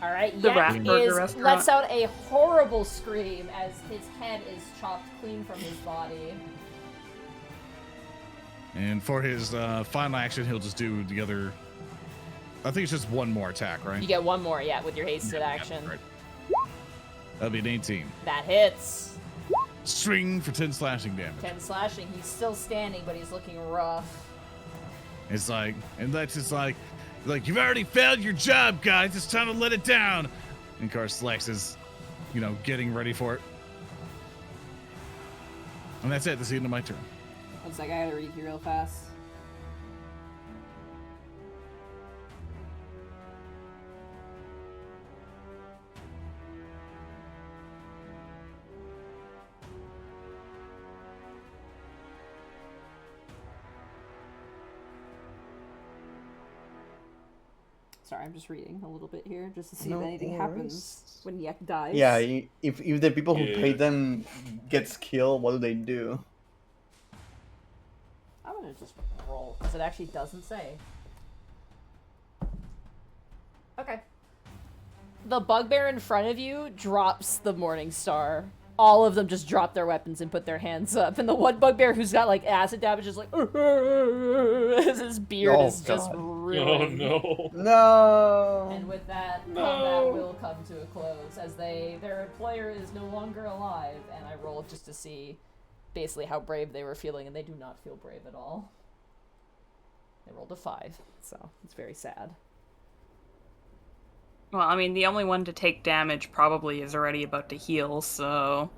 All right,
The
Yak
Rat Burger
is
restaurant.
lets out a horrible scream as his head is chopped clean from his body.
And for his final action, he'll just do the other. I think it's just 1 more attack, right?
You get 1 more, yeah, with your hasted action.
Right. That'll be an 18.
That hits.
Swing for 10 slashing damage.
10 slashing. He's still standing, but he's looking rough.
It's like, and Lex is like, you've already failed your job, guys. It's time to let it down. And of course, Lex is, getting ready for it. And that's it. That's the end of my turn.
One sec, I gotta read you real fast. Sorry, I'm just reading a little bit here just to see
No
if anything
worries.
happens when Yak dies.
Yeah, if the people who
Yeah.
paid them gets killed, what do they do?
I'm gonna just roll because it actually doesn't say. Okay. The bugbear in front of you drops the Morning Star. All of them just drop their weapons and put their hands up. And the one bugbear who's got like acid damage is like, as his beard
Oh,
is just
God.
Oh
ruined.
no.
No.
And with that,
No.
combat will come to a close as their player is no longer alive. And I rolled just to see basically how brave they were feeling, and they do not feel brave at all. They rolled a 5, so it's very sad.
Well, I mean, the only one to take damage probably is already about to heal, so...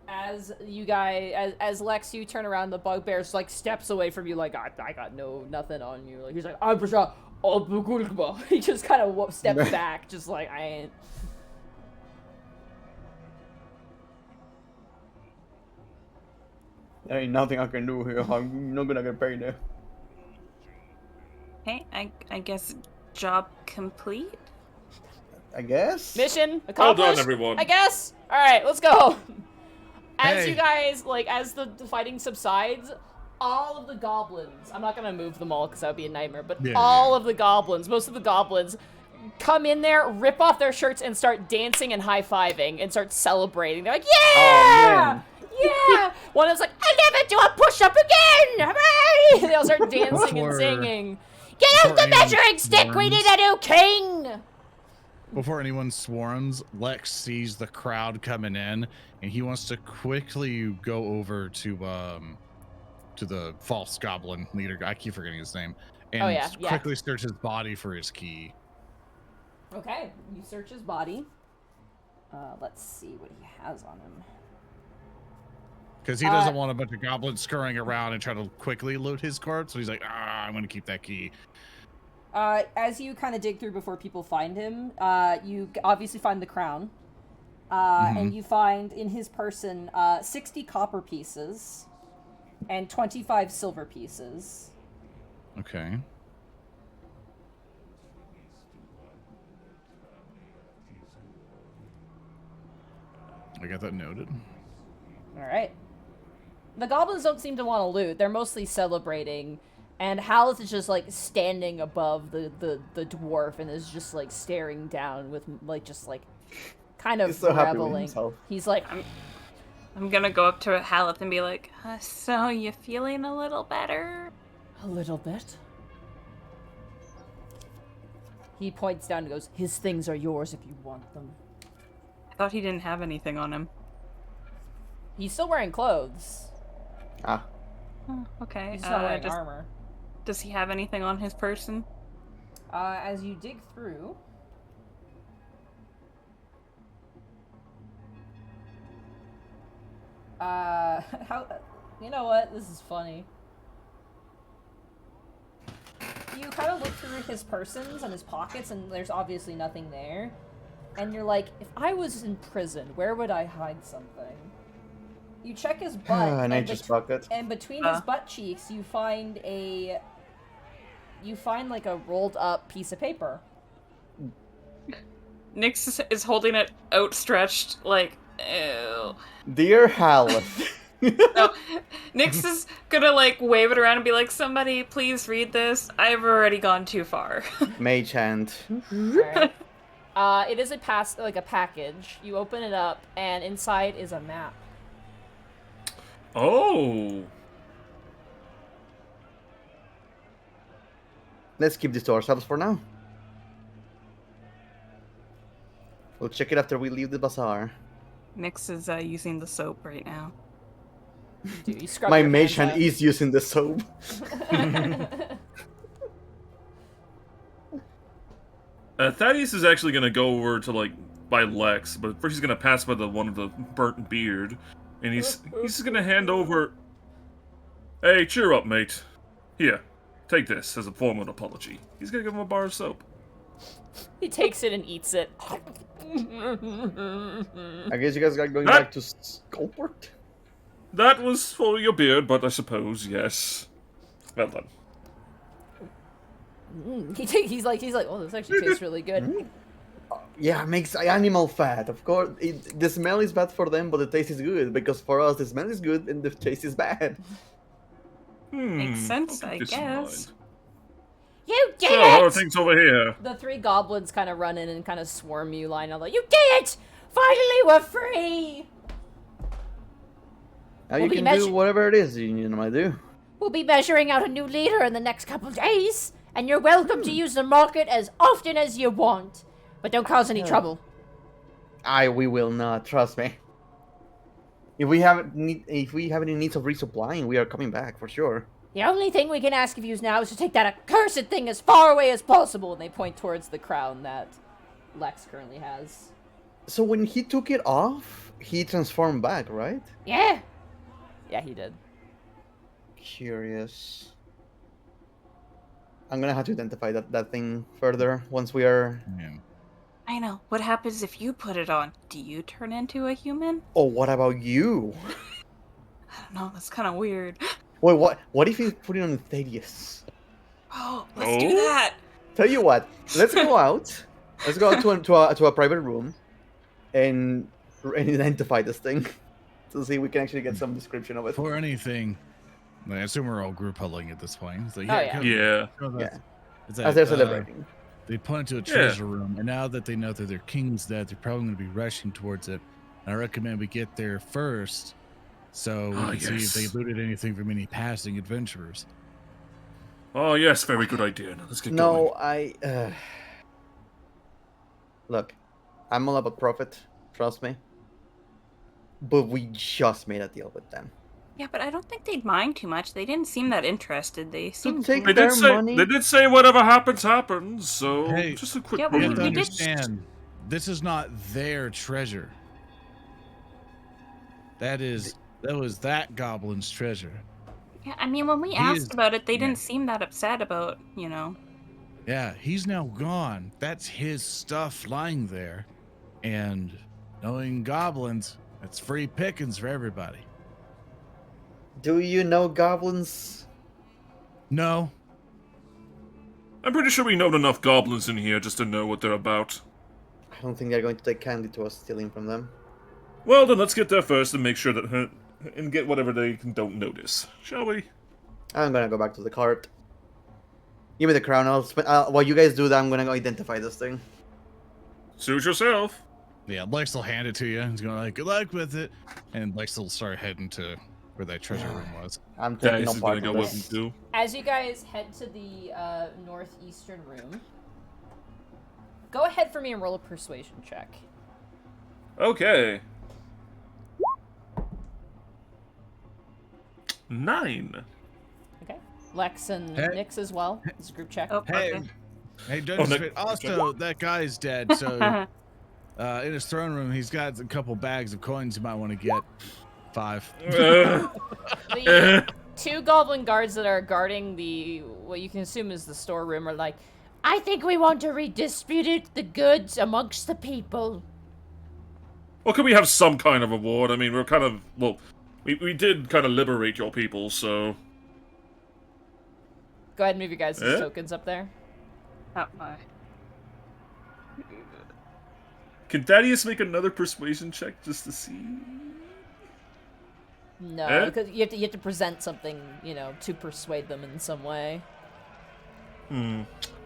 As you guys, as Lex, you turn around, the bugbear's like steps away from you, like I got nothing on you. Like he's like I'm just he just kind of steps back, just like I ain't.
There ain't nothing I can do here. I'm not gonna get paid there.
Okay, I guess job complete?
I guess.
Mission
Well
accomplished.
done, everyone.
I guess. All right, let's go. As
Hey.
you guys as the fighting subsides, all of the goblins. I'm not gonna move them all because that would be a nightmare. But
Yeah,
all
yeah.
of the goblins, most of the goblins, come in there, rip off their shirts, and start dancing and high fiving and start celebrating. They're like, yeah.
man.
Yeah! One of them's like, I'll never do a push-up again! Hooray! They all start dancing and
Poor-
singing. Get out
poor
the
Andy
measuring stick! We
Barnes.
need a new king!
before anyone swarms, Lex sees the crowd coming in, and he wants to quickly go over to the false goblin leader. I keep forgetting his name, and
Oh, yeah,
quickly search his body for his key.
Okay, you search his body. Let's see what he has on him.
Because he doesn't want a bunch of goblins scurrying around and try to quickly loot his corpse. So he's like, I'm going to keep that key.
As you kind of dig through before people find him, you obviously find the crown. And you find in his person 60 copper pieces and 25 silver pieces.
Okay. I got that noted.
All right. The goblins don't seem to want to loot. They're mostly celebrating. And Haleth is just, like, standing above the dwarf and is just, like, staring down with, like, just, like, kind of
He's so happy with
reveling.
himself.
He's like,
I'm gonna go up to Haleth and be like, so you feeling a little better?
a little bit. He points down and goes, his things are yours if you want them.
I thought he didn't have anything on him.
He's still wearing clothes.
Ah,
Oh, okay.
He's not wearing armor.
Does he have anything on his person?
As you dig through... how... You know what? This is funny. You kind of look through his persons and his pockets, and there's obviously nothing there. And you're like, if I was in prison, where would I hide something? You check his butt,
nature's bucket.
and between his butt cheeks, you find like a rolled up piece of paper.
Nyx is holding it outstretched, like, ew.
Dear Haleth.
No, Nyx is gonna, like, wave it around and be like, somebody please read this. I've already gone too far.
Mage hand.
Alright. It is a package. You open it up, and inside is a map.
Oh.
Let's keep this to ourselves for now. We'll check it after we leave the bazaar.
Nyx is using the soap right now.
Dude, you scrub
My
your
mage
hands
hand
out.
is using the soap.
Thaddeus is actually gonna go over to, like, by Lex, but first he's gonna pass by the one with the burnt beard, and he's just gonna hand over... Hey, cheer up, mate. Here, take this as a form of apology. He's gonna give him a bar of soap.
He takes it and eats it.
I guess you guys are going back to Skullport?
That was for your beard, but I suppose, yes. Well done.
He's like, oh, this actually tastes really good.
Yeah, it makes animal fat. Of course, the smell is bad for them, but the taste is good. Because for us, the smell is good and the taste is bad.
Makes sense,
I'll
I
keep this in
guess.
mind.
You did
So, how are
it!
things over here?
The three goblins kind of run in and kind of swarm you, line up like, you did it! Finally, we're free!
Now
We'll
you
be
can
measure-
do whatever it is you might do.
We'll be measuring out a new leader in the next couple of days, and you're welcome to use the market as often as you want. But don't cause any trouble.
We will not. Trust me. If we have any needs of resupplying, we are coming back for sure.
The only thing we can ask of you now is to take that accursed thing as far away as possible.
And they point towards the crown that Lex currently has.
So when he took it off, he transformed back, right?
Yeah.
Yeah, he did.
Curious. I'm gonna have to identify that thing further once we are...
Yeah.
I know. What happens if you put it on? Do you turn into a human?
Oh, what about you?
I don't know. That's kind of weird.
Wait, what if he's putting on Thaddeus?
Oh, let's do
Oh?
that.
Tell you what, let's go out. Let's go out to a private room and identify this thing to see if we can actually get some description of it.
For anything, I assume we're all group huddling at this point. It's like,
Oh, yeah.
come-
Yeah.
come
Yeah.
It's
As they're
like,
celebrating.
they point to a
Yeah.
treasure room, and now that they know that their king's dead, they're probably going to be rushing towards it. I recommend we get there first, so we
Ah,
can see if
yes.
they looted anything from any passing adventurers.
Oh, yes, very good idea. Now, let's get going.
No, Look, I'm all about profit. Trust me. But we just made a deal with them.
Yeah, but I don't think they'd mind too much. They didn't seem that interested. They seemed
take
They
cool.
their money.
They did say whatever happens, happens. So
Hey,
just a quick
yeah,
You
we
have
word.
to
did-
understand, this is not their treasure. That was that goblin's treasure.
Yeah, I mean, when we
He
asked
is-
about it, they
yeah.
didn't seem that upset about, you know.
Yeah, he's now gone. That's his stuff lying there. And knowing goblins, it's free pickings for everybody.
Do you know goblins?
No,
I'm pretty sure we know enough goblins in here just to know what they're about.
I don't think they're going to take kindly to us stealing from them.
Well, then let's get there first and make sure that and get whatever they don't notice, shall we?
I'm gonna go back to the cart. Give me the crown. While you guys do that, I'm gonna go identify this thing.
Suit yourself.
yeah, Lex will hand it to you. He's going like, good luck with it. And Lex will start heading to where that treasure room was.
I'm taking
Dice
no
is
part
gonna
of
go with him
this.
too.
As you guys head to the northeastern room, go ahead for me and roll a persuasion check.
Okay. 9.
Okay. Lex and
Hey.
Nyx as well. It's a group check.
Oh,
Hey,
okay.
hey, don't
Oh,
just
Nick-
also, that guy's dead, so in his throne room, he's got a couple bags of coins you might want to get. 5.
The 2 goblin guards that are guarding what you can assume is the storeroom are like,
I think we want to redistribute the goods amongst the people.
Well, can we have some kind of reward? I mean, we're kind of we did kind of liberate your people, so
go ahead and move your guys'
Eh?
tokens up there.
Oh, my.
can Thaddeus make another persuasion check just to see?
No,
Eh?
because you have to present something, to persuade them in some way.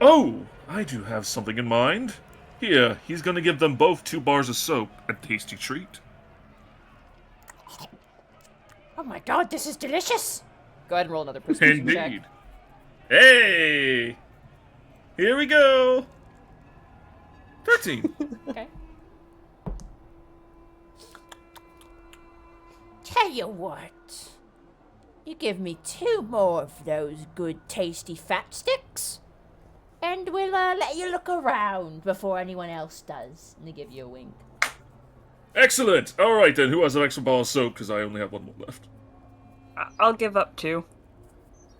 Oh, I do have something in mind. Here, he's gonna give them both 2 bars of soap, a tasty treat.
Oh my god, this is delicious.
Go ahead and roll another persuasion check.
Indeed. Hey! Here we go! 13.
Okay.
Tell you what. You give me 2 more of those good tasty fat sticks, and we'll let you look around before anyone else does.
And they give you a wink.
Excellent! Alright then, who has an extra bar of soap? Because I only have 1 more left.
I'll give up 2.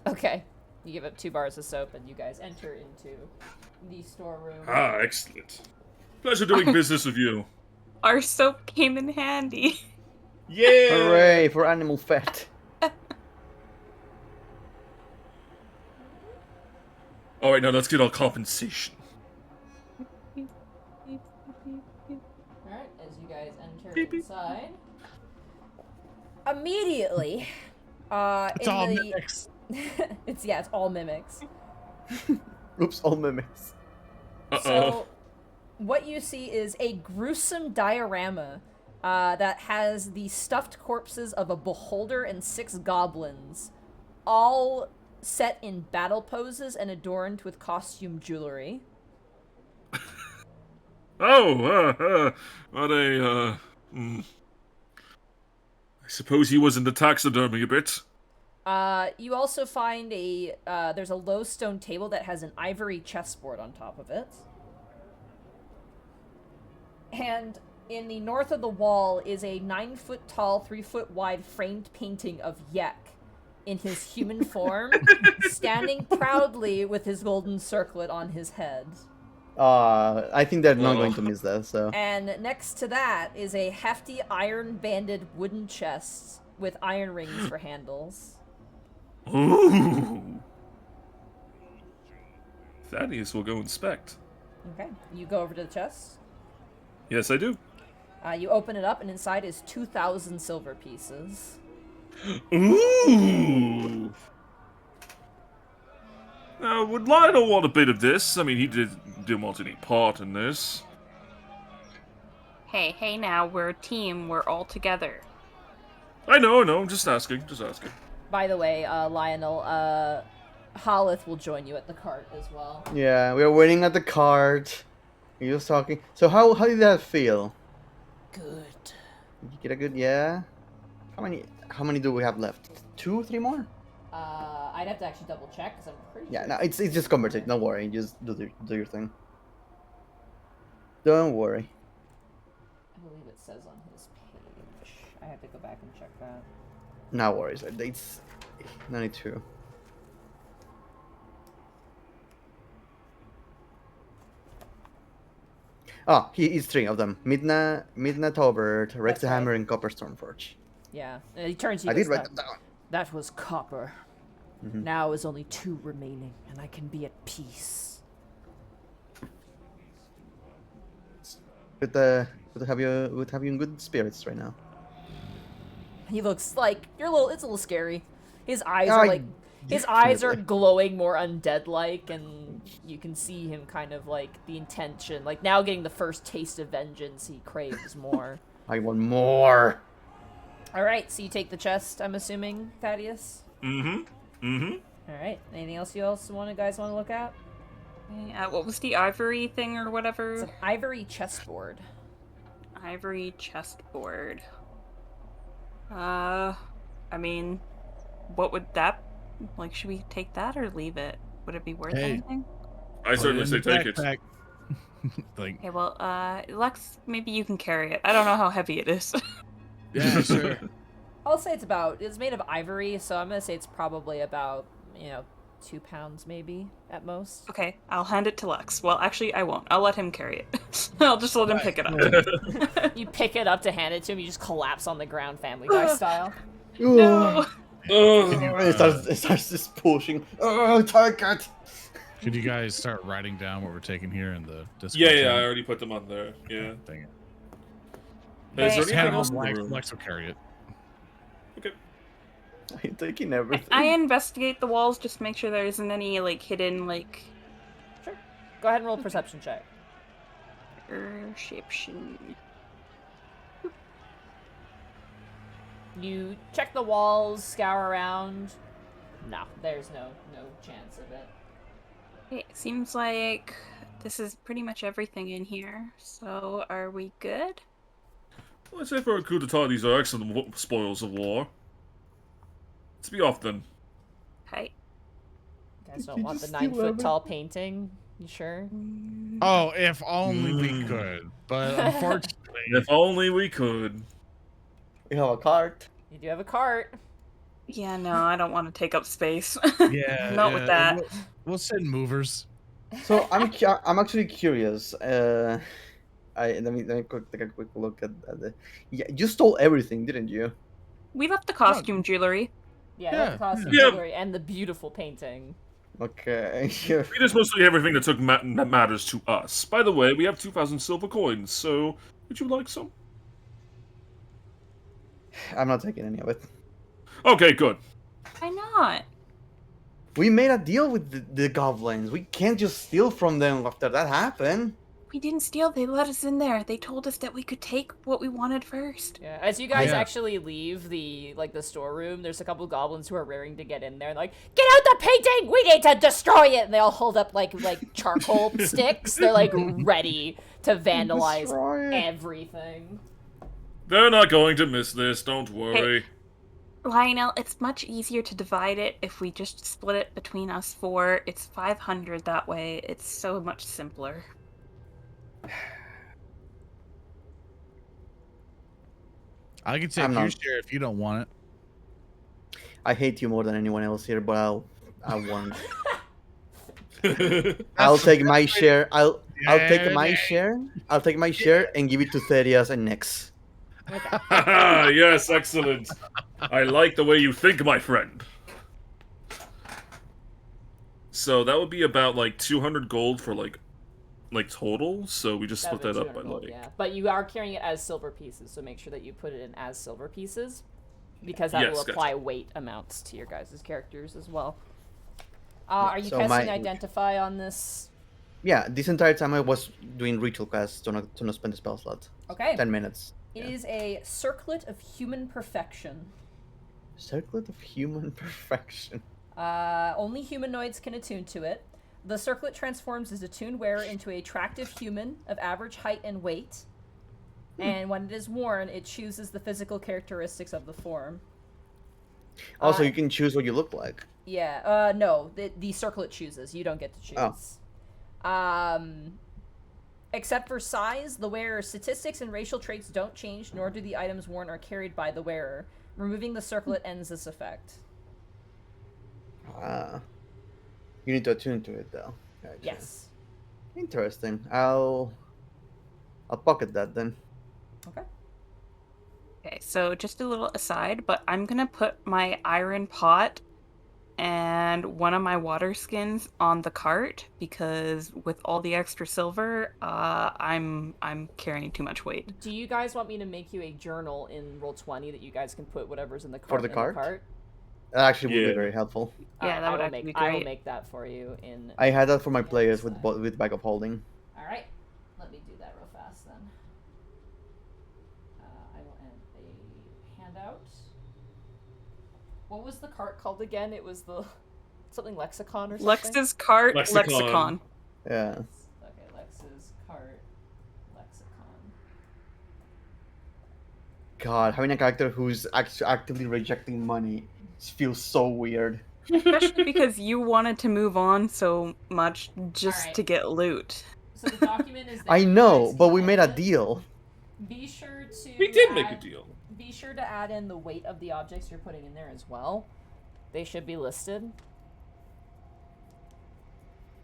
Okay. You give up 2 bars of soap, and you guys enter into the storeroom.
Ah, excellent. Pleasure doing business with you.
Our soap came in handy.
Yeah!
Hooray for animal fat.
Alright, now let's get our compensation.
Alright, as you guys enter
Beep, beep.
inside. Immediately,
It's
in
all
the...
mimics.
it's all mimics.
Oops, all mimics.
Uh-oh.
So, what you see is a gruesome diorama that has the stuffed corpses of a beholder and 6 goblins, all set in battle poses and adorned with costume jewelry.
Oh, what a, I suppose he was into taxidermy a bit.
You also find there's a low stone table that has an ivory chessboard on top of it. And in the north of the wall is a 9-foot tall, 3-foot wide framed painting of Yek in his human form, standing proudly with his golden circlet on his head.
I think they're not
Oh.
going to miss that, so.
And next to that is a hefty iron-banded wooden chest with iron rings for handles.
Ooh. Thaddeus will go inspect.
Okay, you go over to the chest.
Yes, I do.
You open it up, and inside is 2,000 silver pieces.
Ooh. Now, would Lionel want a bit of this? I mean, he didn't want any part in this.
Hey now, we're a team. We're all together.
I know, I'm just asking,
By the way, Lionel, Holith will join you at the cart as well.
Yeah, we are winning at the cart. You're just talking. So how did that feel?
Good.
Did you get a good yeah? How many do we have left? 2, 3 more?
I'd have to actually double check because I'm pretty
Yeah,
sure.
no, it's just conversation. Don't worry, just do your thing. Don't worry.
I believe it says on his page. I have to go back and check that.
No worries. It's 92. Oh, he's 3 of them. Midna Tobert, Rex the
right.
Hammer, and Copper Stormforge.
Yeah, and he turns. He
I
goes,
did write them down.
That was copper.
Mhm.
Now is only 2 remaining, and I can be at peace.
Good to have you in good spirits right now.
He looks like it's a little scary. His eyes
Ah,
are like his eyes are
definitely.
glowing more undead-like, and you can see him kind of like the intention, like now getting the first taste of vengeance. He craves more.
I want more.
All right, so you take the chest. I'm assuming, Thaddeus.
Mm-hmm.
All right. Anything else guys want to look at?
What was the ivory thing or
It's
whatever?
an ivory chessboard.
Ivory chestboard. I mean, what would that... Like, should we take that or leave it? Would it be worth
Hey.
anything?
I certainly say take it.
Backpack. Like,
Okay, well, Lex, maybe you can carry it. I don't know how heavy it is.
yeah, sure.
I'll say it's made of ivory, so I'm gonna say it's probably about 2 pounds maybe at most.
Okay, I'll hand it to Lex. Well, actually, I won't. I'll let him carry it. I'll just let him pick it up.
You pick it up to hand it to him. You just collapse on the ground, Family Guy style.
No!
It starts just pushing. Oh, take it.
Could you guys start writing down what we're taking here in the Discord?
Yeah, I
channel?
already put them on there. Yeah.
Dang it.
Hey, is there
Hey,
anything else in the
Lex,
room?
Lex will carry it.
Okay.
I'm taking everything.
I investigate the walls just to make sure there isn't any, like, hidden, like...
Sure. Go ahead and roll a perception check.
Perception.
You check the walls, scour around. No, there's no chance of it.
Okay, it seems like this is pretty much everything in here. So, are we good?
Well, I'd say for a coup d'etat, these are excellent spoils of war. Let's be off then.
Hey.
You guys don't
you
want the
just steal
9-foot tall painting? You sure?
Oh, if only we could. But unfortunately,
If only we could.
We have a cart.
You do have a cart.
Yeah, no, I don't want to take up space.
yeah,
Not with that.
We'll send movers.
So I'm actually curious. Let me take a quick look at the. Yeah, you stole everything, didn't you?
We left the costume jewelry.
Yeah,
Yeah,
the costume
yeah.
jewelry and the beautiful painting.
Okay.
We just mostly everything that that matters to us. By the way, we have 2,000 silver coins, so would you like some?
I'm not taking any of it.
Okay, good.
Why not?
We made a deal with the goblins. We can't just steal from them after that happened.
We didn't steal. They let us in there. They told us that we could take what we wanted first.
Yeah, as you guys
Yeah.
actually leave the storeroom, there's a couple goblins who are raring to get in there. Like, get out the painting! We need to destroy it! And they all hold up like charcoal sticks. They're like ready to vandalize
Destroy it.
everything.
They're not going to miss this, don't worry.
Lionel, it's much easier to divide it if we just split it between us four. It's 500 that way. It's so much simpler.
I can take
I'm
your
not-
share if you don't want it.
I hate you more than anyone else here, but I want. I'll take my share. I'll take my share. I'll take my share and give it to Therias and Nyx.
Yes, excellent. I like the way you think, my friend. So that would be about like 200 gold for like total. So we just split
That'd
that
be
up by
200 gold,
like.
yeah. But you are carrying it as silver pieces, so make sure that you put it in as silver pieces, because that
Yes,
will
gotcha.
apply weight amounts to your guys' characters as well. Are you
So
casting
my-
Identify on this?
Yeah, this entire time I was doing ritual casts to not spend the spell slot.
Okay.
10 minutes.
It is a circlet of human perfection.
Circlet of human perfection.
Only humanoids can attune to it. The circlet transforms his attuned wearer into an attractive human of average height and weight. And when it is worn, it chooses the physical characteristics of the form.
Also, you can choose what you look like.
Yeah, no, the circlet chooses. You don't get to choose. Except for size, the wearer's statistics and racial traits don't change, nor do the items worn or carried by the wearer. Removing the circlet ends this effect.
You need to attune to it, though. Gotcha.
Yes.
Interesting. I'll pocket that then.
Okay.
Okay, so just a little aside, but I'm gonna put my iron pot and one of my water skins on the cart because with all the extra silver, I'm carrying too much weight.
Do you guys want me to make you a journal in Roll20 that you guys can put whatever's in the cart
For the
in
cart?
the cart?
That actually would
Yeah.
be very helpful.
Yeah, that would
I will
actually be
I will
great.
make that for you in.
I had that for my players with bag of holding.
All right, let me do that real fast then. I will add a handout. What was the cart called again? It was the something lexicon or something.
Lex's cart
Lexicon.
lexicon.
Yeah.
Okay, Lex's cart lexicon.
God, having a character who's actively rejecting money feels so weird.
Especially because you wanted to move on so much just
Alright.
to get loot.
So the document is there.
I
You
know,
guys
but
can
we made a
edit it.
deal.
Be sure to.
We did make a deal.
Be sure to add in the weight of the objects you're putting in there as well. They should be listed.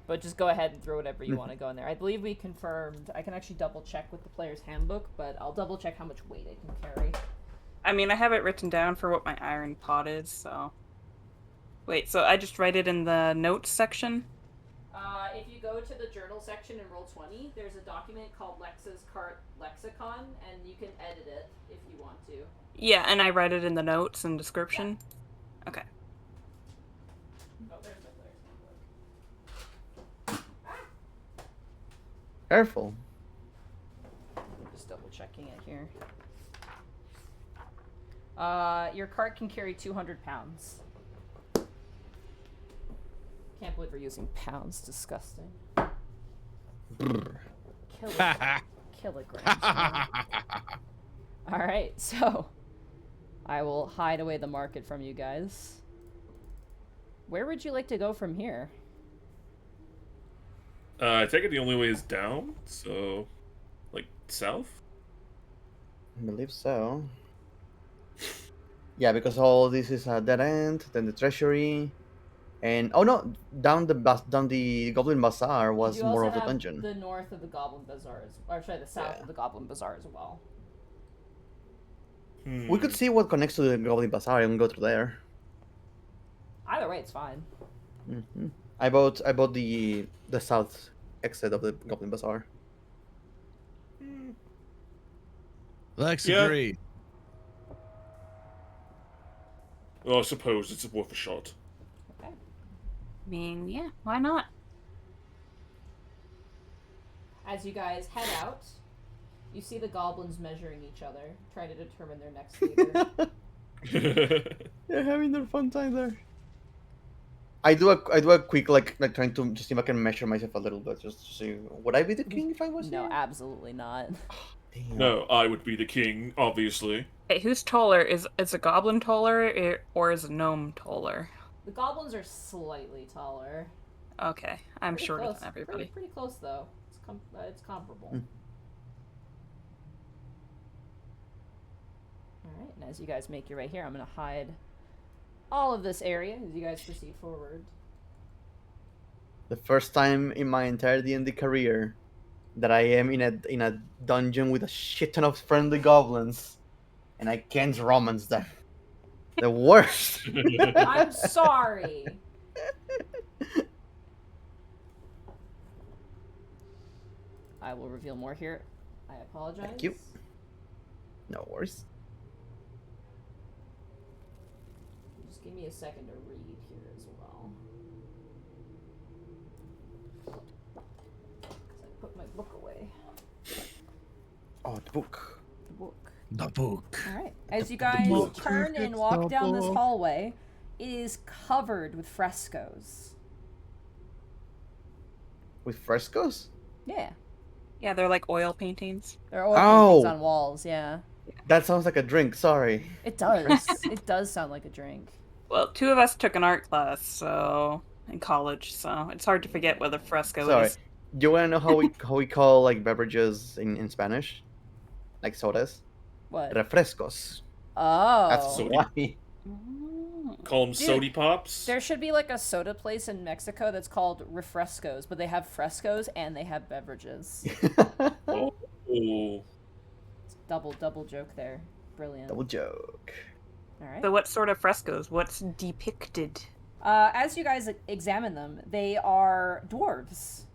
But just go ahead and throw whatever you want to go in there. I believe we confirmed. I can actually double check with the player's handbook, but I'll double check how much weight it can carry.
I mean, I have it written down for what my iron pot is, so... Wait, so I just write it in the notes section?
If you go to the journal section in Roll20, there's a document called Lex's Cart Lexicon, and you can edit it if you want to.
Yeah, and I write it in the notes and description? Okay.
Oh, there's my player's handbook.
Careful.
Just double checking it here. Your cart can carry 200 pounds. Can't believe we're using pounds. Disgusting. Kilograms. Man. All right, so I will hide away the market from you guys. Where would you like to go from here?
I take it the only way is down, so like south.
I believe so. Yeah, because all this is a dead end, then the treasury, and oh no, down the Goblin Bazaar was
You
more
also
of the
have
dungeon.
the north of the Goblin Bazaar, or sorry, the south
Yeah.
of the Goblin Bazaar as well.
We could see what connects to the Goblin Bazaar and go through there.
Either way, it's fine.
Hmm. I bought the south exit of the Goblin Bazaar.
Lex
Yeah.
agree.
Well, I suppose it's worth a shot.
Okay.
I mean, yeah, why not?
As you guys head out, you see the goblins measuring each other, trying to determine their next leader.
They're having their fun time there. I do a quick like trying to just see if I can measure myself a little bit, just to see would I be the king if I was
No,
here?
absolutely not.
Damn.
No, I would be the king, obviously.
Hey, who's taller? Is a goblin taller or is a gnome taller?
The goblins are slightly taller.
Okay, I'm
Pretty
shorter
close.
than everybody.
Pretty close though. It's comparable.
Hmm.
All right, and as you guys make your way here, I'm gonna hide all of this area as you guys proceed forward.
The first time in my entire D&D career that I am in a dungeon with a shit ton of friendly goblins, and I can't romance them. The worst.
I'm sorry. I will reveal more here. I apologize.
Thank you. No worries.
Just give me a second to read here as well. 'Cause I put my book away.
Oh, the book.
The book.
The book.
All right. As you guys
book.
turn and walk down this hallway, it is covered with frescoes.
with frescoes.
Yeah.
Yeah, they're like oil paintings.
There are oil paintings
Oh.
on walls, yeah.
That sounds like a drink. Sorry.
It does. It does sound like a drink.
Well, 2 of us took an art class, so in college, so it's hard to forget what a fresco
Sorry.
is.
Do you wanna know how we call like beverages in Spanish? Like sodas?
What?
Refrescos. That's
Oh.
Sody.
why.
Mm.
Call them
Dude,
sody pops.
There should be like a soda place in Mexico that's called Refrescos, but they have frescoes and they have beverages.
Oh.
Double joke there. Brilliant.
Double joke.
All right.
So what sort of frescoes? What's depicted?
As you guys examine them, they are dwarves.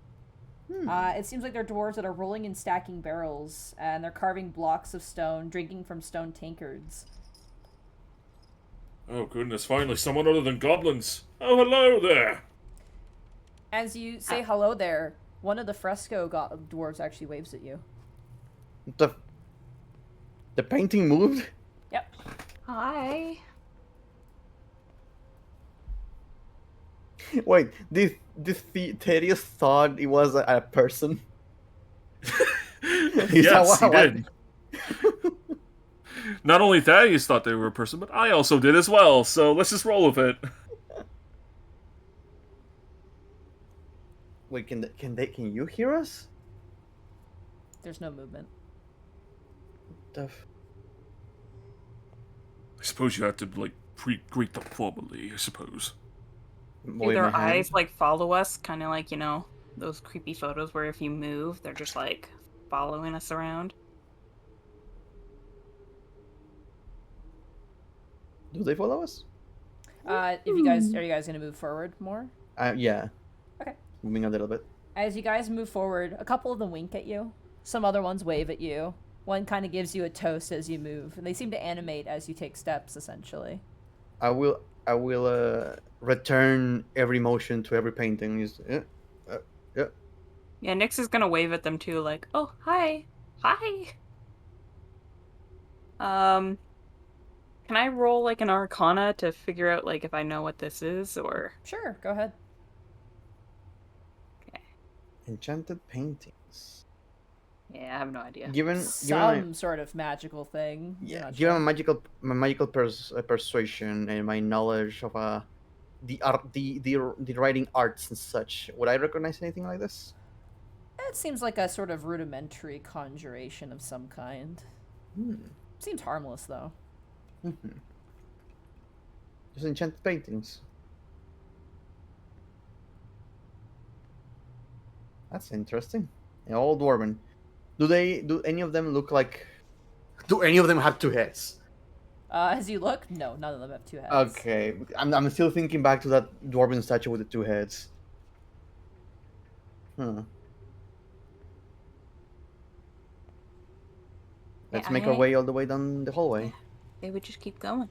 It seems like they're dwarves that are rolling and stacking barrels, and they're carving blocks of stone, drinking from stone tankards.
Oh goodness! Finally, someone other than goblins. Oh, hello there.
As you say hello there, one of the fresco dwarves actually waves at you.
The painting moved.
Yep.
Hi.
Wait, this Thaddeus thought it was a person. Is that
Yes, he
what-
did. Not only Thaddeus thought they were a person, but I also did as well. So let's just roll with it.
Wait, can you hear us?
There's no movement.
The
I suppose you have to like greet them formally. I suppose.
Do
wave
their
my hand.
eyes like follow us, kind of like, you know, those creepy photos where if you move, they're just like following us around?
Do they follow us?
If you guys are you guys gonna move forward more?
Yeah.
Okay.
Moving a little bit.
As you guys move forward, a couple of them wink at you. Some other ones wave at you. One kind of gives you a toast as you move, and they seem to animate as you take steps, essentially.
I will return every motion to every painting.
Yeah, Nyx is gonna wave at them too, like, oh, hi. Hi. Can I roll like an arcana to figure out like if I know what this is, or
Sure, go ahead.
Enchanted paintings.
yeah, I have no idea.
Given
Some sort of magical thing. You're
yeah,
not
given
sure.
my magical persuasion and my knowledge of the art, the writing arts and such, would I recognize anything like this?
It seems like a sort of rudimentary conjuration of some kind. Seems harmless, though.
Just enchanted paintings. That's interesting. Yeah, all dwarven. Do any of them look like? Do any of them have two heads?
As you look, no, none of them have two heads.
Okay, I'm still thinking back to that dwarven statue with the two heads. Let's make our way all the way down the hallway.
They would just keep going.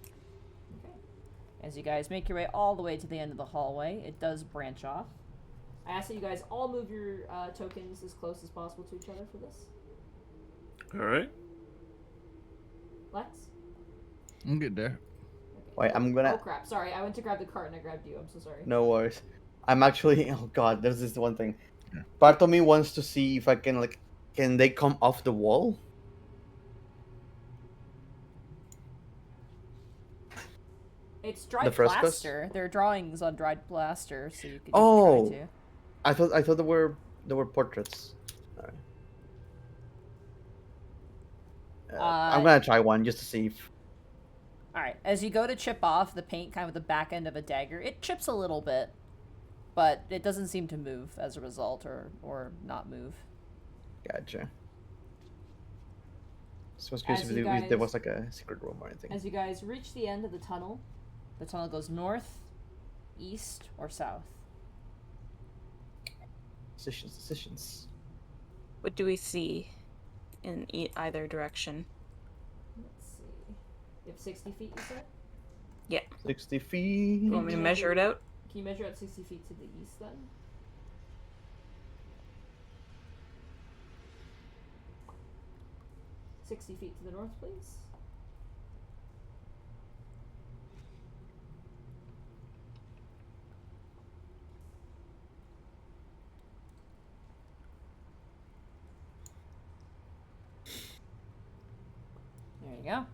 As you guys make your way all the way to the end of the hallway, it does branch off. I ask that you guys all move your tokens as close as possible to each other for this.
All right.
Lex?
I'm good there.
Wait, I'm gonna.
Oh crap! Sorry, I went to grab the cart and I grabbed you. I'm so sorry.
No worries. I'm actually. Oh god, there's this one thing.
Yeah.
Part of me wants to see if I can can they come off the wall?
It's dried
frescoes?
plaster. There are drawings on dried plaster, so you could
Oh.
try to.
I thought there were portraits. Alright. I'm gonna try one just to see if.
All right. As you go to chip off the paint, kind of with the back end of a dagger, it chips a little bit, but it doesn't seem to move as a result, or not move.
Gotcha. So I was curious
As
if
you
there
guys-
was like a secret room or anything.
As you guys reach the end of the tunnel goes north, east, or south.
Decisions.
What do we see in either direction?
Let's see. You have 60 feet, you said?
Yeah.
60 feet.
You want me to measure it out?
Can you measure out 60 feet to the east then? $60 feet to the north, please. go.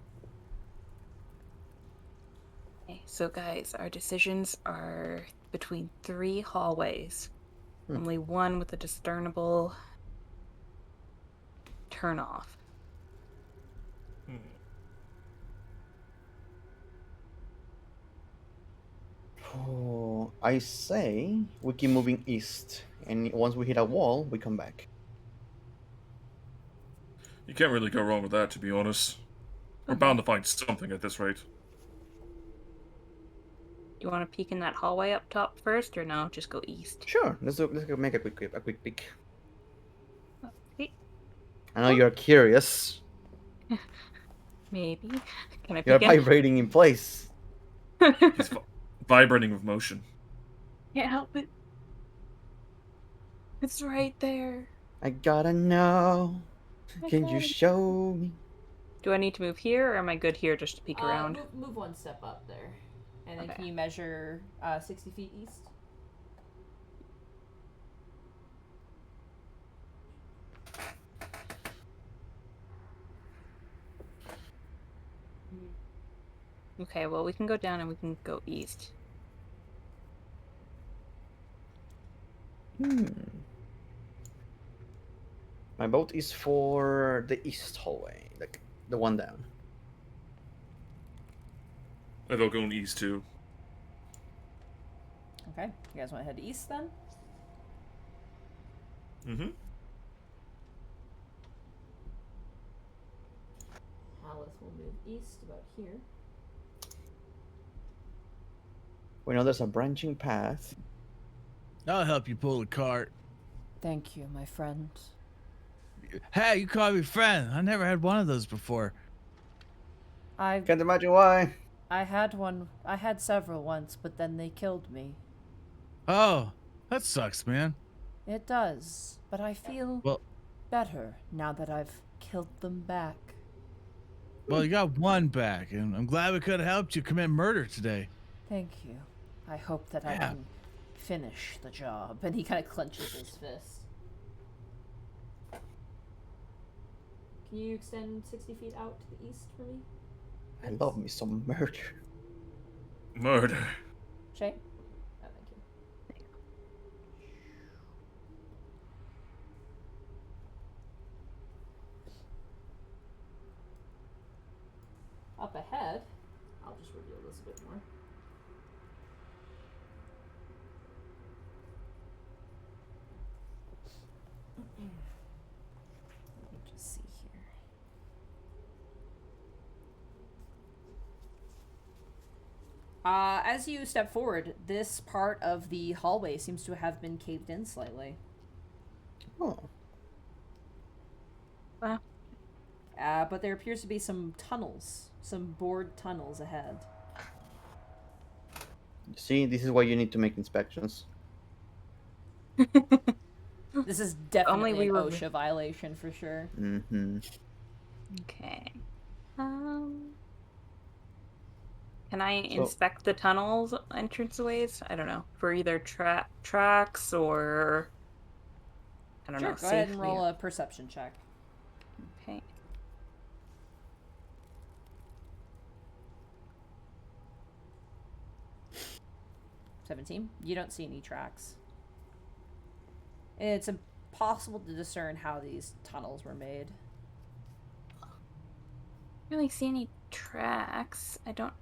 Okay, so guys, our decisions are between 3 hallways. Only one with a discernible turn off.
Oh, I say we keep moving east, and once we hit a wall, we come back.
You can't really go wrong with that, to be honest. We're bound to find something at this rate.
You want to peek in that hallway up top first, or no? Just go east.
Sure, let's go make a quick peek.
Okay.
I know you're curious.
Maybe. Can I
You're
peek in?
vibrating in place.
He's vibrating with motion.
Can't help it. It's right there.
I gotta know. Can you
gotta-
show me?
Do I need to move here, or am I good here just to peek around?
Move one step up there. And then
Okay.
can you measure 60 feet east?
Okay, well, we can go down and we can go east.
My vote is for the east hallway, like the one down.
I vote going east too.
Okay, you guys want to head east then?
Mm-hmm.
Alice will move east about here.
We know there's a branching path.
I'll help you pull the cart.
Thank you, my friend.
Hey, you call me friend. I never had one of those before.
I
Can't imagine why.
had one. I had several once, but then they killed me.
Oh, that sucks, man.
It does, but I feel
Well,
better now that I've killed them back.
well, you got one back, and I'm glad we could have helped you commit murder today.
Thank you. I hope that I
Yeah.
can finish the job. And he kind of clenches his fist. Can you extend 60 feet out to the east for me?
I love me some murder.
Murder.
Shay? Oh, thank you. Up ahead, I'll just reveal this a bit more. Let me just see here. As you step forward, this part of the hallway seems to have been caved in slightly.
Oh,
Wow.
But there appears to be some tunnels, some bored tunnels ahead.
see, this is why you need to make inspections.
This is definitely
we
an
were-
OSHA violation for sure.
Mm-hmm.
Okay. Can I inspect the tunnels entranceways? I don't know. For either tracks or I don't
Sure,
know.
go ahead and
safely.
roll a perception check.
Okay.
$17. You don't see any tracks. It's impossible to discern how these tunnels were made.
I don't really see any tracks. I don't.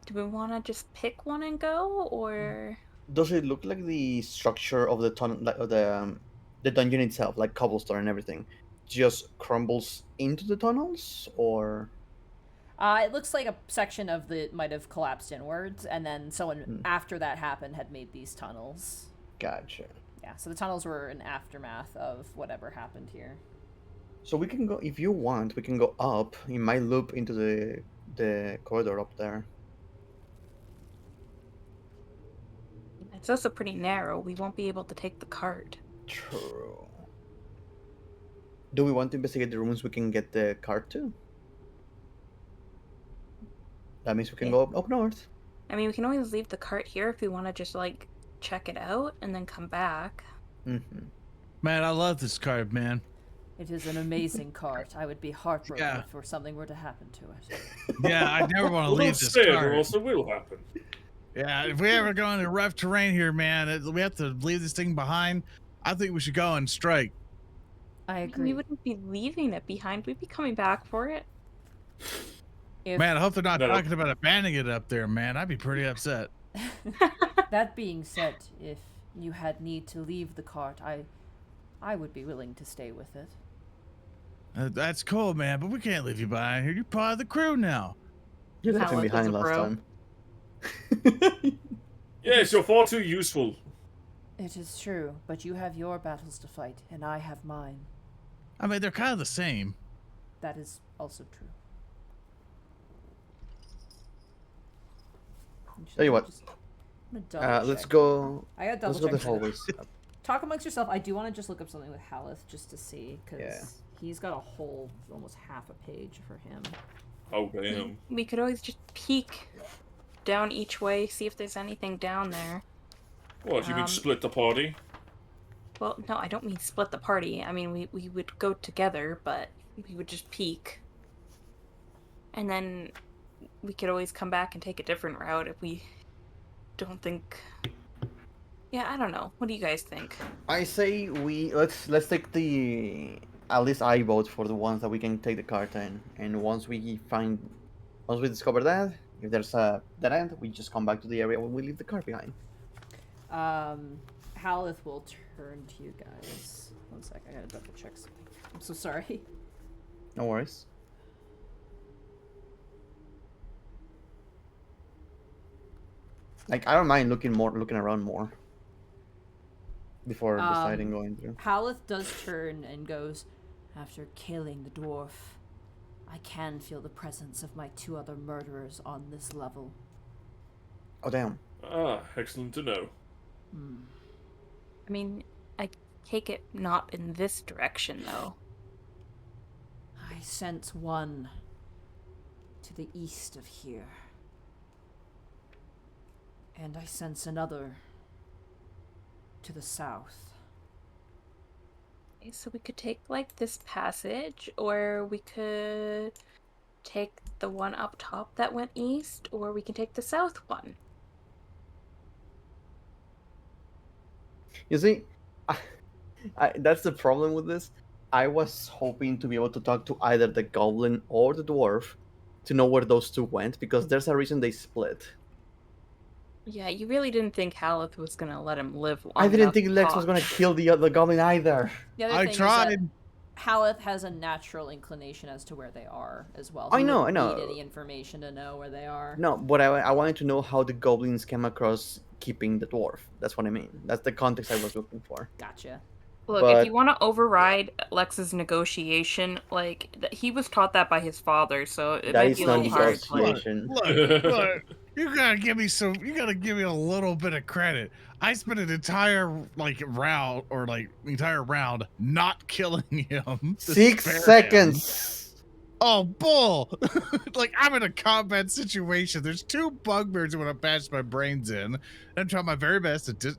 Do we want to just pick one and go, or?
Does it look like the structure of the tunnel, like the dungeon itself, like cobblestone and everything, just crumbles into the tunnels, or?
It looks like a section of the might have collapsed inwards, and then someone after that happened had made these tunnels.
Gotcha.
Yeah, so the tunnels were an aftermath of whatever happened here.
So we can go, if you want, we can go up. It might loop into the corridor up there.
It's also pretty narrow. We won't be able to take the cart.
True. Do we want to investigate the rooms we can get the cart to? That means we can go up north.
I mean, we can always leave the cart here if we want to just like check it out and then come back.
Mm-hmm.
Man, I love this card, man.
It is an amazing cart. I would be heartbroken
Yeah.
if something were to happen to it.
Yeah, I never want to
Well, don't
leave this
say it, or
cart.
else it will happen.
Yeah, if we ever go into rough terrain here, man, we have to leave this thing behind. I think we should go and strike.
I
I mean,
agree.
we wouldn't be leaving it behind. We'd be coming back for it.
If,
Man, I hope they're not
No.
talking about abandoning it up there, man. I'd be pretty upset.
that being said, if you had need to leave the cart, I would be willing to stay with it.
That's cool, man, but we can't leave you behind here. You're part of the crew now.
You left him
Alex is
behind
a
last
bro.
time.
Yes, you're far too useful.
It is true, but you have your battles to fight, and I have mine.
I mean, they're kind of the same.
That is also true.
Tell you what.
I'm gonna double
Let's
check.
go.
I gotta double
Let's go
check.
the hallways.
Talk amongst yourself. I do want to just look up something with Haleth just to see, because
Yeah.
he's got a whole, almost half a page for him.
Oh, damn.
We could always just peek down each way, see if there's anything down there.
What, you mean split the party?
Well, no, I don't mean split the party. I mean, we would go together, but we would just peek. And then we could always come back and take a different route if we don't think... Yeah, I don't know. What do you guys think?
I say let's take the, at least I vote for the ones that we can take the cart in, and once we discover that, if there's a dead end, we just come back to the area when we leave the cart behind.
Haleth will turn to you guys. One sec, I gotta double check something. I'm so sorry.
No worries. Like, I don't mind looking around more before deciding going through.
Haleth does turn and goes, after killing the dwarf, I can feel the presence of my 2 other murderers on this level.
Oh damn.
Ah, excellent to know.
I mean, I take it not in this direction, though.
I sense one to the east of here. And I sense another to the south.
Okay, so we could take, like, this passage, or we could take the one up top that went east, or we can take the south one.
You see, that's the problem with this. I was hoping to be able to talk to either the goblin or the dwarf to know where those two went, because there's a reason they split.
Yeah, you really didn't think Haleth was gonna let him live long
I didn't
enough
think
to
Lex was
talk.
gonna kill the goblin either.
The other
I
thing
tried.
is that Haleth has a natural inclination as to where they are as well.
I
He
know,
wouldn't
I know.
need any information to know where they are.
No, but I wanted to know how the goblins came across keeping the dwarf. That's what I mean. That's the context I was looking for.
Gotcha.
Look,
But-
if you want to override Lex's negotiation, like, he was taught that by his father, so it
That
might
is
be a
not
little hard.
negotiation.
Look, you gotta give me a little bit of credit. I spent an entire round not killing him. to
6
spare him.
seconds.
Oh, bull! Like, I'm in a combat situation. There's 2 bugbears who want to bash my brains in. I'm trying my very best to take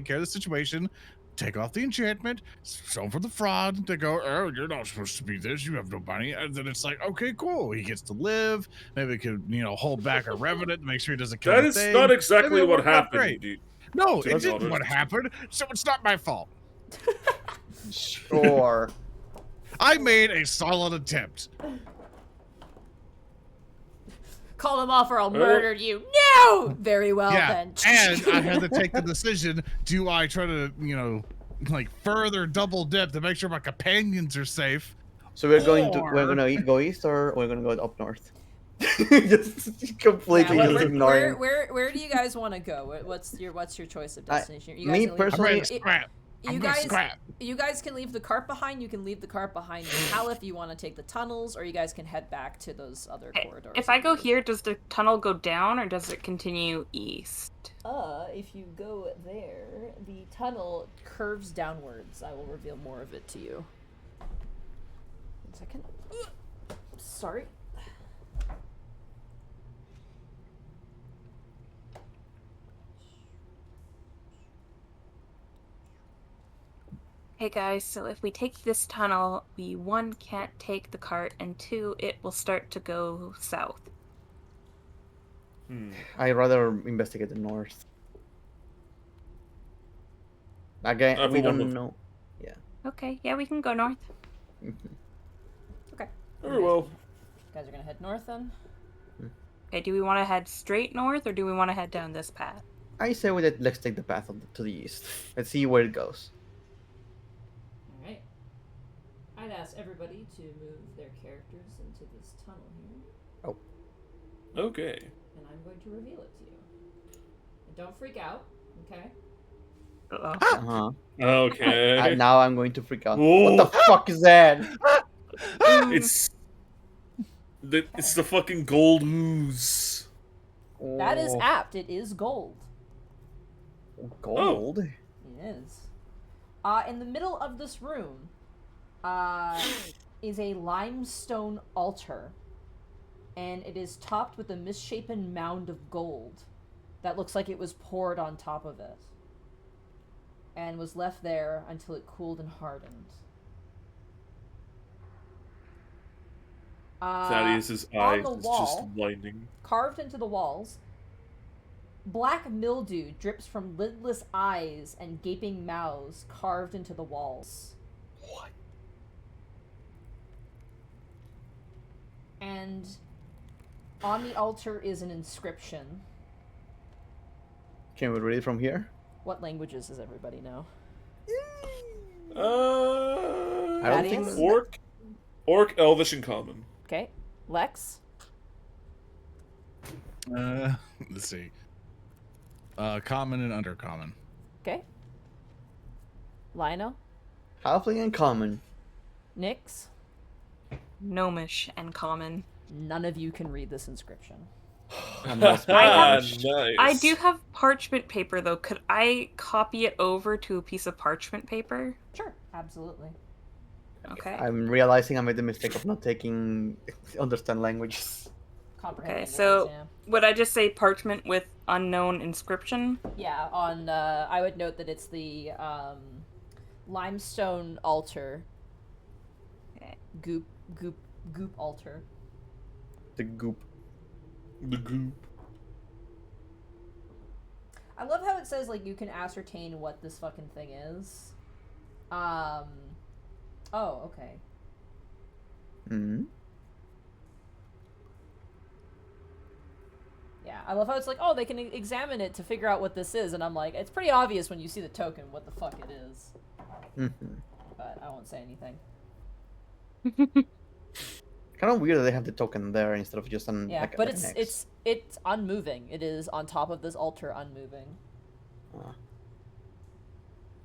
care of the situation, take off the enchantment, show for the fraud. They go, oh, you're not supposed to be this. You have no money. And then it's like, okay, cool. He gets to live. Maybe we could, hold back a revenant to make sure he doesn't kill
That
the
is
thing.
not
Maybe
exactly
it'll
what
work out
happened.
great.
dude.
No,
To
it
be
didn't
honest.
what happened. So it's not my fault.
Sure.
I made a solid attempt.
Call them off or I'll murder you. No! Very well
Yeah,
then.
and I had to take the decision: do I try to, further double dip to make sure my companions are safe?
So we're going
Or-
go east, or we're gonna go up north. Just completely
Yeah,
just ignoring.
where do you guys want to go? What's your choice of destination? You
me
can leave-
I'm
personally-
ready to scrap.
You
I'm gonna
guys,
scrap.
you guys can leave the cart behind. You can leave the cart behind in Hal if you want to take the tunnels, or you guys can head back to those other
Okay,
corridors.
if I go here, does the tunnel go down, or does it continue east?
If you go there, the tunnel curves downwards. I will reveal more of it to you. 1 second. Sorry.
Hey guys, so if we take this tunnel, we one can't take the cart, and two, it will start to go south.
I'd rather investigate the north. Again, we
Everyone
don't
with-
know. Yeah.
Okay, yeah, we can go north.
Okay.
Very well.
You guys are gonna head north then?
Okay, do we want to head straight north, or do we want to head down this path?
I say let's take the path to the east. Let's see where it goes.
Alright. I'd ask everybody to move their characters into this tunnel here,
Okay.
and I'm going to reveal it to you. And don't freak out, okay?
Uh-huh.
Okay.
Now I'm going to freak out.
Whoa.
What the fuck is that?
It's the fucking gold ooze.
That is
Oh,
apt. It is gold.
gold.
It is. In the middle of this room, is a limestone altar, and it is topped with a misshapen mound of gold that looks like it was poured on top of it, and was left there until it cooled and hardened.
Thaddeus's
on
eyes
the
is just
wall,
blinding.
carved into the walls, black mildew drips from lidless eyes and gaping mouths carved into the walls.
What?
And on the altar is an inscription.
Can we read it from here?
What languages does everybody know?
I don't think
Thaddeus?
Orc, Elvish, and Common.
Okay. Lex?
Let's see. Common and undercommon.
Okay. Lionel?
halfling and common.
Nyx?
Gnomish and common.
None of you can read this inscription.
Unless
I have-
Spanish.
Nice.
I do have parchment paper, though. Could I copy it over to a piece of parchment paper?
Sure, absolutely.
Okay.
I'm realizing I made the mistake of not taking understand languages.
Comprehend
Okay,
languages,
so
yeah.
would I just say parchment with unknown inscription?
Yeah, on I would note that it's the limestone altar.
Okay.
Goop altar.
The goop.
The goop.
I love how it says like you can ascertain what this fucking thing is. Oh, okay.
Hmm.
Yeah, I love how it's like, oh, they can examine it to figure out what this is, and I'm like, it's pretty obvious when you see the token what the fuck it is.
Mm-hmm.
But I won't say anything.
Kind of weird that they have the token there instead of just an.
Yeah,
like,
but
like an X.
it's unmoving. It is on top of this altar, unmoving.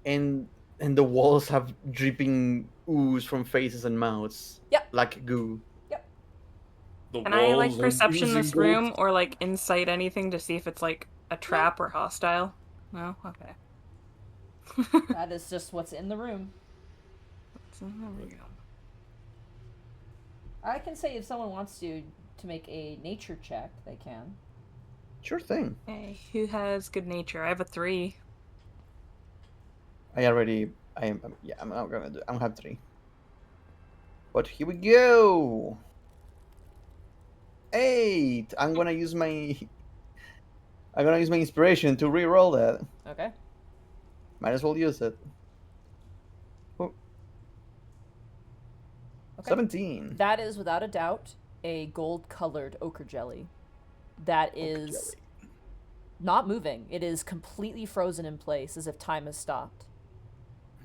And the walls have dripping ooze from faces and mouths.
Yep.
Like goo.
The
Can I like
walls are
perception
oozing
this
gold.
room or like insight anything to see if it's like a trap or hostile? No? Okay.
That is just what's in the room.
So, there we go.
I can say if someone wants to make a nature check, they can.
Sure thing.
Okay, who has good nature? I have a 3.
I'm not gonna do. I don't have 3. But here we go. 8. I'm gonna use my inspiration to re-roll that.
Okay.
Might as well use it. Oh,
Okay.
17.
That is without a doubt a gold-colored ochre jelly. That is not moving. It is completely frozen in place as if time has stopped.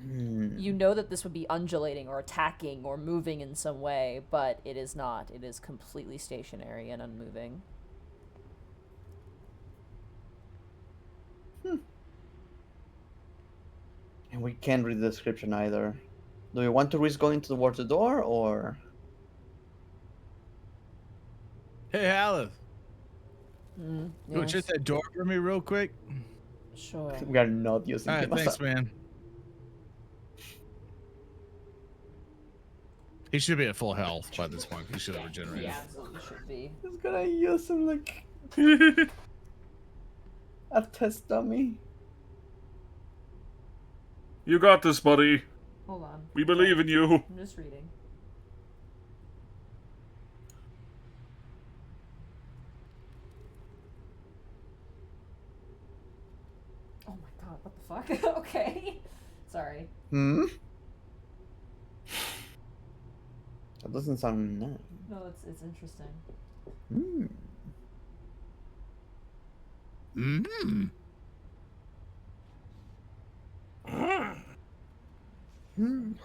You know that this would be undulating or attacking or moving in some way, but it is not. It is completely stationary and unmoving.
And we can't read the description either. Do we want to risk going towards the door or?
Hey, Aleph,
Mm,
you want to shut that door for me real quick?
Sure.
We are not using
All right,
him as
thanks,
a-
man. He should be at full health by this point. He should have regenerated.
Yeah, absolutely should be.
He's gonna use him like a test dummy.
You got this, buddy.
Hold on.
We believe in you.
I'm just reading. Oh my god, what the fuck? Okay. Sorry.
Hmm? That doesn't sound nice.
No, it's interesting.
Hmm.
Mm-hmm.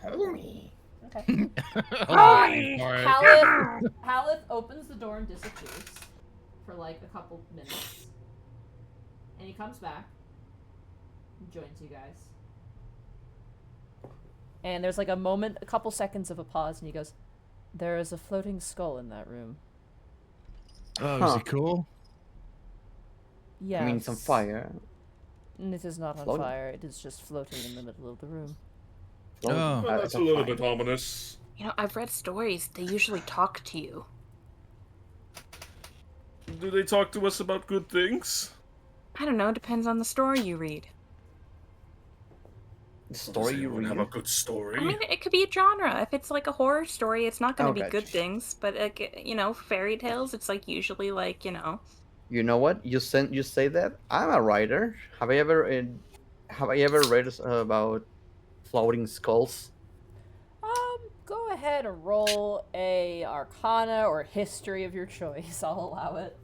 Holy.
Okay.
Alright.
Halith opens the door and disappears for like a couple minutes. And he comes back and joins you guys. And there's like a moment, a couple seconds of a pause, and he goes, "There is a floating skull in that room."
Oh, is he cool?
Yes.
I mean, some fire.
And it is not on
Floating.
fire, it is just floating in the middle of the room.
Oh.
Well,
That's
that's
a
a little
fine.
bit ominous.
You know, I've read stories. They usually talk to you.
Do they talk to us about good things?
I don't know. Depends on the story you read.
The story you
Everyone
read.
have a good story.
I mean, it could be a genre. If it's like a horror story, it's not going
Oh,
to be
gotcha.
good things. But like, you know, fairy tales, it's like usually like, you know.
You know what? You say that. I'm a writer. Have I ever read about floating skulls?
Go ahead and roll a Arcana or History of your choice. I'll allow it.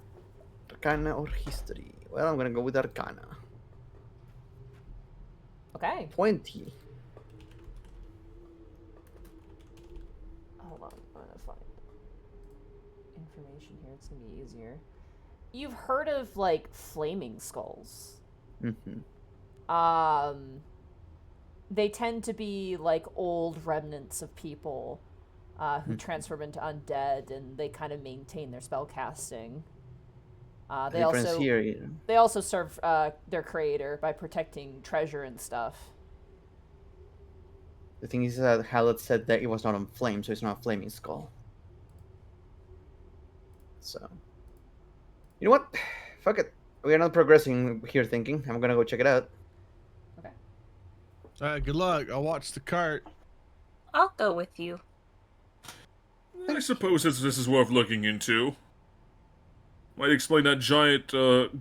Arcana or history? Well, I'm gonna go with Arcana.
Okay.
20.
Hold on, I'm gonna find information here. It's gonna be easier. You've heard of like flaming skulls.
Mm-hmm.
They tend to be like old remnants of people who transform into undead, and they kind of maintain their spell casting.
The difference here.
They also serve their creator by protecting treasure and stuff.
The thing is that Hallett said that it was not on flame, so it's not a flaming skull. So, you know what? Fuck it. We are not progressing here. Thinking I'm gonna go check it out.
Okay.
Alright, good luck. I'll watch the cart.
I'll go with you.
I suppose this is worth looking into. Might explain that giant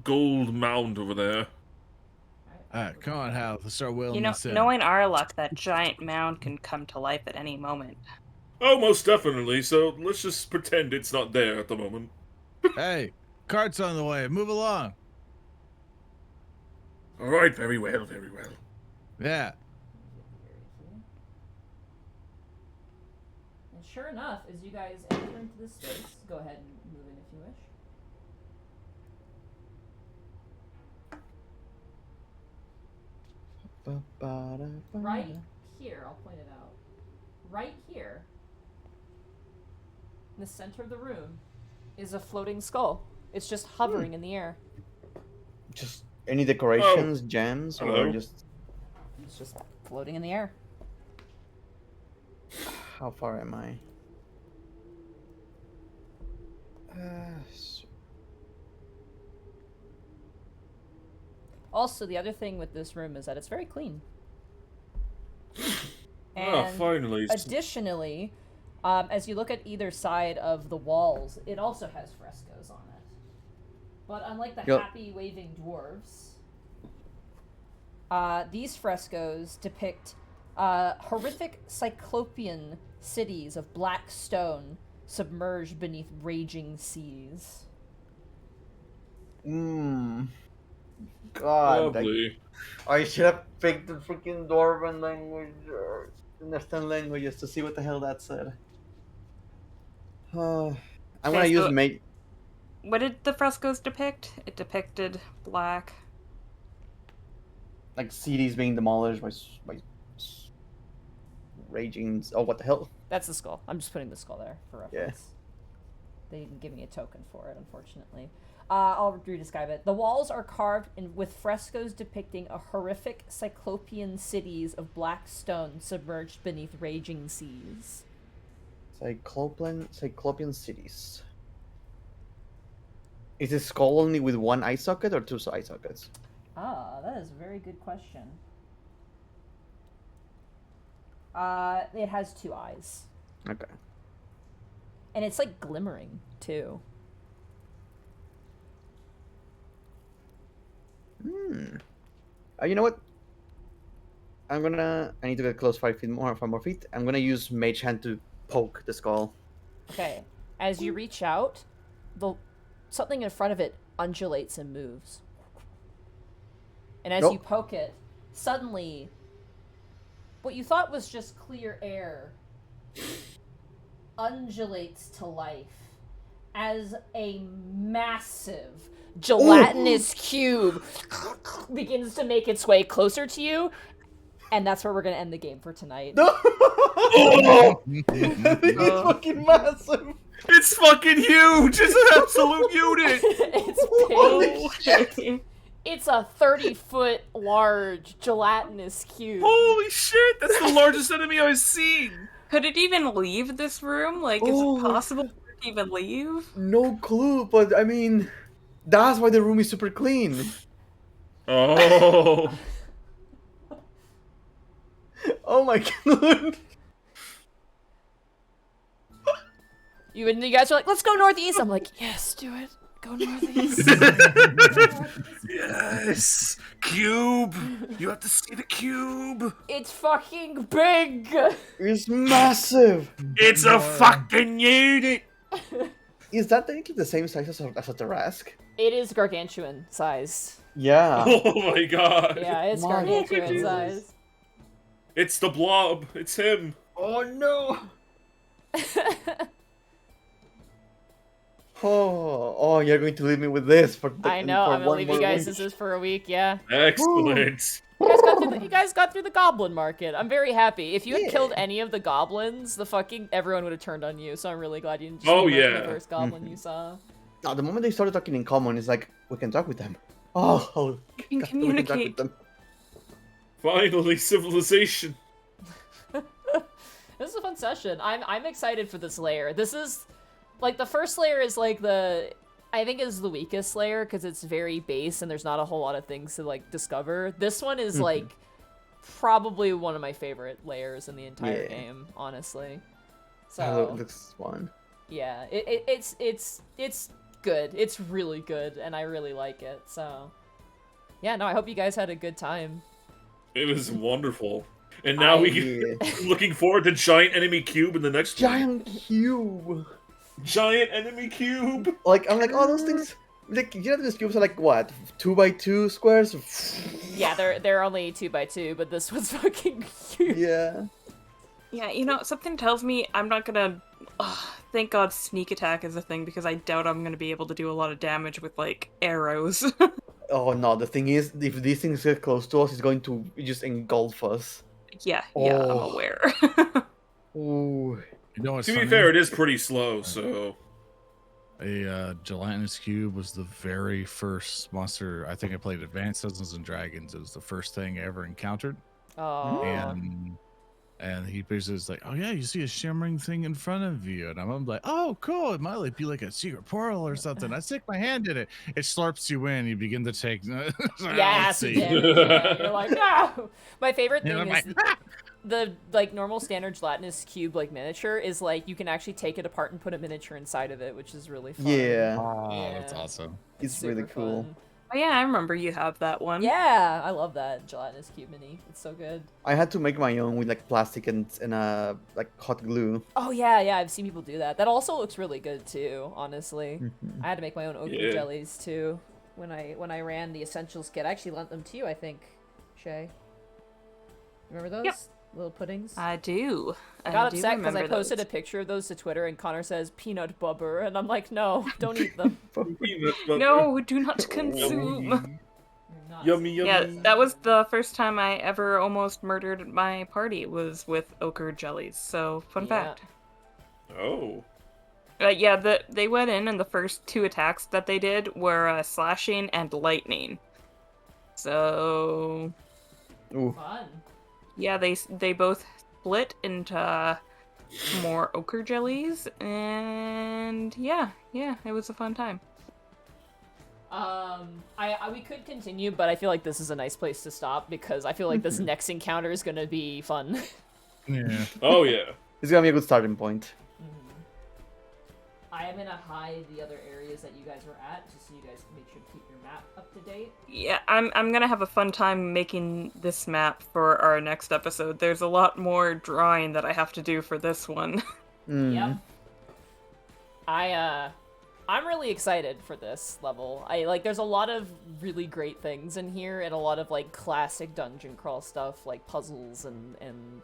gold mound over there.
Alright, come on, Hal. Let's start wheeling
You know,
this in.
knowing our luck, that giant mound can come to life at any moment.
Oh, most definitely, so let's just pretend it's not there at the moment.
Hey, cart's on the way. Move along.
Alright, very well, very well.
Yeah.
And sure enough, as you guys enter into this space, go ahead and move in if you wish. Right here, I'll point it out. Right here, in the center of the room, is a floating skull. It's just hovering in the air.
Just any decorations, gems, or
Hello?
just
It's just floating in the air.
how far am I?
Also, the other thing with this room is that it's very clean.
Ah,
And
finally.
additionally, as you look at either side of the walls, it also has frescoes on it. But unlike the
Yep.
happy waving dwarves, these frescoes depict horrific cyclopean cities of black stone submerged beneath raging seas.
God,
Lovely.
I should have picked the freaking Dwarven language or Understand languages to see what the hell that said. I'm gonna
Okay,
use
so-
Mage.
What did the frescoes depict? It depicted black.
Like cities being demolished by raging. Oh, what the hell?
That's the skull. I'm just putting the skull there for reference. They didn't give me a token for it, unfortunately. I'll redescribe it. The walls are carved with frescoes depicting a horrific cyclopean cities of black stone submerged beneath raging seas.
Cyclopean cities. Is this skull only with one eye socket or two eye sockets?
Ah, that is a very good question. It has 2 eyes.
Okay.
And it's like glimmering too.
You know what? I need to get close 5 more feet. I'm gonna use Mage Hand to poke the skull.
Okay. As you reach out, something in front of it undulates and moves. And as you poke it, suddenly, what you thought was just clear air undulates to life as a massive gelatinous cube begins to make its way closer to you. And that's where we're going to end the game for tonight.
No!
Oh!
It's fucking massive!
It's fucking huge! It's an absolute unit!
It's big. It's a 30-foot large gelatinous cube.
Holy shit! That's the largest enemy I've seen!
Could it even leave this room? Like, is it possible for it to even leave?
No clue, but I mean, that's why the room is super clean.
Oh.
Oh my god.
You guys are like, let's go northeast. I'm like, yes, do it. Go northeast.
Yes! Cube! You have to see the cube!
It's fucking big.
It's massive.
It's a fucking unit!
Is that technically the same size as a Tarrasque?
It is gargantuan size.
Yeah.
Oh my god!
Yeah, it's
My
gargantuan
Jesus.
size.
It's the blob! It's him!
Oh no. Oh, you're going to leave me with this for
I know.
for
I'm gonna
one
leave you
more
guys.
week.
This is for a week. Yeah.
Excellent!
You guys got through the goblin market. I'm very happy. If you had
Yeah.
killed any of the goblins, everyone would have turned on you. So I'm really glad you didn't just
Oh,
murder
yeah.
the first goblin you saw.
No, the moment they started talking in common, it's like we can talk with them. Oh,
You can
God, we can talk
communicate.
with them.
Finally, civilization!
This is a fun session. I'm excited for this layer. This is like the first layer is like I think is the weakest layer because it's very base and there's not a whole lot of things to like discover. This one is like probably one of my favorite layers in the entire game, honestly. So
It looks fun.
yeah, it's good. It's really good, and I really like it. So yeah, no, I hope you guys had a good time.
It was wonderful. And now looking forward to Giant Enemy Cube in the next one.
Giant cube.
Giant Enemy Cube!
Like I'm like, oh, those things. Like, you know, these cubes are like what, 2x2 squares?
Yeah, they're only 2x2, but this was fucking huge.
Yeah.
Yeah, you know, something tells me I'm not gonna... thank God sneak attack is a thing, because I doubt I'm gonna be able to do a lot of damage with, like, arrows.
Oh no, the thing is, if these things get close to us, it's going to just engulf us.
yeah, I'm
Oh.
aware.
Ooh.
You know what's
To be
funny?
fair, it is pretty slow, so...
A gelatinous cube was the very first monster. I think I played Advanced Dungeons and Dragons. It was the first thing I ever encountered,
Oh.
and he basically was like, "Oh yeah, you see a shimmering thing in front of you," and I'm like, "Oh cool, it might like be like a secret portal or something." I stick my hand in it, it slurps you in. You begin to take.
Yeah, you're like, no. My favorite thing
I'm
is
like,
the like normal standard gelatinous cube like miniature is like you can actually take it apart and put a miniature inside of it, which is really fun.
Yeah.
Oh, that's
Yeah.
awesome.
It's really
super
cool.
fun.
Oh yeah, I remember you have that one.
Yeah, I love that gelatinous cube mini. It's so good.
I had to make my own with like plastic and like hot glue.
Oh yeah, I've seen people do that. That also looks really good too, honestly. I had to make my own okra
Yeah.
jellies too when I ran the essentials kit. I actually lent them to you, I think, Shay. Remember those?
Yep.
Little puddings?
I do.
I got
do
upset because I
remember
posted
those.
a picture of those to Twitter and Connor says peanut butter and I'm like, no, don't eat them.
No, do not consume.
You're not.
Yummy, yummy.
Yeah, that was the first time I ever almost murdered my party was with ochre jellies. So, fun
Yeah.
fact.
Oh.
Yeah, they went in and the first 2 attacks that they did were slashing and lightning. So,
Ooh.
Fun.
yeah, they both split into more ochre jellies, and yeah, it was a fun time.
We could continue, but I feel like this is a nice place to stop because I feel like this next encounter is gonna be fun.
Yeah.
Oh yeah.
It's gonna be a good starting point.
I am gonna hide the other areas that you guys were at, just so you guys can make sure to keep your map up to date.
Yeah, I'm gonna have a fun time making this map for our next episode. There's a lot more drawing that I have to do for this one.
Yep. I'm really excited for this level. There's a lot of really great things in here, and a lot of like classic dungeon crawl stuff, like puzzles and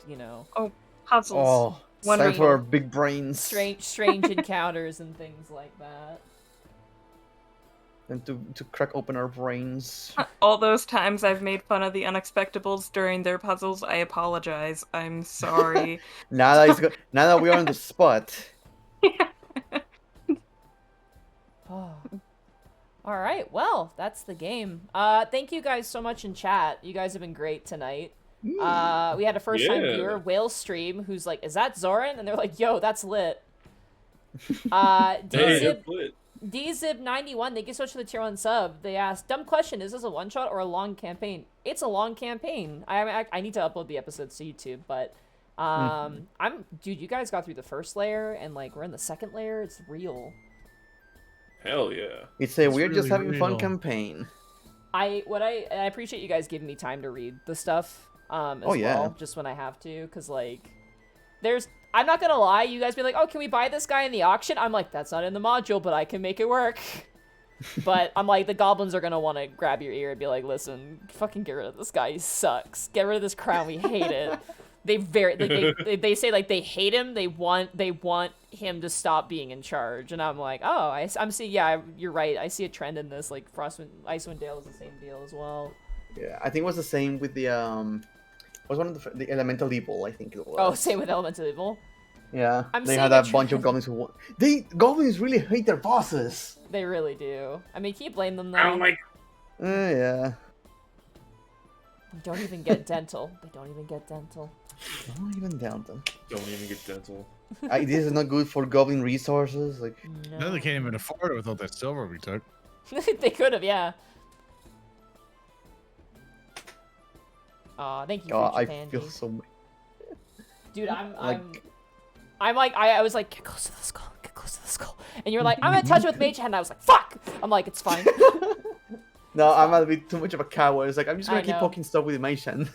you know.
Oh, puzzles.
Oh, it's time
Wonderful.
for our big brains.
Strange encounters and things like that.
And to crack open our brains.
All those times I've made fun of the Unexpectables during their puzzles, I apologize. I'm sorry.
Now that we are on the spot.
Oh. All right, well, that's the game. Thank you guys so much in chat. You guys have been great tonight. We had a first-time
Yeah.
viewer, Whale Stream, who's like, "Is that Zoran?" And they're like, "Yo, that's lit."
Hey,
DZib91, thank you so much for the tier 1 sub. They asked, dumb question, is this a one-shot or a long campaign? It's a long campaign. I need to upload the episodes to YouTube, but dude, you guys got through the first layer, and like we're in the second layer. It's real.
Hell yeah.
It's a
It's
we're just
really
having fun
real.
campaign.
I appreciate you guys giving me time to read the stuff as
yeah.
well, just when I have to, because like I'm not gonna lie, you guys be like, oh, can we buy this guy in the auction? I'm like, that's not in the module, but I can make it work. But I'm like, the goblins are gonna want to grab your ear and be like, listen, fucking get rid of this guy, he sucks. Get rid of this crown, we hate it. They say like they hate him, they want him to stop being in charge, and I'm like, oh, I'm seeing, yeah, you're right, I see a trend in this. Like Icewind Dale is the same deal as well.
Yeah, I think it was the same with the was one of the elemental evil, I think it was.
Oh, same with Elemental Evil.
Yeah,
I'm
they
seeing
had
a
a bunch of goblins who goblins really hate their bosses.
They really do. I mean, can you blame them though?
I don't like.
Yeah.
They don't even get dental. They don't even get dental.
Don't even doubt them.
Don't even get dental.
This is not good for goblin resources. Like,
No, they can't even afford it with all that silver we took.
They could have, yeah. Aw, thank you for
I
Japan,
feel so.
dude. I'm
Like-
I was like, get close to the skull, get close to the skull, and you're like, I'm gonna touch it with Mage Hand, and I was like, fuck. I'm like, it's fine.
No, I'm gonna be too much of a coward. It's like I'm just gonna
I
keep
know.
poking stuff with the mage hand.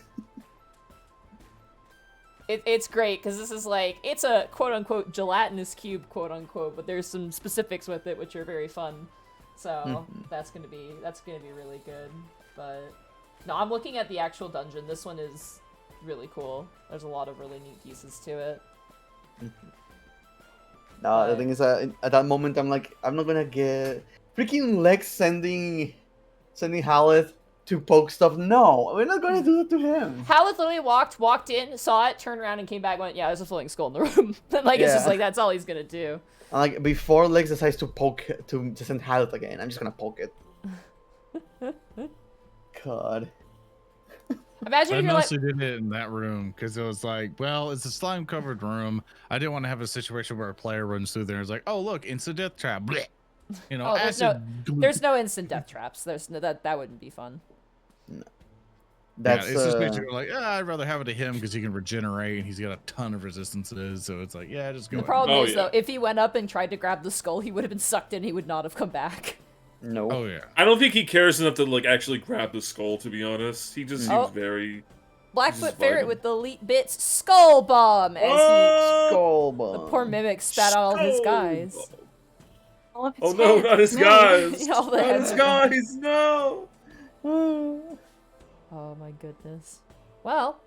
It's great because this is like, it's a quote unquote gelatinous cube, quote unquote, but there's some specifics with it which are very fun. So that's gonna be really good. But no, I'm looking at the actual dungeon. This one is really cool. There's a lot of really neat pieces to it.
No, the thing is, at that moment, I'm like, I'm not gonna get freaking Lex sending Halleth to poke stuff. No, we're not gonna do that to him.
Haleth literally walked in, saw it, turned around, and came back. Went, yeah, there's a floating skull in the room. Like it's just
Yeah.
like that's all he's gonna do.
And like before Lex decides to to send Halleth again, I'm just gonna poke it. God.
Imagine
I
if you're like,
mostly did it in that room because it was like, well, it's a slime covered room. I didn't want to have a situation where a player runs through there and is like, oh look, instant death trap. Blech. You know,
oh, there's
acid.
no instant death traps. There's no, that wouldn't be fun.
That's
yeah, it's just basically like, I'd rather have it to him because he can regenerate and he's got a ton of resistances. So it's like, yeah, just go.
The
ahead.
problem
Oh,
is
yeah.
though, if he went up and tried to grab the skull, he would have been sucked in. He would not have come back.
no.
Oh yeah.
I don't think he cares enough to like actually grab the skull. To be honest, he just
Oh.
seems very.
Blackfoot
Just
Ferret
vibing.
with the elite bits skull bomb as
Skull
the
bomb.
poor mimic spat out all his guys.
All of
Oh
its
no,
heads.
not his
No.
guys!
All the
Not
heads
his
are
guys! No!
Oh my goodness. Well,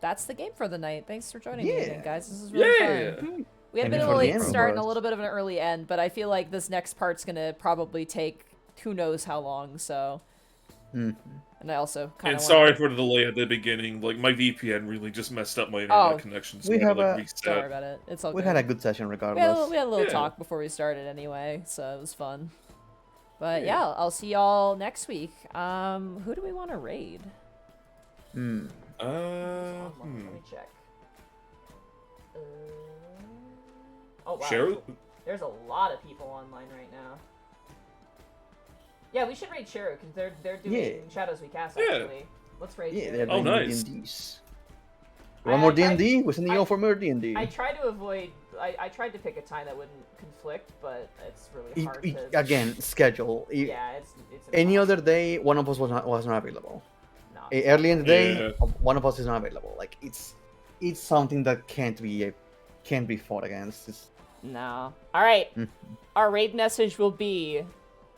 that's the game for the night. Thanks for joining me
Yeah.
again, guys. This is really
Yeah.
fun. We had a
Thank
bit
you
of a
for the
late
end
start and
for
a
us.
little bit of an early end, but I feel like this next part's gonna probably take who knows how long. So, and I also kind
And
of
sorry for the delay at the beginning. Like my VPN really just messed up my internet
Oh.
connection, so
We
I had
have
to like
a-
reset.
Don't worry about it. It's all
We
good.
had a good session
We
regardless.
had a little
Yeah.
talk before we started anyway, so it was fun. But
Yeah.
yeah, I'll see y'all next week. Who do we want to raid?
Hmm.
Let me check. Oh wow.
Cheryl?
There's a lot of people online right now. Yeah, we should raid Cheryl because they're doing
Yeah.
Shadows We Cast
Yeah.
actually. Let's raid
Yeah,
Cheryl.
they're
Oh,
doing
nice.
D&Ds. Want more D&D? We send you all for more D&D.
I try to avoid. I tried to pick a time that wouldn't conflict, but it's really hard to.
Again, schedule.
Yeah, it's
Any other
impossible.
day, one of us was not available.
No,
Early in the day,
Yeah.
one of us is not available. Like it's something that can't be fought against.
no. All right.
Mhm.
Our raid message will be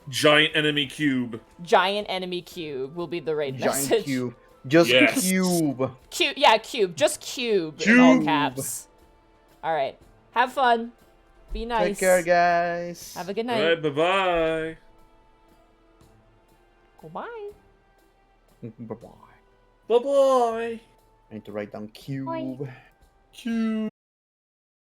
Giant enemy cube.
giant enemy cube. Will be the raid
Giant
message.
cube. Just
Yes.
cube.
Cube. Yeah, cube. Just cube. In all
Cube.
caps. All right. Have fun. Be nice.
Take care, guys.
Have a good night.
Alright, bye-bye.
Goodbye.
Bye-bye.
Bye-bye.
I need to write down cube.
Bye.
Cube.